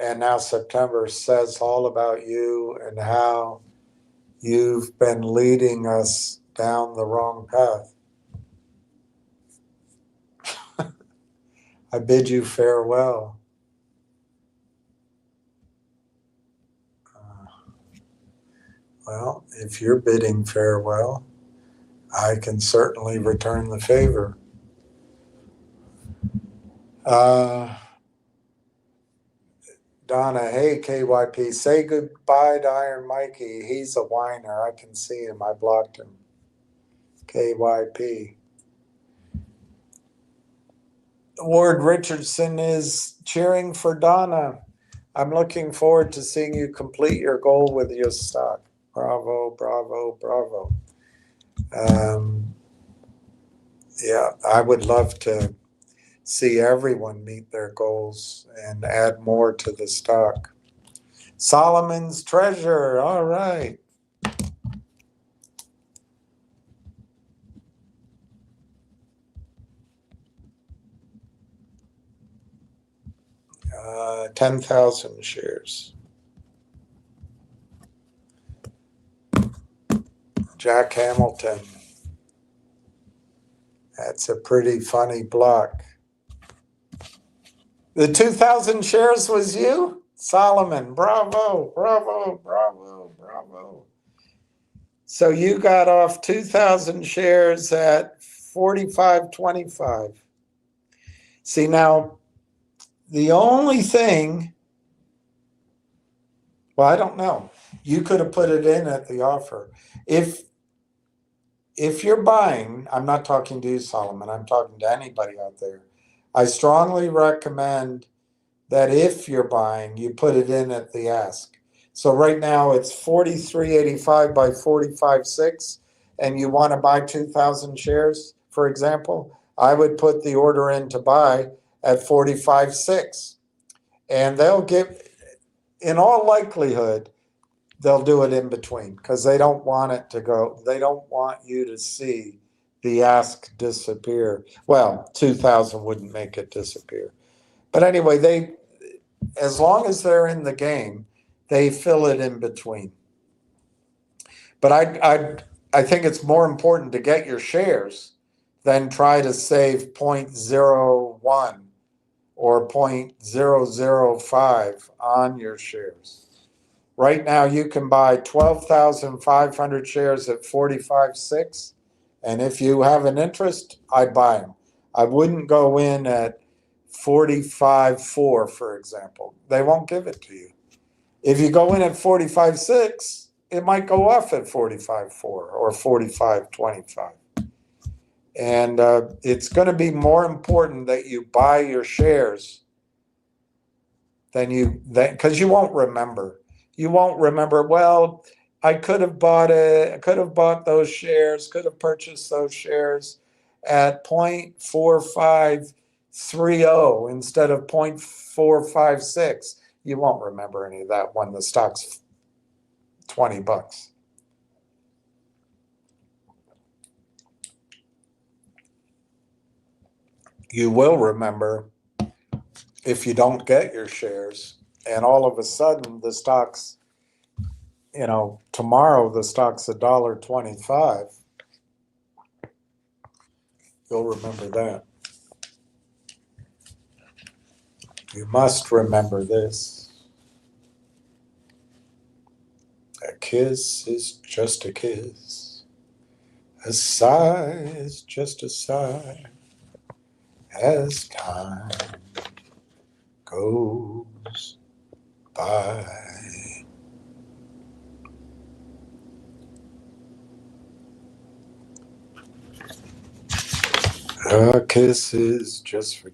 And now September says all about you and how you've been leading us down the wrong path. I bid you farewell. Well, if you're bidding farewell, I can certainly return the favor. Donna, hey, KYP, say goodbye to Iron Mikey. He's a whiner. I can see him. I blocked him. KYP. Ward Richardson is cheering for Donna. I'm looking forward to seeing you complete your goal with your stock. Bravo, bravo, bravo. Yeah, I would love to see everyone meet their goals and add more to the stock. Solomon's Treasure, all right. Uh, 10,000 shares. Jack Hamilton. That's a pretty funny block. The 2,000 shares was you? Solomon, bravo, bravo, bravo, bravo. So you got off 2,000 shares at 45.25. See, now, the only thing, well, I don't know. You could have put it in at the offer. If you're buying, I'm not talking to you, Solomon, I'm talking to anybody out there. I strongly recommend that if you're buying, you put it in at the ask. So right now it's 43.85 by 45.6, and you want to buy 2,000 shares, for example, I would put the order in to buy at 45.6. And they'll give, in all likelihood, they'll do it in between because they don't want it to go, they don't want you to see the ask disappear. Well, 2,000 wouldn't make it disappear. But anyway, as long as they're in the game, they fill it in between. But I think it's more important to get your shares than try to save 0.01 or 0.005 on your shares. Right now, you can buy 12,500 shares at 45.6. And if you have an interest, I'd buy them. I wouldn't go in at 45.4, for example. They won't give it to you. If you go in at 45.6, it might go off at 45.4 or 45.25. And it's going to be more important that you buy your shares than because you won't remember. You won't remember, well, I could have bought it, I could have bought those shares, could have purchased those shares at 0.4530 instead of 0.456. You won't remember any of that when the stock's $20. You will remember if you don't get your shares and all of a sudden the stock's, tomorrow the stock's $1.25. You'll remember that. You must remember this. A kiss is just a kiss. A sigh is just a sigh. As time goes by. A kiss is just for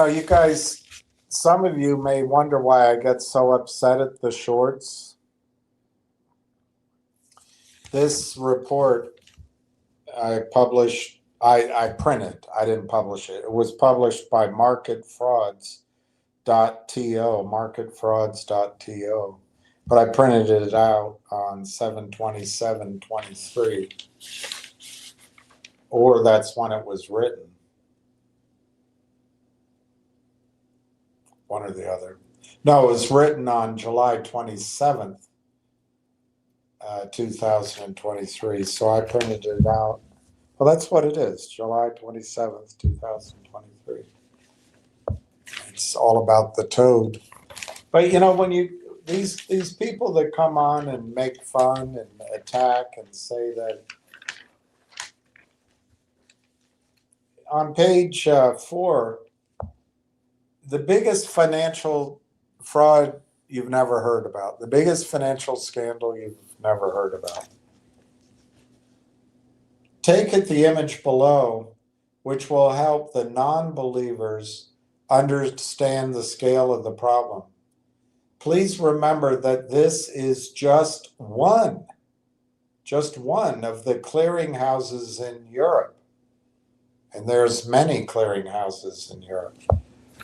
you guys, some of you may wonder why I get so upset at the shorts. This report I published I printed. I didn't publish it. It was published by marketfrauds.to, but I printed it out on 7/27/23, or that's when it was written. One or the other. No, it was written on July 27th, 2023. So I printed it out. Well, that's what it is, July 27th, 2023. It's all about the toad. But you know, when these people that come on and make fun and attack and say that, on page 4, the biggest financial fraud you've never heard about, the biggest financial scandal you've never heard about. Take it the image below, which will help the non-believers understand the scale of the problem. Please remember that this is just one of the clearinghouses in Europe. And there's many clearinghouses in Europe.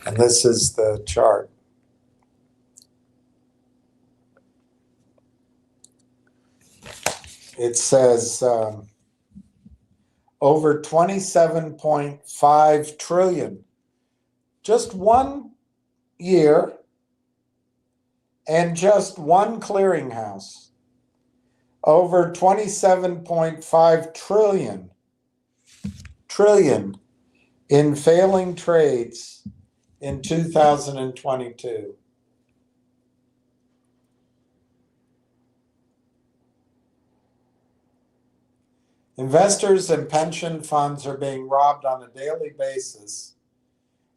And this is the chart. It says over 27.5 trillion. Just 1 year and just one clearinghouse. Over 27.5 trillion in failing trades in 2022. Investors and pension funds are being robbed on a daily basis,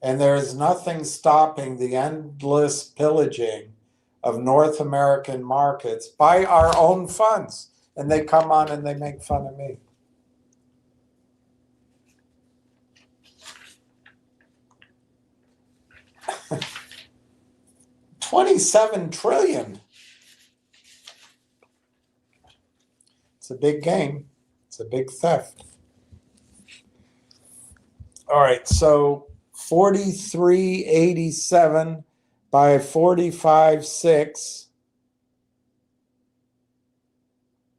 and there is nothing stopping the endless pillaging of North American markets by our own funds. And they come on and they make fun of me. $27 trillion. It's a big game. It's a big theft. All right, so 4387 by 45.6,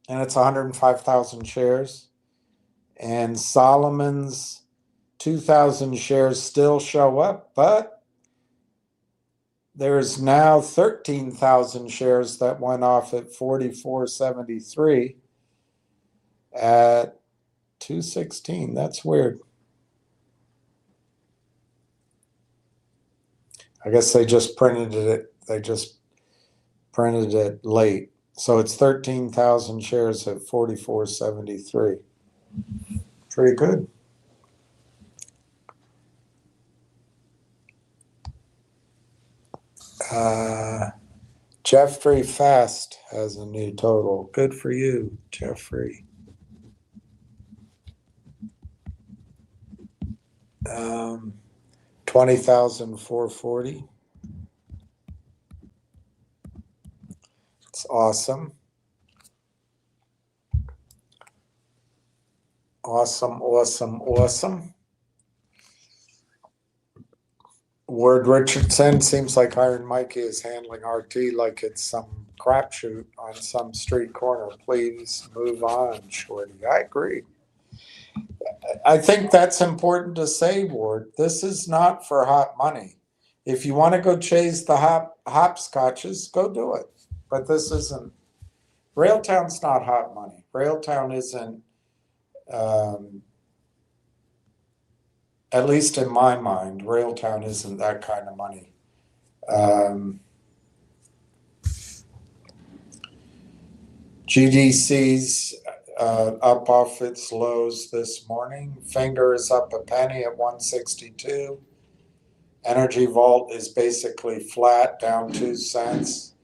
and it's 105,000 shares. And Solomon's 2,000 shares still show up, but there's now 13,000 shares that went off at 44.73 at 216. That's weird. I guess they just printed it. They just printed it late. So it's 13,000 shares at 44.73. Pretty good. Jeffrey Fast has a new total. Good for you, Jeffrey. 20,440. It's awesome. Awesome. Ward Richardson, seems like Iron Mikey is handling RT like it's some crapshoot on some street corner. Please move on, Shorty. I agree. I think that's important to say, Ward. This is not for hot money. If you want to go chase the hopscotches, go do it. But this isn't. Railtown's not hot money. Railtown isn't, at least in my mind, Railtown isn't that kind of money. GDC's up off its lows this morning. Finger is up a penny at 162. Energy Vault is basically flat, down 2 cents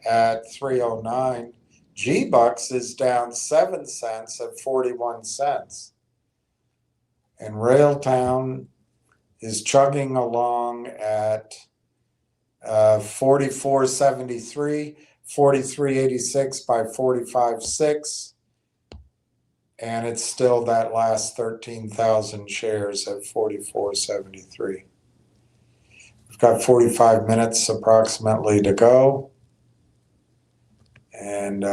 at 309. G-Bucks is down 7 cents at 41 cents. And Railtown is chugging along at 44.73, 43.86 by 45.6. and it's still that last 13,000 shares at 44.73. We've got 45 minutes approximately to go, and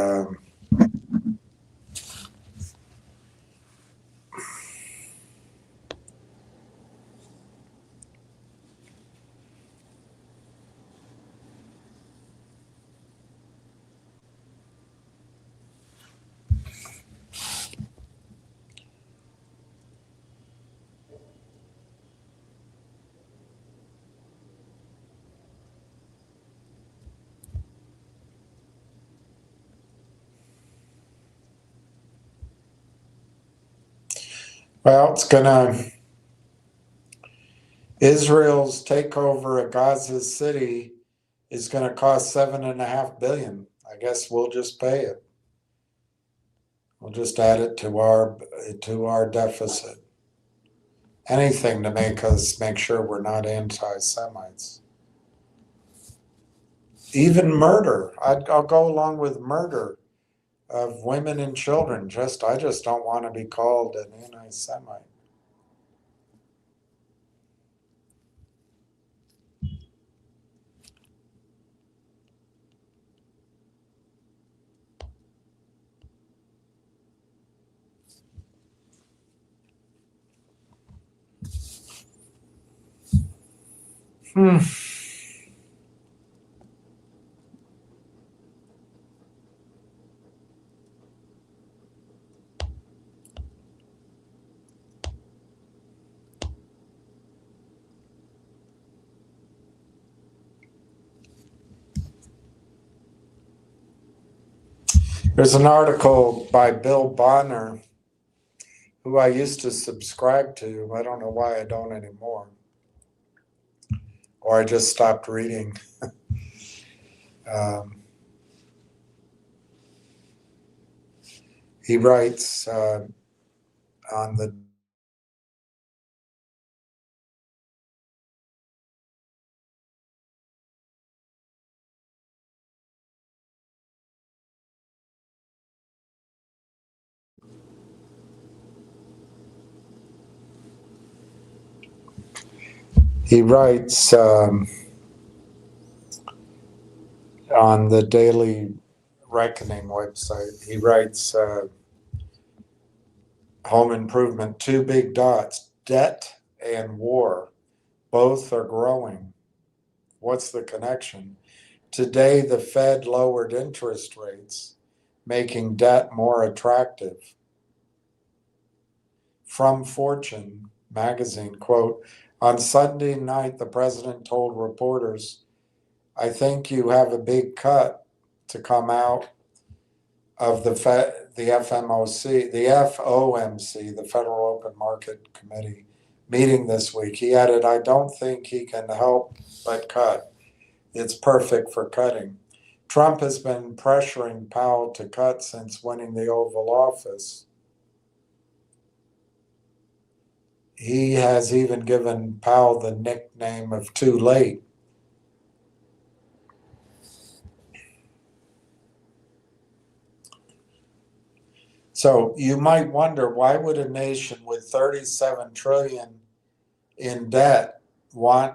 well, Israel's takeover of Gaza City is going to cost $7.5 billion. I guess we'll just pay it. We'll just add it to our deficit. Anything to make sure we're not anti-Semites. Even murder. I'll go along with murder of women and children. I just don't want to be called an anti-Semite. There's an article by Bill Bonner, who I used to subscribe to. I don't know why I don't anymore. Or I just stopped reading. He writes on the He writes on the Daily Reckoning website, he writes home improvement, two big dots, debt and war. Both are growing. What's the connection? Today, the Fed lowered interest rates, making debt more attractive. From Fortune magazine, quote, on Sunday night, the president told reporters, I think you have a big cut to come out of the FOMC, the Federal Open Market Committee meeting this week. He added, I don't think he can help but cut. It's perfect for cutting. Trump has been pressuring Powell to cut since winning the Oval Office. He has even given Powell the nickname of too late. So you might wonder, why would a nation with 37 trillion in debt want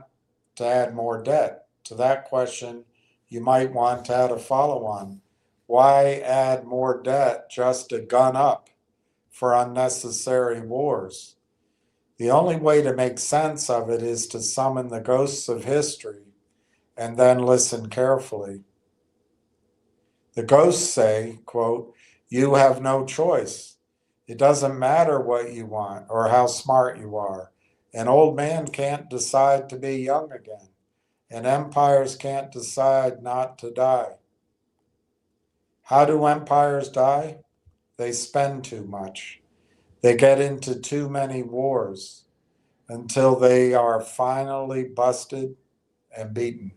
to add more debt? To that question, you might want to add a follow-on. Why add more debt just to gun up for unnecessary wars? The only way to make sense of it is to summon the ghosts of history and then listen carefully. The ghosts say, quote, you have no choice. It doesn't matter what you want or how smart you are. An old man can't decide to be young again, and empires can't decide not to die. How do empires die? They spend too much. They get into too many wars until they are finally busted and beaten.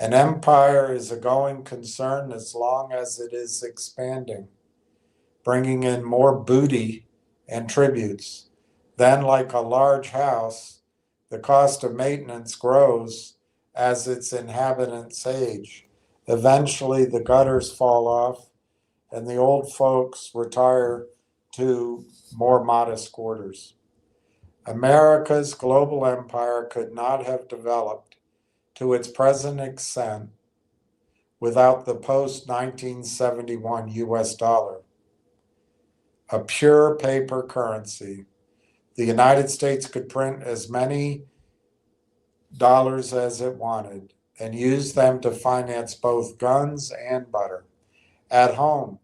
An empire is a going concern as long as it is expanding, bringing in more booty and tributes. Then, like a large house, the cost of maintenance grows as its inhabitants age. Eventually, the gutters fall off and the old folks retire to more modest quarters. America's global empire could not have developed to its present extent without the post-1971 US dollar, a pure paper currency. The United States could print as many dollars as it wanted and use them to finance both guns and butter. At home,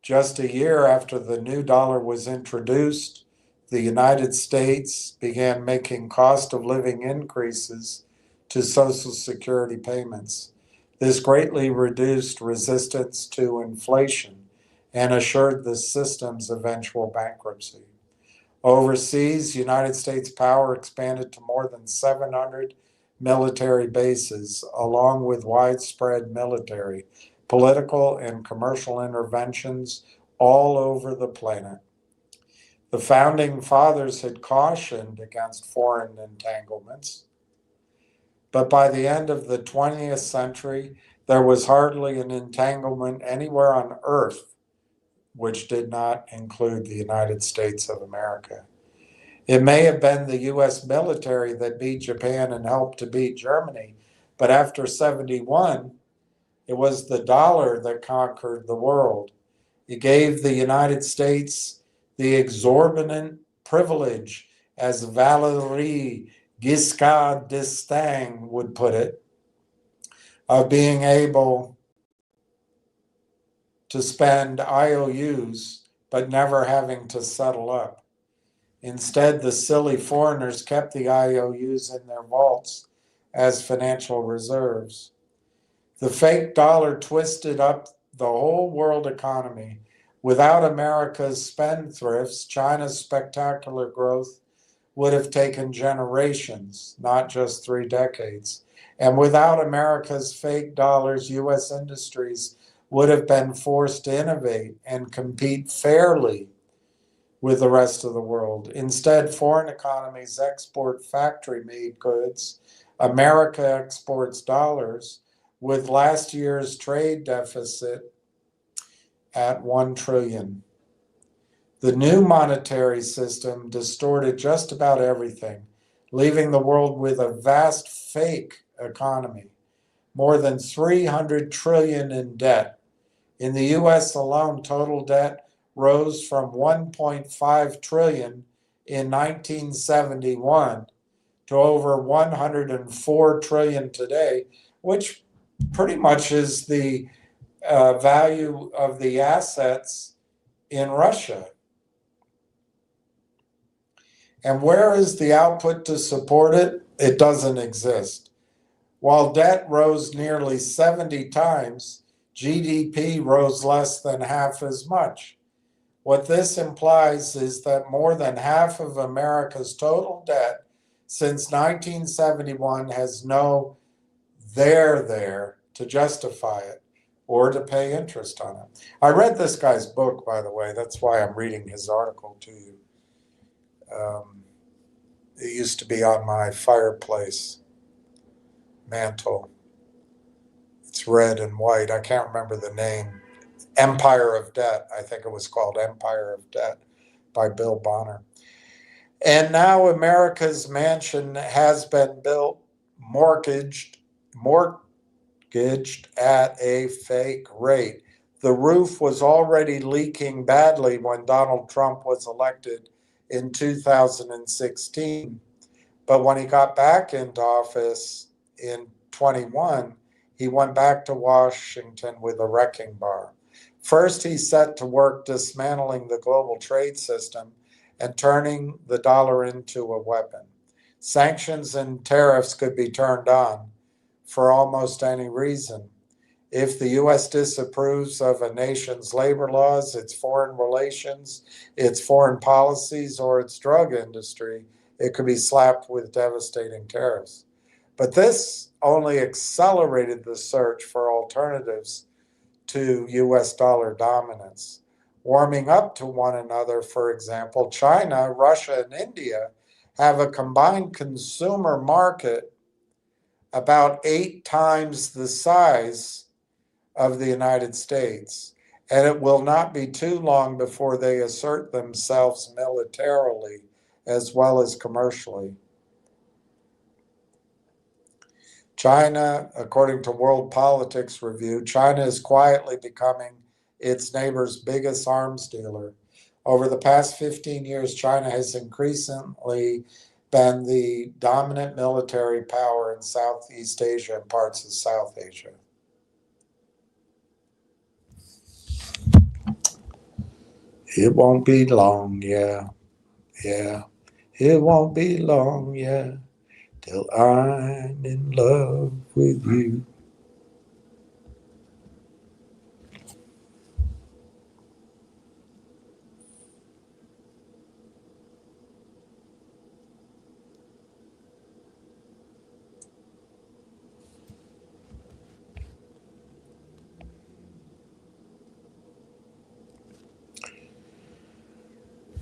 just a year after the new dollar was introduced, the United States began making cost of living increases to Social Security payments. This greatly reduced resistance to inflation and assured the system's eventual bankruptcy. Overseas, United States power expanded to more than 700 military bases, along with widespread military, political, and commercial interventions all over the planet. The founding fathers had cautioned against foreign entanglements, but by the end of the 20th century, there was hardly an entanglement anywhere on Earth which did not include the United States of America. It may have been the US military that beat Japan and helped to beat Germany, but after 71, it was the dollar that conquered the world. It gave the United States the exorbitant privilege, as Valéry Giscard d'Estaing would put it, of being able to spend IOUs but never having to settle up. Instead, the silly foreigners kept the IOUs in their vaults as financial reserves. The fake dollar twisted up the whole world economy. Without America's spendthrifts, China's spectacular growth would have taken generations, not just 3 decades. And without America's fake dollars, US industries would have been forced to innovate and compete fairly with the rest of the world. Instead, foreign economies export factory-made goods. America exports dollars, with last year's trade deficit at $1 trillion. The new monetary system distorted just about everything, leaving the world with a vast fake economy, more than $300 trillion in debt. In the US alone, total debt rose from $1.5 trillion in 1971 to over $104 trillion today, which pretty much is the value of the assets in Russia. And where is the output to support it? It doesn't exist. While debt rose nearly 70 times, GDP rose less than half as much. What this implies is that more than half of America's total debt since 1971 has no there to justify it or to pay interest on it. I read this guy's book, by the way. That's why I'm reading his article to you. It used to be on my fireplace mantle. It's red and white. I can't remember the name. Empire of Debt. I think it was called Empire of Debt by Bill Bonner. And now America's mansion has been built, mortgaged at a fake rate. The roof was already leaking badly when Donald Trump was elected in 2016. But when he got back into office in 21, he went back to Washington with a wrecking bar. First, he set to work dismantling the global trade system and turning the dollar into a weapon. Sanctions and tariffs could be turned on for almost any reason. If the U.S. disapproves of a nation's labor laws, its foreign relations, its foreign policies, or its drug industry, it could be slapped with devastating tariffs. But this only accelerated the search for alternatives to U.S. dollar dominance. Warming up to one another, for example, China, Russia, and India have a combined consumer market about 8 times the size of the United States. And it will not be too long before they assert themselves militarily as well as commercially. China, according to World Politics Review, China is quietly becoming its neighbor's biggest arms dealer. Over the past 15 years, China has increasingly been the dominant military power in Southeast Asia and parts of South Asia. It won't be long, yeah. It won't be long, yeah, till I'm in love with you.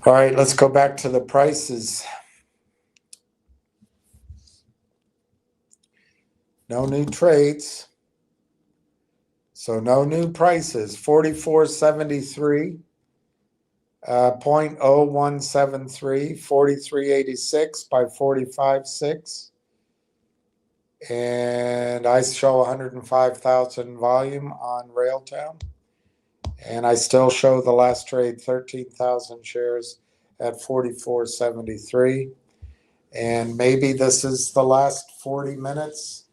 All right, let's go back to the prices. No new trades. So no new prices. 44.73, 0.0173, 43.86 by 45.6. And I show 105,000 volume on Railtown. And I still show the last trade 13,000 shares at 44.73. And maybe this is the last 40 minutes,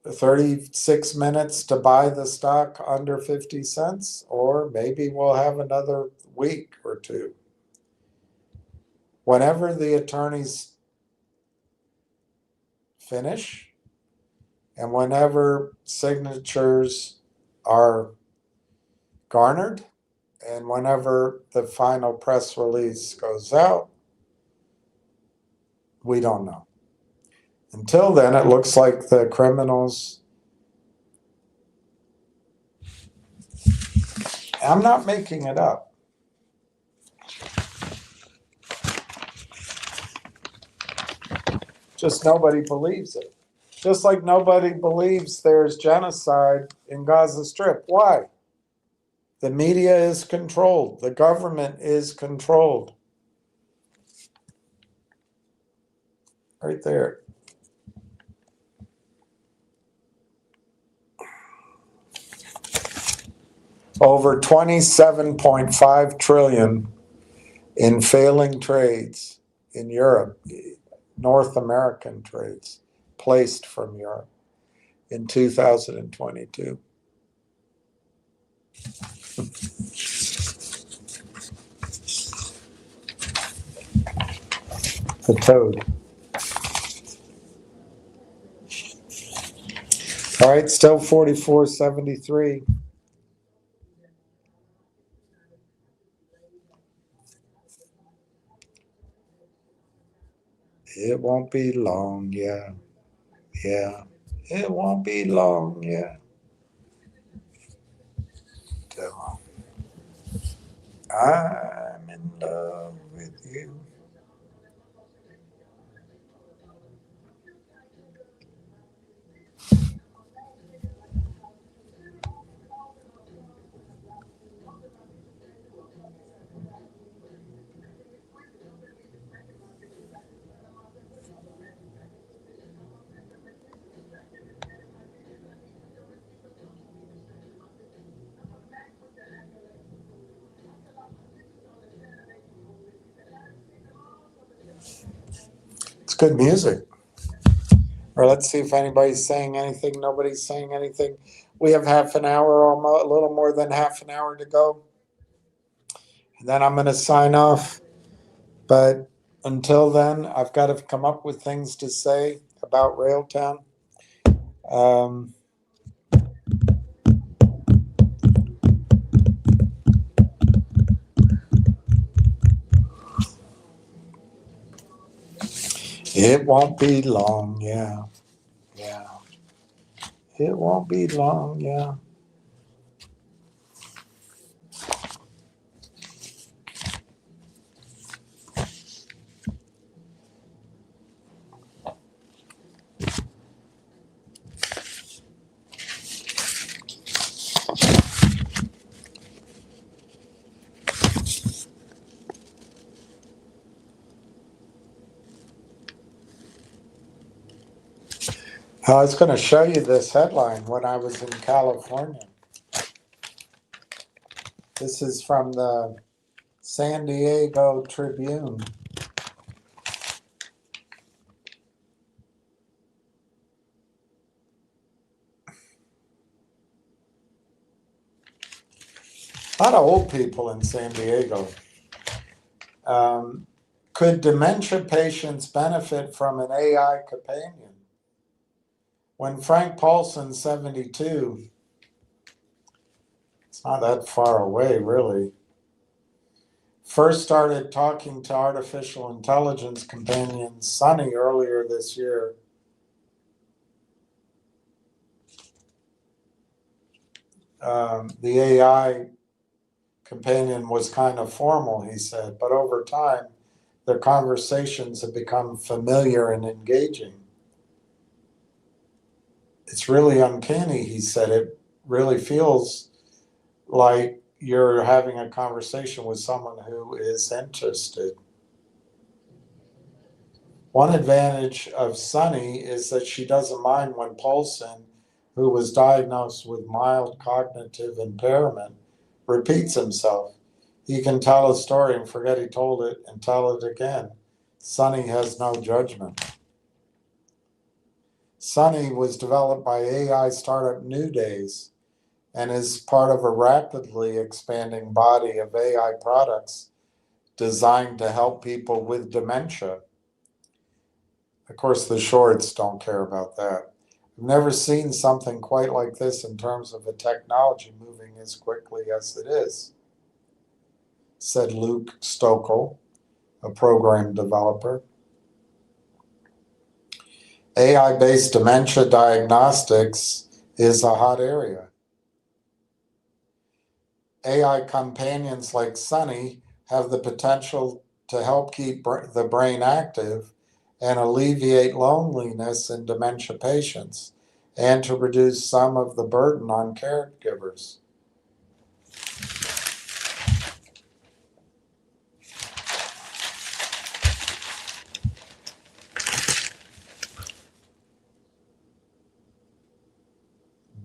36 minutes to buy the stock under 50 cents, or maybe we'll have another week or two. Whenever the attorneys finish and whenever signatures are garnered and whenever the final press release goes out, we don't know. Until then, it looks like the criminals, I'm not making it up. Just nobody believes it. Just like nobody believes there's genocide in Gaza Strip. Why? The media is controlled. The government is controlled. Right there. Over 27.5 trillion in failing trades in Europe, North American trades placed from Europe in 2022. The toad. All right, still 44.73. It won't be long, yeah. It won't be long, yeah. So, I'm in love with you. It's good music. Or let's see if anybody's saying anything. Nobody's saying anything. We have half an hour, almost a little more than half an hour to go. And then I'm going to sign off. But until then, I've got to come up with things to say about Railtown. It won't be long, yeah. It won't be long, yeah. I was going to show you this headline when I was in California. This is from the San Diego Tribune. A lot of old people in San Diego. Could dementia patients benefit from an AI companion? When Frank Paulson, 72, it's not that far away really, first started talking to artificial intelligence companion Sonny earlier this year, the AI companion was kind of formal, he said, but over time, their conversations have become familiar and engaging. It's really uncanny, he said. It really feels like you're having a conversation with someone who is interested. One advantage of Sunny is that she doesn't mind when Paulson, who was diagnosed with mild cognitive impairment, repeats himself. He can tell a story and forget he told it and tell it again. Sunny has no judgment. Sunny was developed by AI startup New Days and is part of a rapidly expanding body of AI products designed to help people with dementia. Of course, the shorts don't care about that. I've never seen something quite like this in terms of a technology moving as quickly as it is, said Luke Stokel, a program developer. AI-based dementia diagnostics is a hot area. AI companions like Sunny have the potential to help keep the brain active and alleviate loneliness in dementia patients and to reduce some of the burden on caregivers.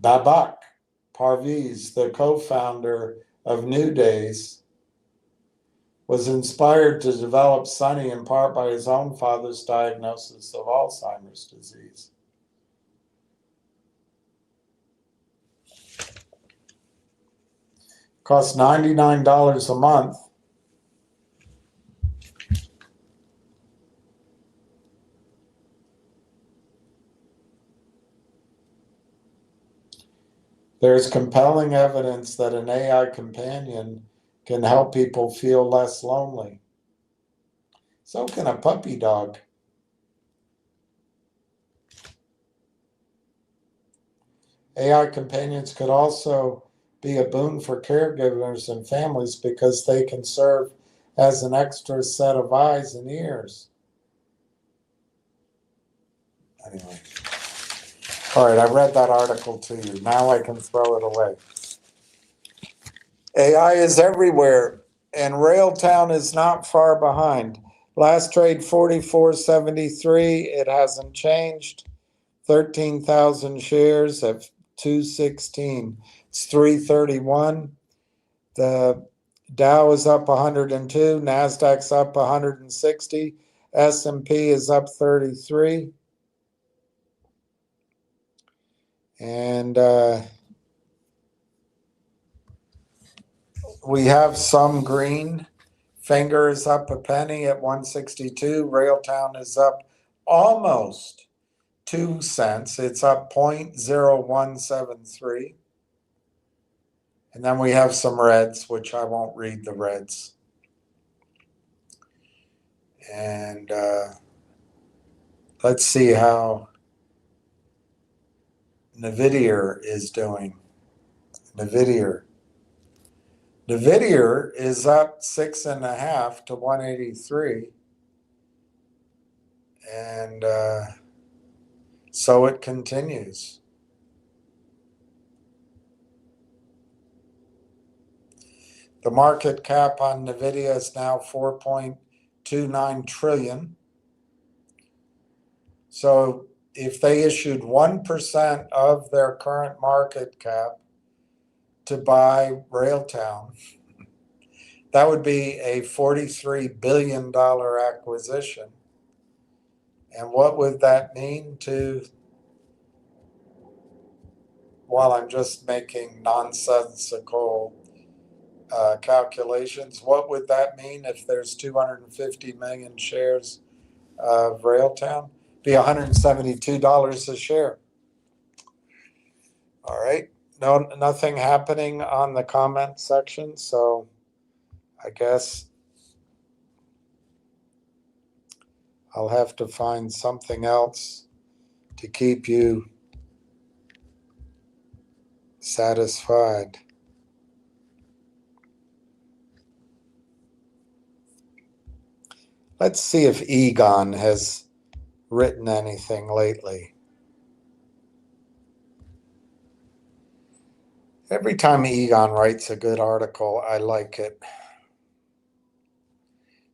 Babak Parviz, the co-founder of New Days, was inspired to develop Sunny in part by his own father's diagnosis of Alzheimer's disease. Costs $99 a month. There's compelling evidence that an AI companion can help people feel less lonely. So can a puppy dog. AI companions could also be a boon for caregivers and families because they can serve as an extra set of eyes and ears. Anyway. All right, I read that article to you. Now I can throw it away. AI is everywhere, and Railtown is not far behind. Last trade 44.73. It hasn't changed. 13,000 shares at 216. It's 331. The Dow is up 102. Nasdaq's up 160. S&P is up 33. And we have some green. Finger is up a penny at 162. Railtown is up almost 2 cents. It's up 0.0173. And then we have some reds, which I won't read the reds. And let's see how Nvidia is doing. Nvidia is up 6.5 to 183. And so it continues. The market cap on Nvidia is now 4.29 trillion. So if they issued 1% of their current market cap to buy Railtown, that would be a $43 billion acquisition. And what would that mean to, well, I'm just making nonsensical calculations. What would that mean if there's 250 million shares of Railtown? Be $172 a share. All right. No, nothing happening on the comment section, so I guess I'll have to find something else to keep you satisfied. Let's see if Egon has written anything lately. Every time Egon writes a good article, I like it.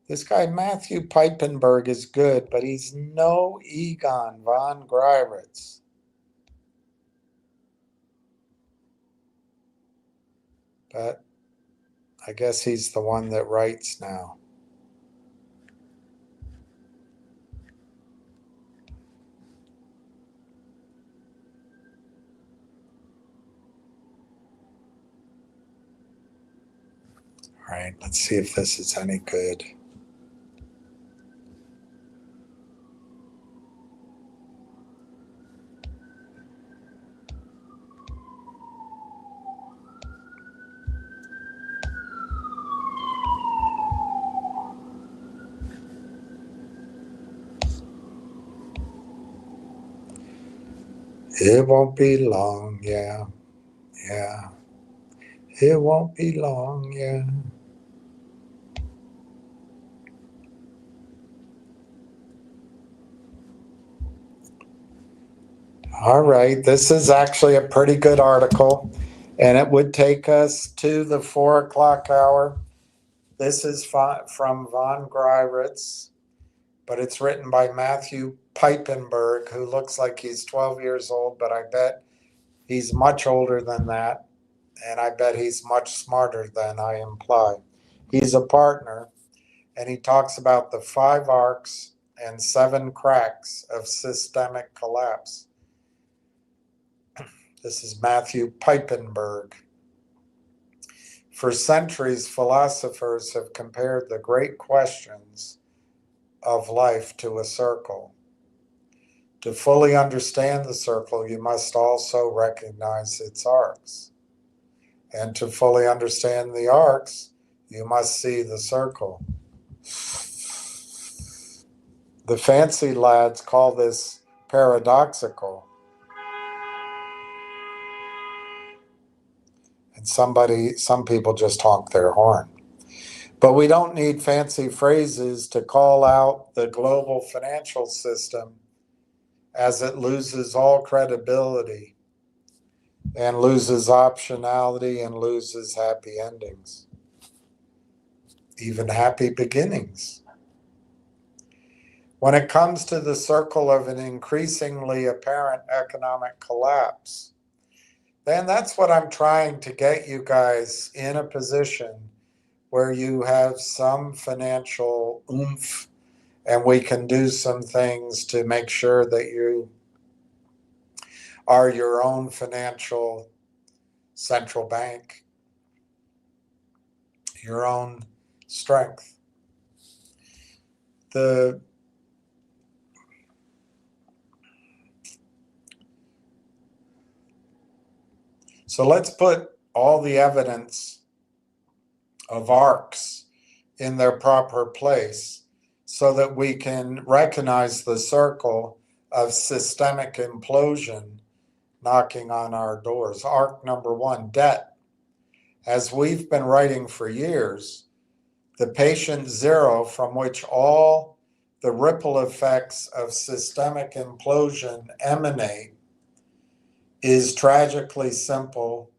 This guy Matthew Piepenburg is good, but he's no Egon von Greiritz. But I guess he's the one that writes now. All right, let's see if this is any good. It won't be long, yeah. It won't be long, yeah. All right, this is actually a pretty good article, and it would take us to the 4 o'clock hour. This is from von Greiritz, but it's written by Matthew Piepenburg, who looks like he's 12 years old, but I bet he's much older than that, and I bet he's much smarter than I imply. He's a partner, and he talks about the 5 arcs and 7 cracks of systemic collapse. This is Matthew Piepenburg. For centuries, philosophers have compared the great questions of life to a circle. To fully understand the circle, you must also recognize its arcs. And to fully understand the arcs, you must see the circle. The fancy lads call this paradoxical. And some people just honk their horn. But we don't need fancy phrases to call out the global financial system as it loses all credibility and loses optionality and loses happy endings, even happy beginnings. When it comes to the circle of an increasingly apparent economic collapse, then that's what I'm trying to get you guys in a position where you have some financial oomph, and we can do some things to make sure that you are your own financial central bank, your own strength. So let's put all the evidence of arcs in their proper place so that we can recognize the circle of systemic implosion knocking on our doors. Arc number 1, debt. As we've been writing for years, the patient zero from which all the ripple effects of systemic implosion emanate is tragically simple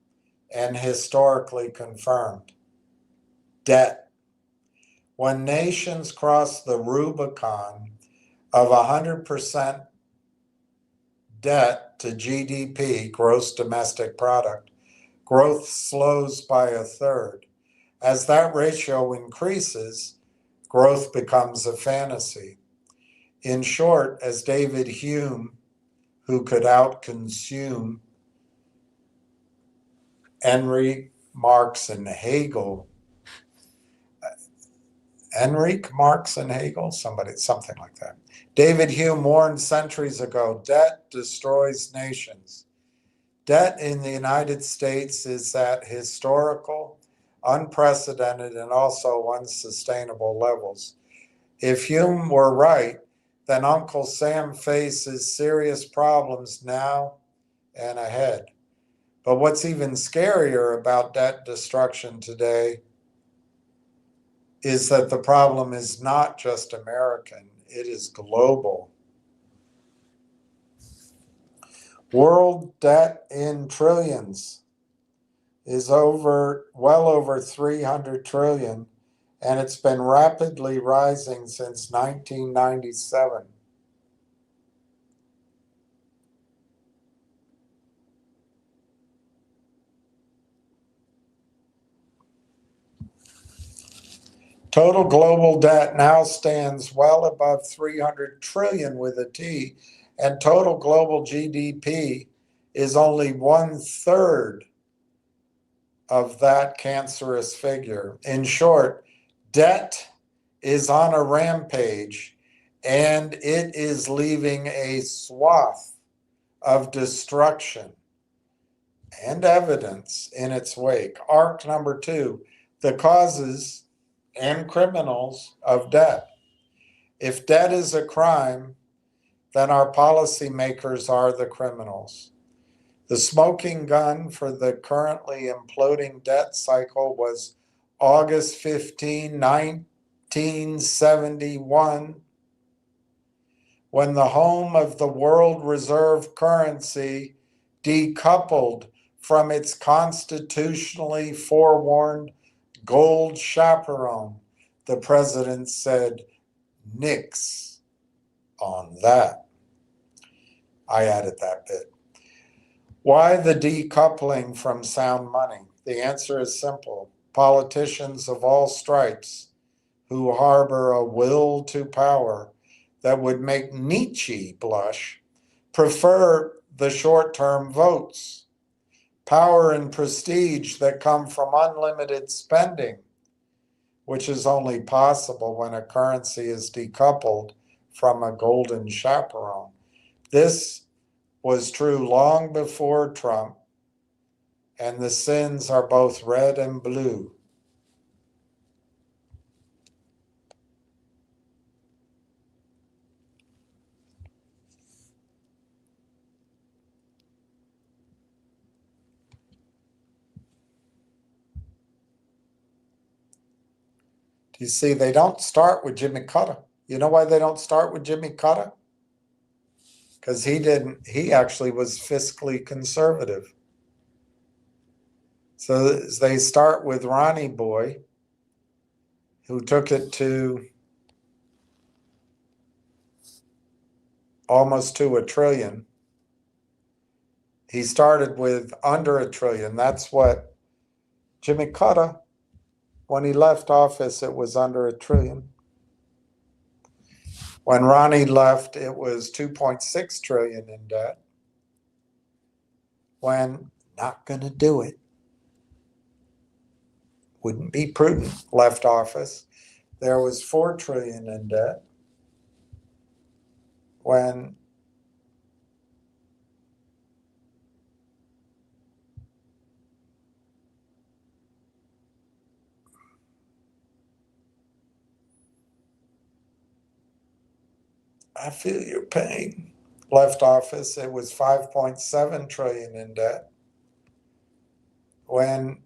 and historically confirmed. Debt. When nations cross the Rubicon of 100% debt to GDP, gross domestic product, growth slows by a third. As that ratio increases, growth becomes a fantasy. In short, as David Hume, who could outconsume Enrique Marx and Hegel, something like that. David Hume warned centuries ago, debt destroys nations. Debt in the United States is at historical, unprecedented, and also unsustainable levels. If Hume were right, then Uncle Sam faces serious problems now and ahead. But what's even scarier about debt destruction today is that the problem is not just American, it is global. World debt in trillions is well over 300 trillion, and it's been rapidly rising since 1997. Total global debt now stands well above 300 trillion with a T, and total global GDP is only 1/3 of that cancerous figure. In short, debt is on a rampage, and it is leaving a swath of destruction and evidence in its wake. Arc number 2, the causes and criminals of debt. If debt is a crime, then our policymakers are the criminals. The smoking gun for the currently imploding debt cycle was August 15, 1971, when the home of the world reserve currency decoupled from its constitutionally forewarned gold chaperone. The president said, "Nix on that." I added that bit. Why the decoupling from sound money? The answer is simple. Politicians of all stripes who harbor a will to power that would make Nietzsche blush prefer the short-term votes, power and prestige that come from unlimited spending, which is only possible when a currency is decoupled from a golden chaperone. This was true long before Trump, and the sins are both red and blue. You see, they don't start with Jimmy Carter. You know why they don't start with Jimmy Carter? Because he actually was fiscally conservative. So they start with Ronnie Boy, who took it to almost to $1 trillion. He started with under $1 trillion. That's what Jimmy Carter, when he left office, it was under $1 trillion. When Ronnie left, it was 2.6 trillion in debt. When not going to do it, wouldn't be prudent, left office, there was 4 trillion in debt. When I feel your pain, left office, it was 5.7 trillion in debt. When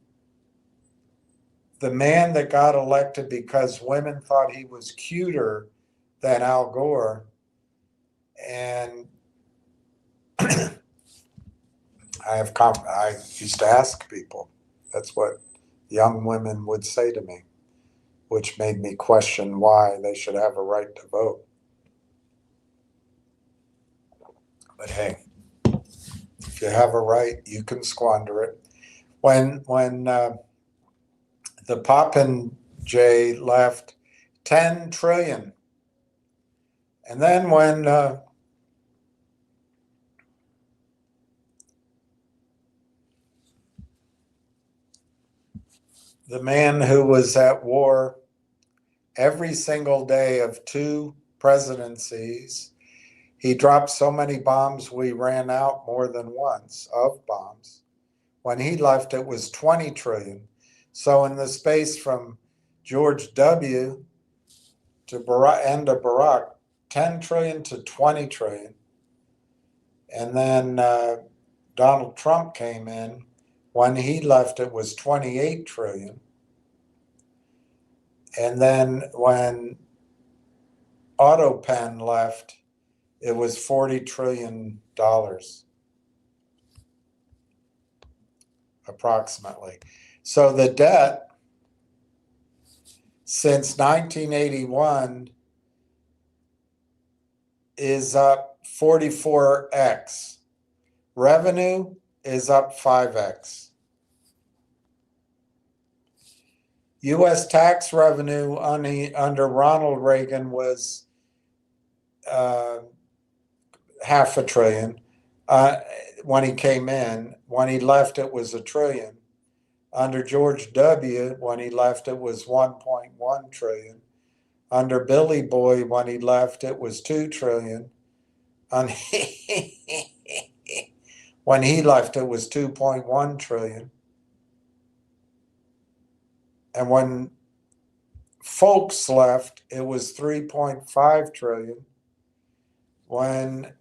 the man that got elected because women thought he was cuter than Al Gore, and I used to ask people, that's what young women would say to me, which made me question why they should have a right to vote. But hey, you have a right, you can squander it. When the Popinjay left 10 trillion, and then when the man who was at war every single day of 2 presidencies, he dropped so many bombs we ran out more than once of bombs. When he left, it was 20 trillion. So in the space from George W. to end of Barack, 10 trillion to 20 trillion. And then Donald Trump came in. When he left, it was 28 trillion. And then when Otto Penn left, it was $40 trillion, approximately. So the debt since 1981 is up 44x. Revenue is up 5x. U.S. tax revenue under Ronald Reagan was $500 billion when he came in. When he left, it was $1 trillion. Under George W., when he left, it was $1.1 trillion. Under Billy Boy, when he left, it was $2 trillion. When he left, it was $2.1 trillion. And when Folks left, it was $3.5 trillion. When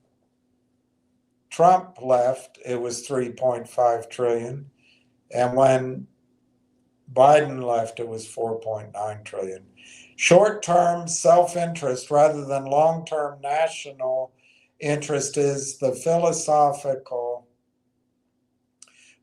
Trump left, it was $3.5 trillion. And when Biden left, it was $4.9 trillion. Short-term self-interest rather than long-term national interest is the philosophical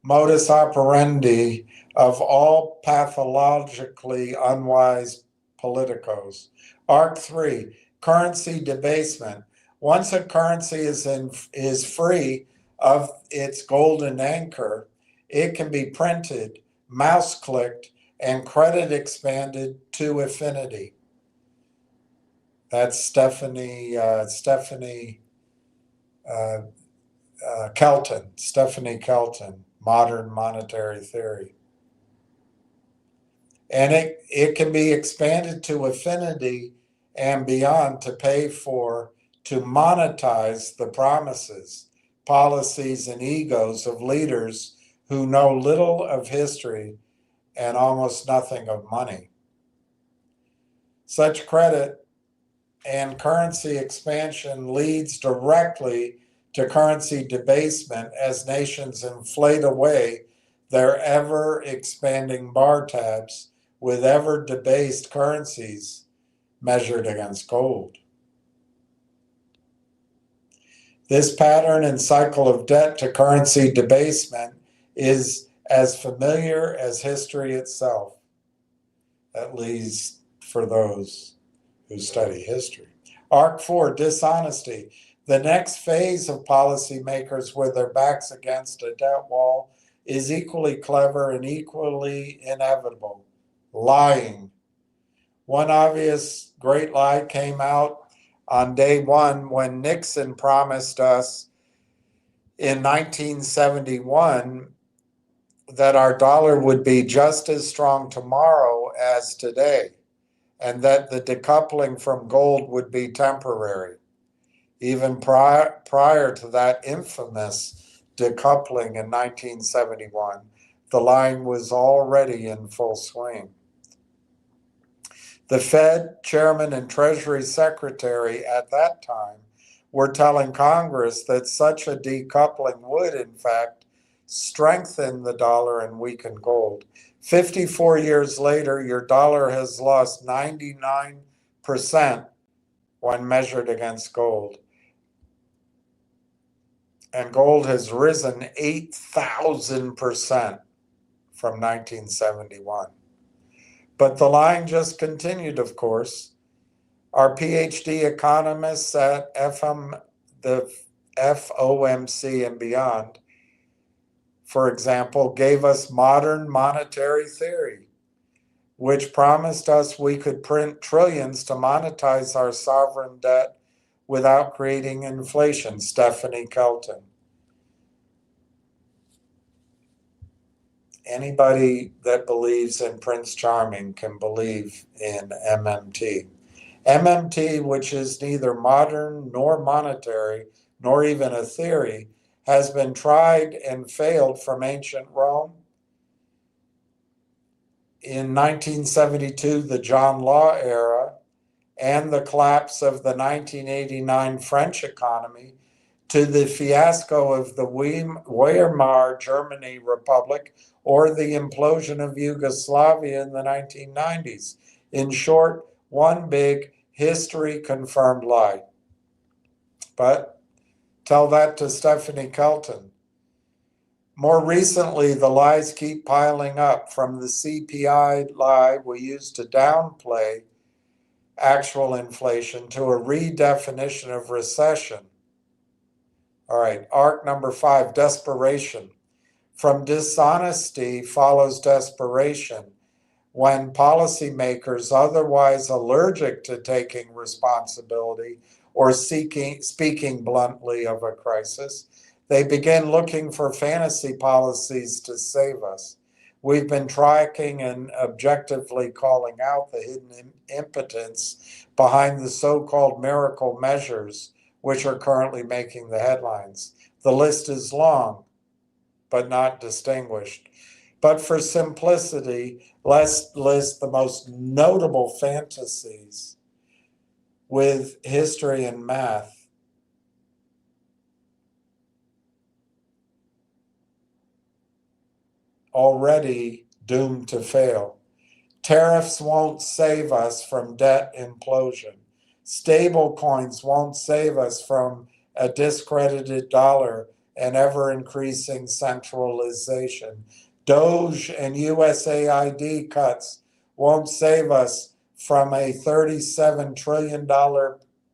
modus operandi of all pathologically unwise politicos. Arc 3, currency debasement. Once a currency is free of its golden anchor, it can be printed, mouse-clicked, and credit expanded to affinity. That's Stephanie Kelton, Modern Monetary Theory. And it can be expanded to affinity and beyond to monetize the promises, policies, and egos of leaders who know little of history and almost nothing of money. Such credit and currency expansion leads directly to currency debasement as nations inflate away their ever-expanding bar tabs with ever-debased currencies measured against gold. This pattern and cycle of debt to currency debasement is as familiar as history itself, at least for those who study history. Arc 4, dishonesty. The next phase of policymakers with their backs against a debt wall is equally clever and equally inevitable. Lying. One obvious great lie came out on day one when Nixon promised us in 1971 that our dollar would be just as strong tomorrow as today, and that the decoupling from gold would be temporary. Even prior to that infamous decoupling in 1971, the lying was already in full swing. The Fed chairman and Treasury secretary at that time were telling Congress that such a decoupling would, in fact, strengthen the dollar and weaken gold. 54 years later, your dollar has lost 99% when measured against gold. And gold has risen 8,000% from 1971. But the lying just continued, of course. Our PhD economists at the FOMC and beyond for example, gave us modern monetary theory, which promised us we could print trillions to monetize our sovereign debt without creating inflation. Stephanie Kelton. Anybody that believes in Prince Charming can believe in MMT. MMT, which is neither modern nor monetary, nor even a theory, has been tried and failed from ancient Rome. In 1972, the John Law era, and the collapse of the 1989 French economy, to the fiasco of the Weimar Germany Republic, or the implosion of Yugoslavia in the 1990s. In short, one big history-confirmed lie. But tell that to Stephanie Kelton. More recently, the lies keep piling up, from the CPI lie we used to downplay actual inflation to a redefinition of recession. All right, arc number 5, desperation. From dishonesty follows desperation, when policymakers, otherwise allergic to taking responsibility or speaking bluntly of a crisis, they begin looking for fantasy policies to save us. We've been tracking and objectively calling out the hidden impotence behind the so-called miracle measures, which are currently making the headlines. The list is long, but not distinguished. But for simplicity, let's list the most notable fantasies with history and math. Already doomed to fail. Tariffs won't save us from debt implosion. Stable coins won't save us from a discredited dollar and ever-increasing centralization. Doge and USAID cuts won't save us from a $37 trillion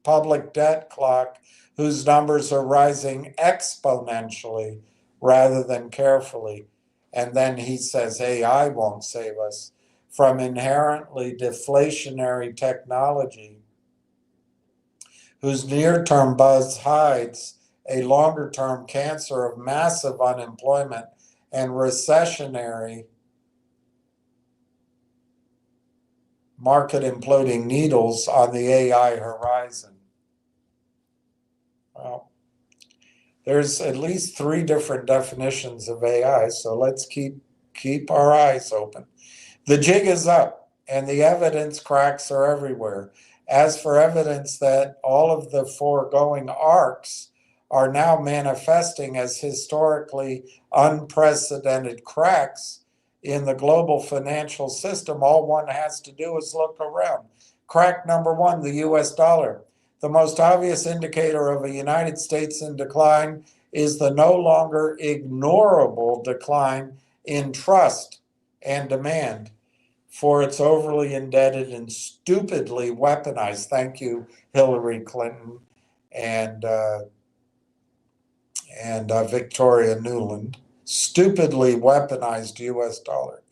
public debt clock whose numbers are rising exponentially rather than carefully. And then he says AI won't save us from inherently deflationary technology whose near-term buzz hides a longer-term cancer of massive unemployment and recessionary market imploding needles on the AI horizon. Well, there's at least 3 different definitions of AI, so let's keep our eyes open. The jig is up, and the evidence cracks are everywhere. As for evidence that all of the foregoing arcs are now manifesting as historically unprecedented cracks in the global financial system, all one has to do is look around. Crack number 1, the US dollar. The most obvious indicator of a United States in decline is the no longer ignorable decline in trust and demand for its overly indebted and stupidly weaponized, thank you, Hillary Clinton and Victoria Nuland, stupidly weaponized US dollar.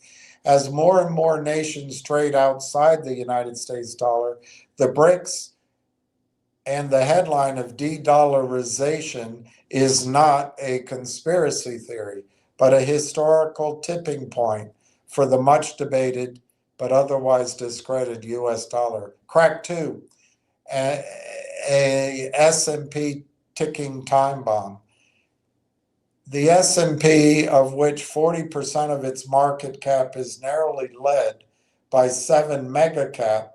As more and more nations trade outside the United States dollar, the BRICS and the headline of de-dollarization is not a conspiracy theory, but a historical tipping point for the much debated but otherwise discredited US dollar. Crack 2, a S&P ticking time bomb. The S&P, of which 40% of its market cap is narrowly led by 7 mega cap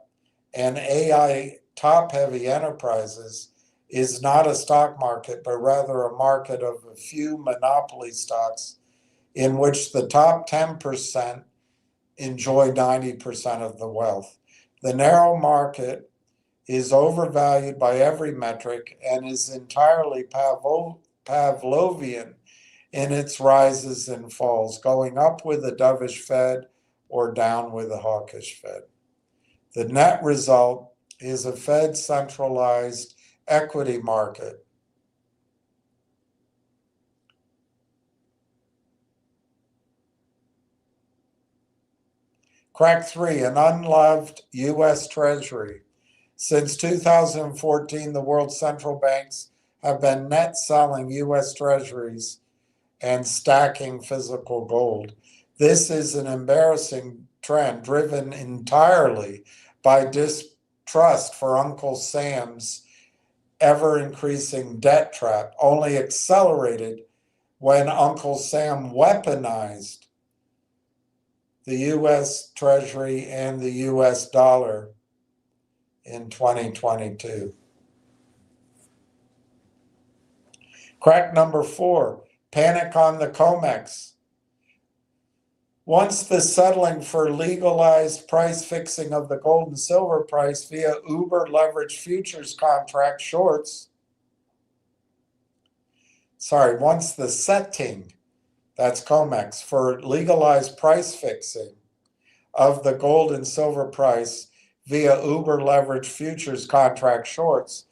and AI top-heavy enterprises, is not a stock market, but rather a market of a few monopoly stocks in which the top 10% enjoy 90% of the wealth. The narrow market is overvalued by every metric and is entirely Pavlovian in its rises and falls, going up with a dovish Fed or down with a hawkish Fed. The net result is a Fed centralized equity market Crack 3, an unloved U.S. Treasury. Since 2014, the world's central banks have been net selling U.S. Treasuries and stacking physical gold. This is an embarrassing trend driven entirely by distrust for Uncle Sam's ever-increasing debt trap, only accelerated when Uncle Sam weaponized the U.S. Treasury and the U.S. dollar in 2022. Crack number 4, panic on the COMEX. Once the settling for legalized price fixing of the gold and silver price via Uber leveraged futures contract shorts, once the setting, that's COMEX, for legalized price fixing of the gold and silver price via Uber leveraged futures contract shorts,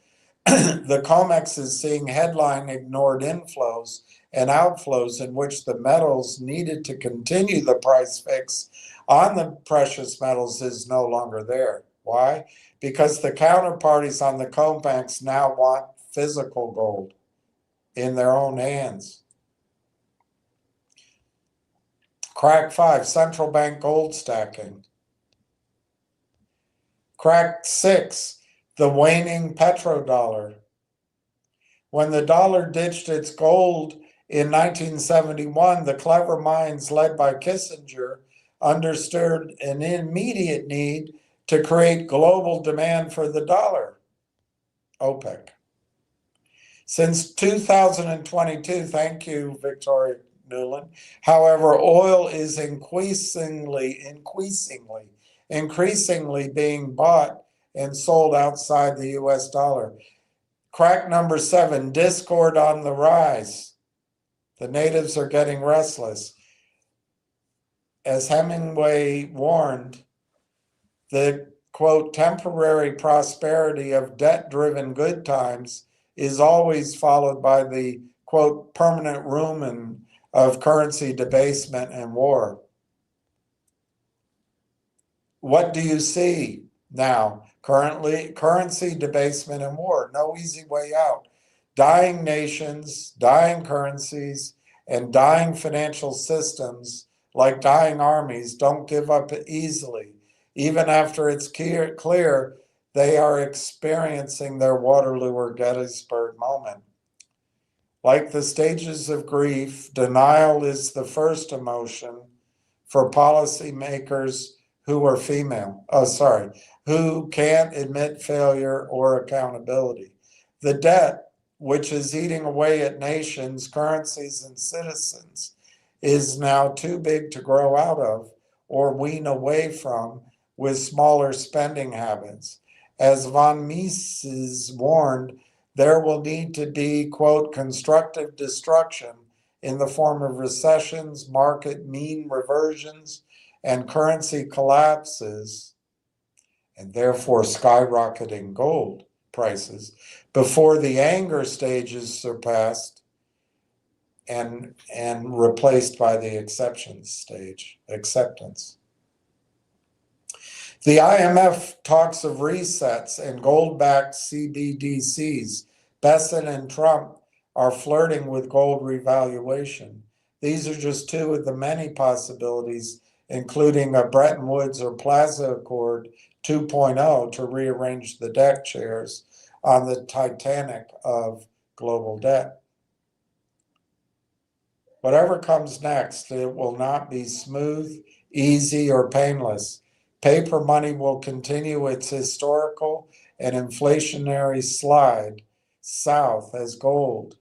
the COMEX is seeing headline ignored inflows and outflows in which the metals needed to continue the price fix on the precious metals is no longer there. Why? Because the counterparties on the COMEX now want physical gold in their own hands. Crack 5, central bank gold stacking. Crack 6, the waning petrodollar. When the dollar ditched its gold in 1971, the clever minds led by Kissinger understood an immediate need to create global demand for the dollar. OPEC. Since 2022, thank you, Victoria Newland. However, oil is increasingly being bought and sold outside the US dollar. Crack number 7, discord on the rise. The natives are getting restless. As Hemingway warned, the, quote, temporary prosperity of debt-driven good times is always followed by the, quote, permanent ruin of currency debasement and war. What do you see now? Currently, currency debasement and war, no easy way out. Dying nations, dying currencies, and dying financial systems, like dying armies, don't give up easily. Even after it's clear they are experiencing their Waterloo or Gettysburg moment. Like the stages of grief, denial is the first emotion for policymakers who are who can't admit failure or accountability. The debt, which is eating away at nations, currencies, and citizens, is now too big to grow out of or wean away from with smaller spending habits. As von Mises warned, there will need to be, quote, constructive destruction in the form of recessions, market mean reversions, and currency collapses, and therefore skyrocketing gold prices, before the anger stage is surpassed and replaced by the acceptance. The IMF talks of resets and gold-backed CBDCs. Besson and Trump are flirting with gold revaluation. These are just two of the many possibilities, including a Bretton Woods or Plaza Accord 2.0 to rearrange the deck chairs on the Titanic of global debt. Whatever comes next, it will not be smooth, easy, or painless. Paper money will continue its historical and inflationary slide south as gold,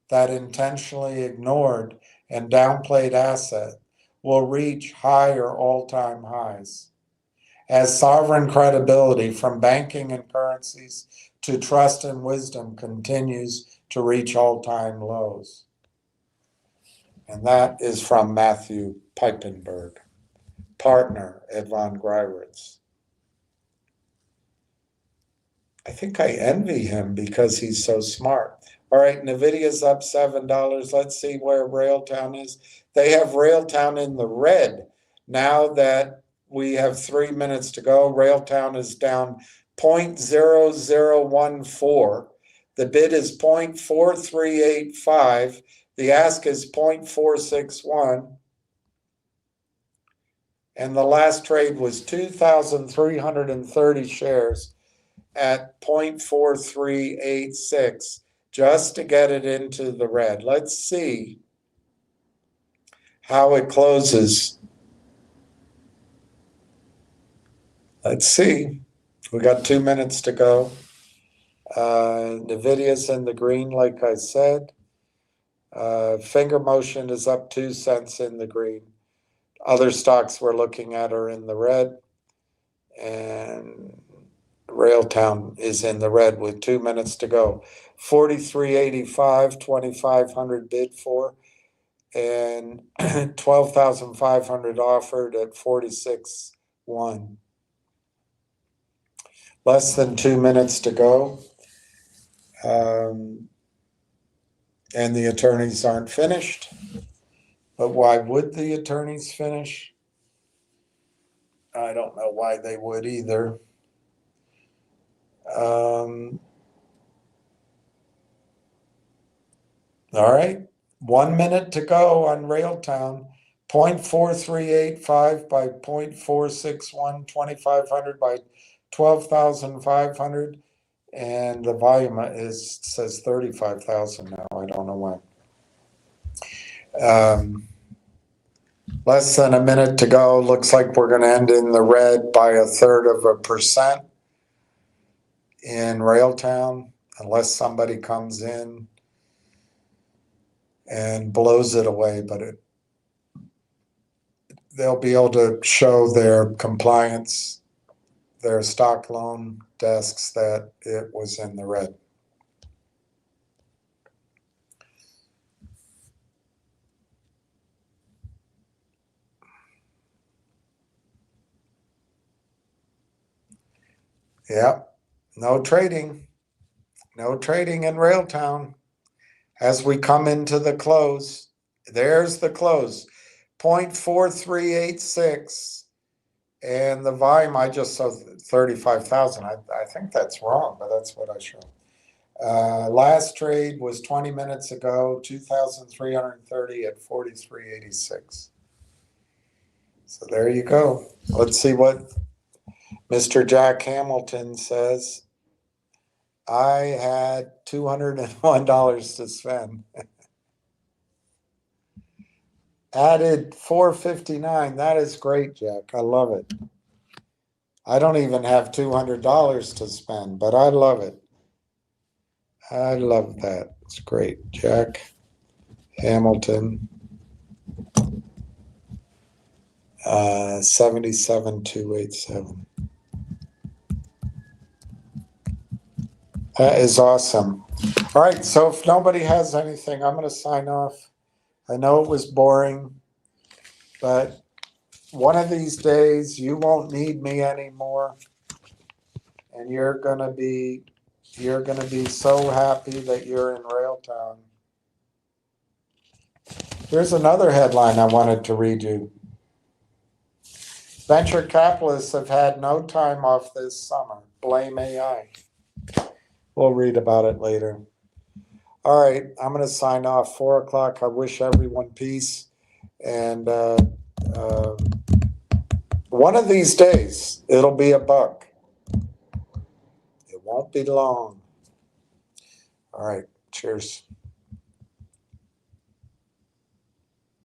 that intentionally ignored and downplayed asset, will reach higher all-time highs. As sovereign credibility from banking and currencies to trust and wisdom continues to reach all-time lows. And that is from Matthew Piepenburg, partner at Von Greiritz. I think I envy him because he's so smart. All right, NVIDIA's up $7. Let's see where Railtown is. They have Railtown in the red now that We have 3 minutes to go. Railtown is down 0.0014. The bid is 0.4385. The ask is 0.461. And the last trade was 2,330 shares at 0.4386 just to get it into the red. Let's see how it closes. Let's see. We got 2 minutes to go. NVIDIA's in the green, like I said. Finger motion is up 2 cents in the green. Other stocks we're looking at are in the red. And Railtown is in the red with 2 minutes to go. 43.85, 2,500 bid for, and 12,500 offered at 46.1. Less than 2 minutes to go. And the attorneys aren't finished. But why would the attorneys finish? I don't know why they would either. All right, 1 minute to go on Railtown. 0.4385 by 0.461, 2,500 by 12,500. And the volume says 35,000 now. I don't know why. Less than a minute to go. Looks like we're going to end in the red by 1/3% in Railtown, unless somebody comes in and blows it away. But they'll be able to show their compliance, their stock loan desks, that it was in the red. Yeah, no trading. No trading in Railtown. As we come into the close, there's the close, 0.4386. And the volume, I just saw 35,000. I think that's wrong, but that's what I showed. Last trade was 20 minutes ago, 2,330 at 43.86. So there you go. Let's see what Mr. Jack Hamilton says. I had $201 to spend. Added $459. That is great, Jack. I love it. I don't even have $200 to spend, but I love it. I love that. It's great. Jack Hamilton. 77,287. That is awesome. All right, so if nobody has anything, I'm going to sign off. I know it was boring, but one of these days you won't need me anymore, and you're going to be so happy that you're in Railtown. Here's another headline I wanted to read you. Venture capitalists have had no time off this summer. Blame AI. We'll read about it later. All right, I'm going to sign off. 4 o'clock. I wish everyone peace. And one of these days, it'll be $1. It won't be long. All right, cheers.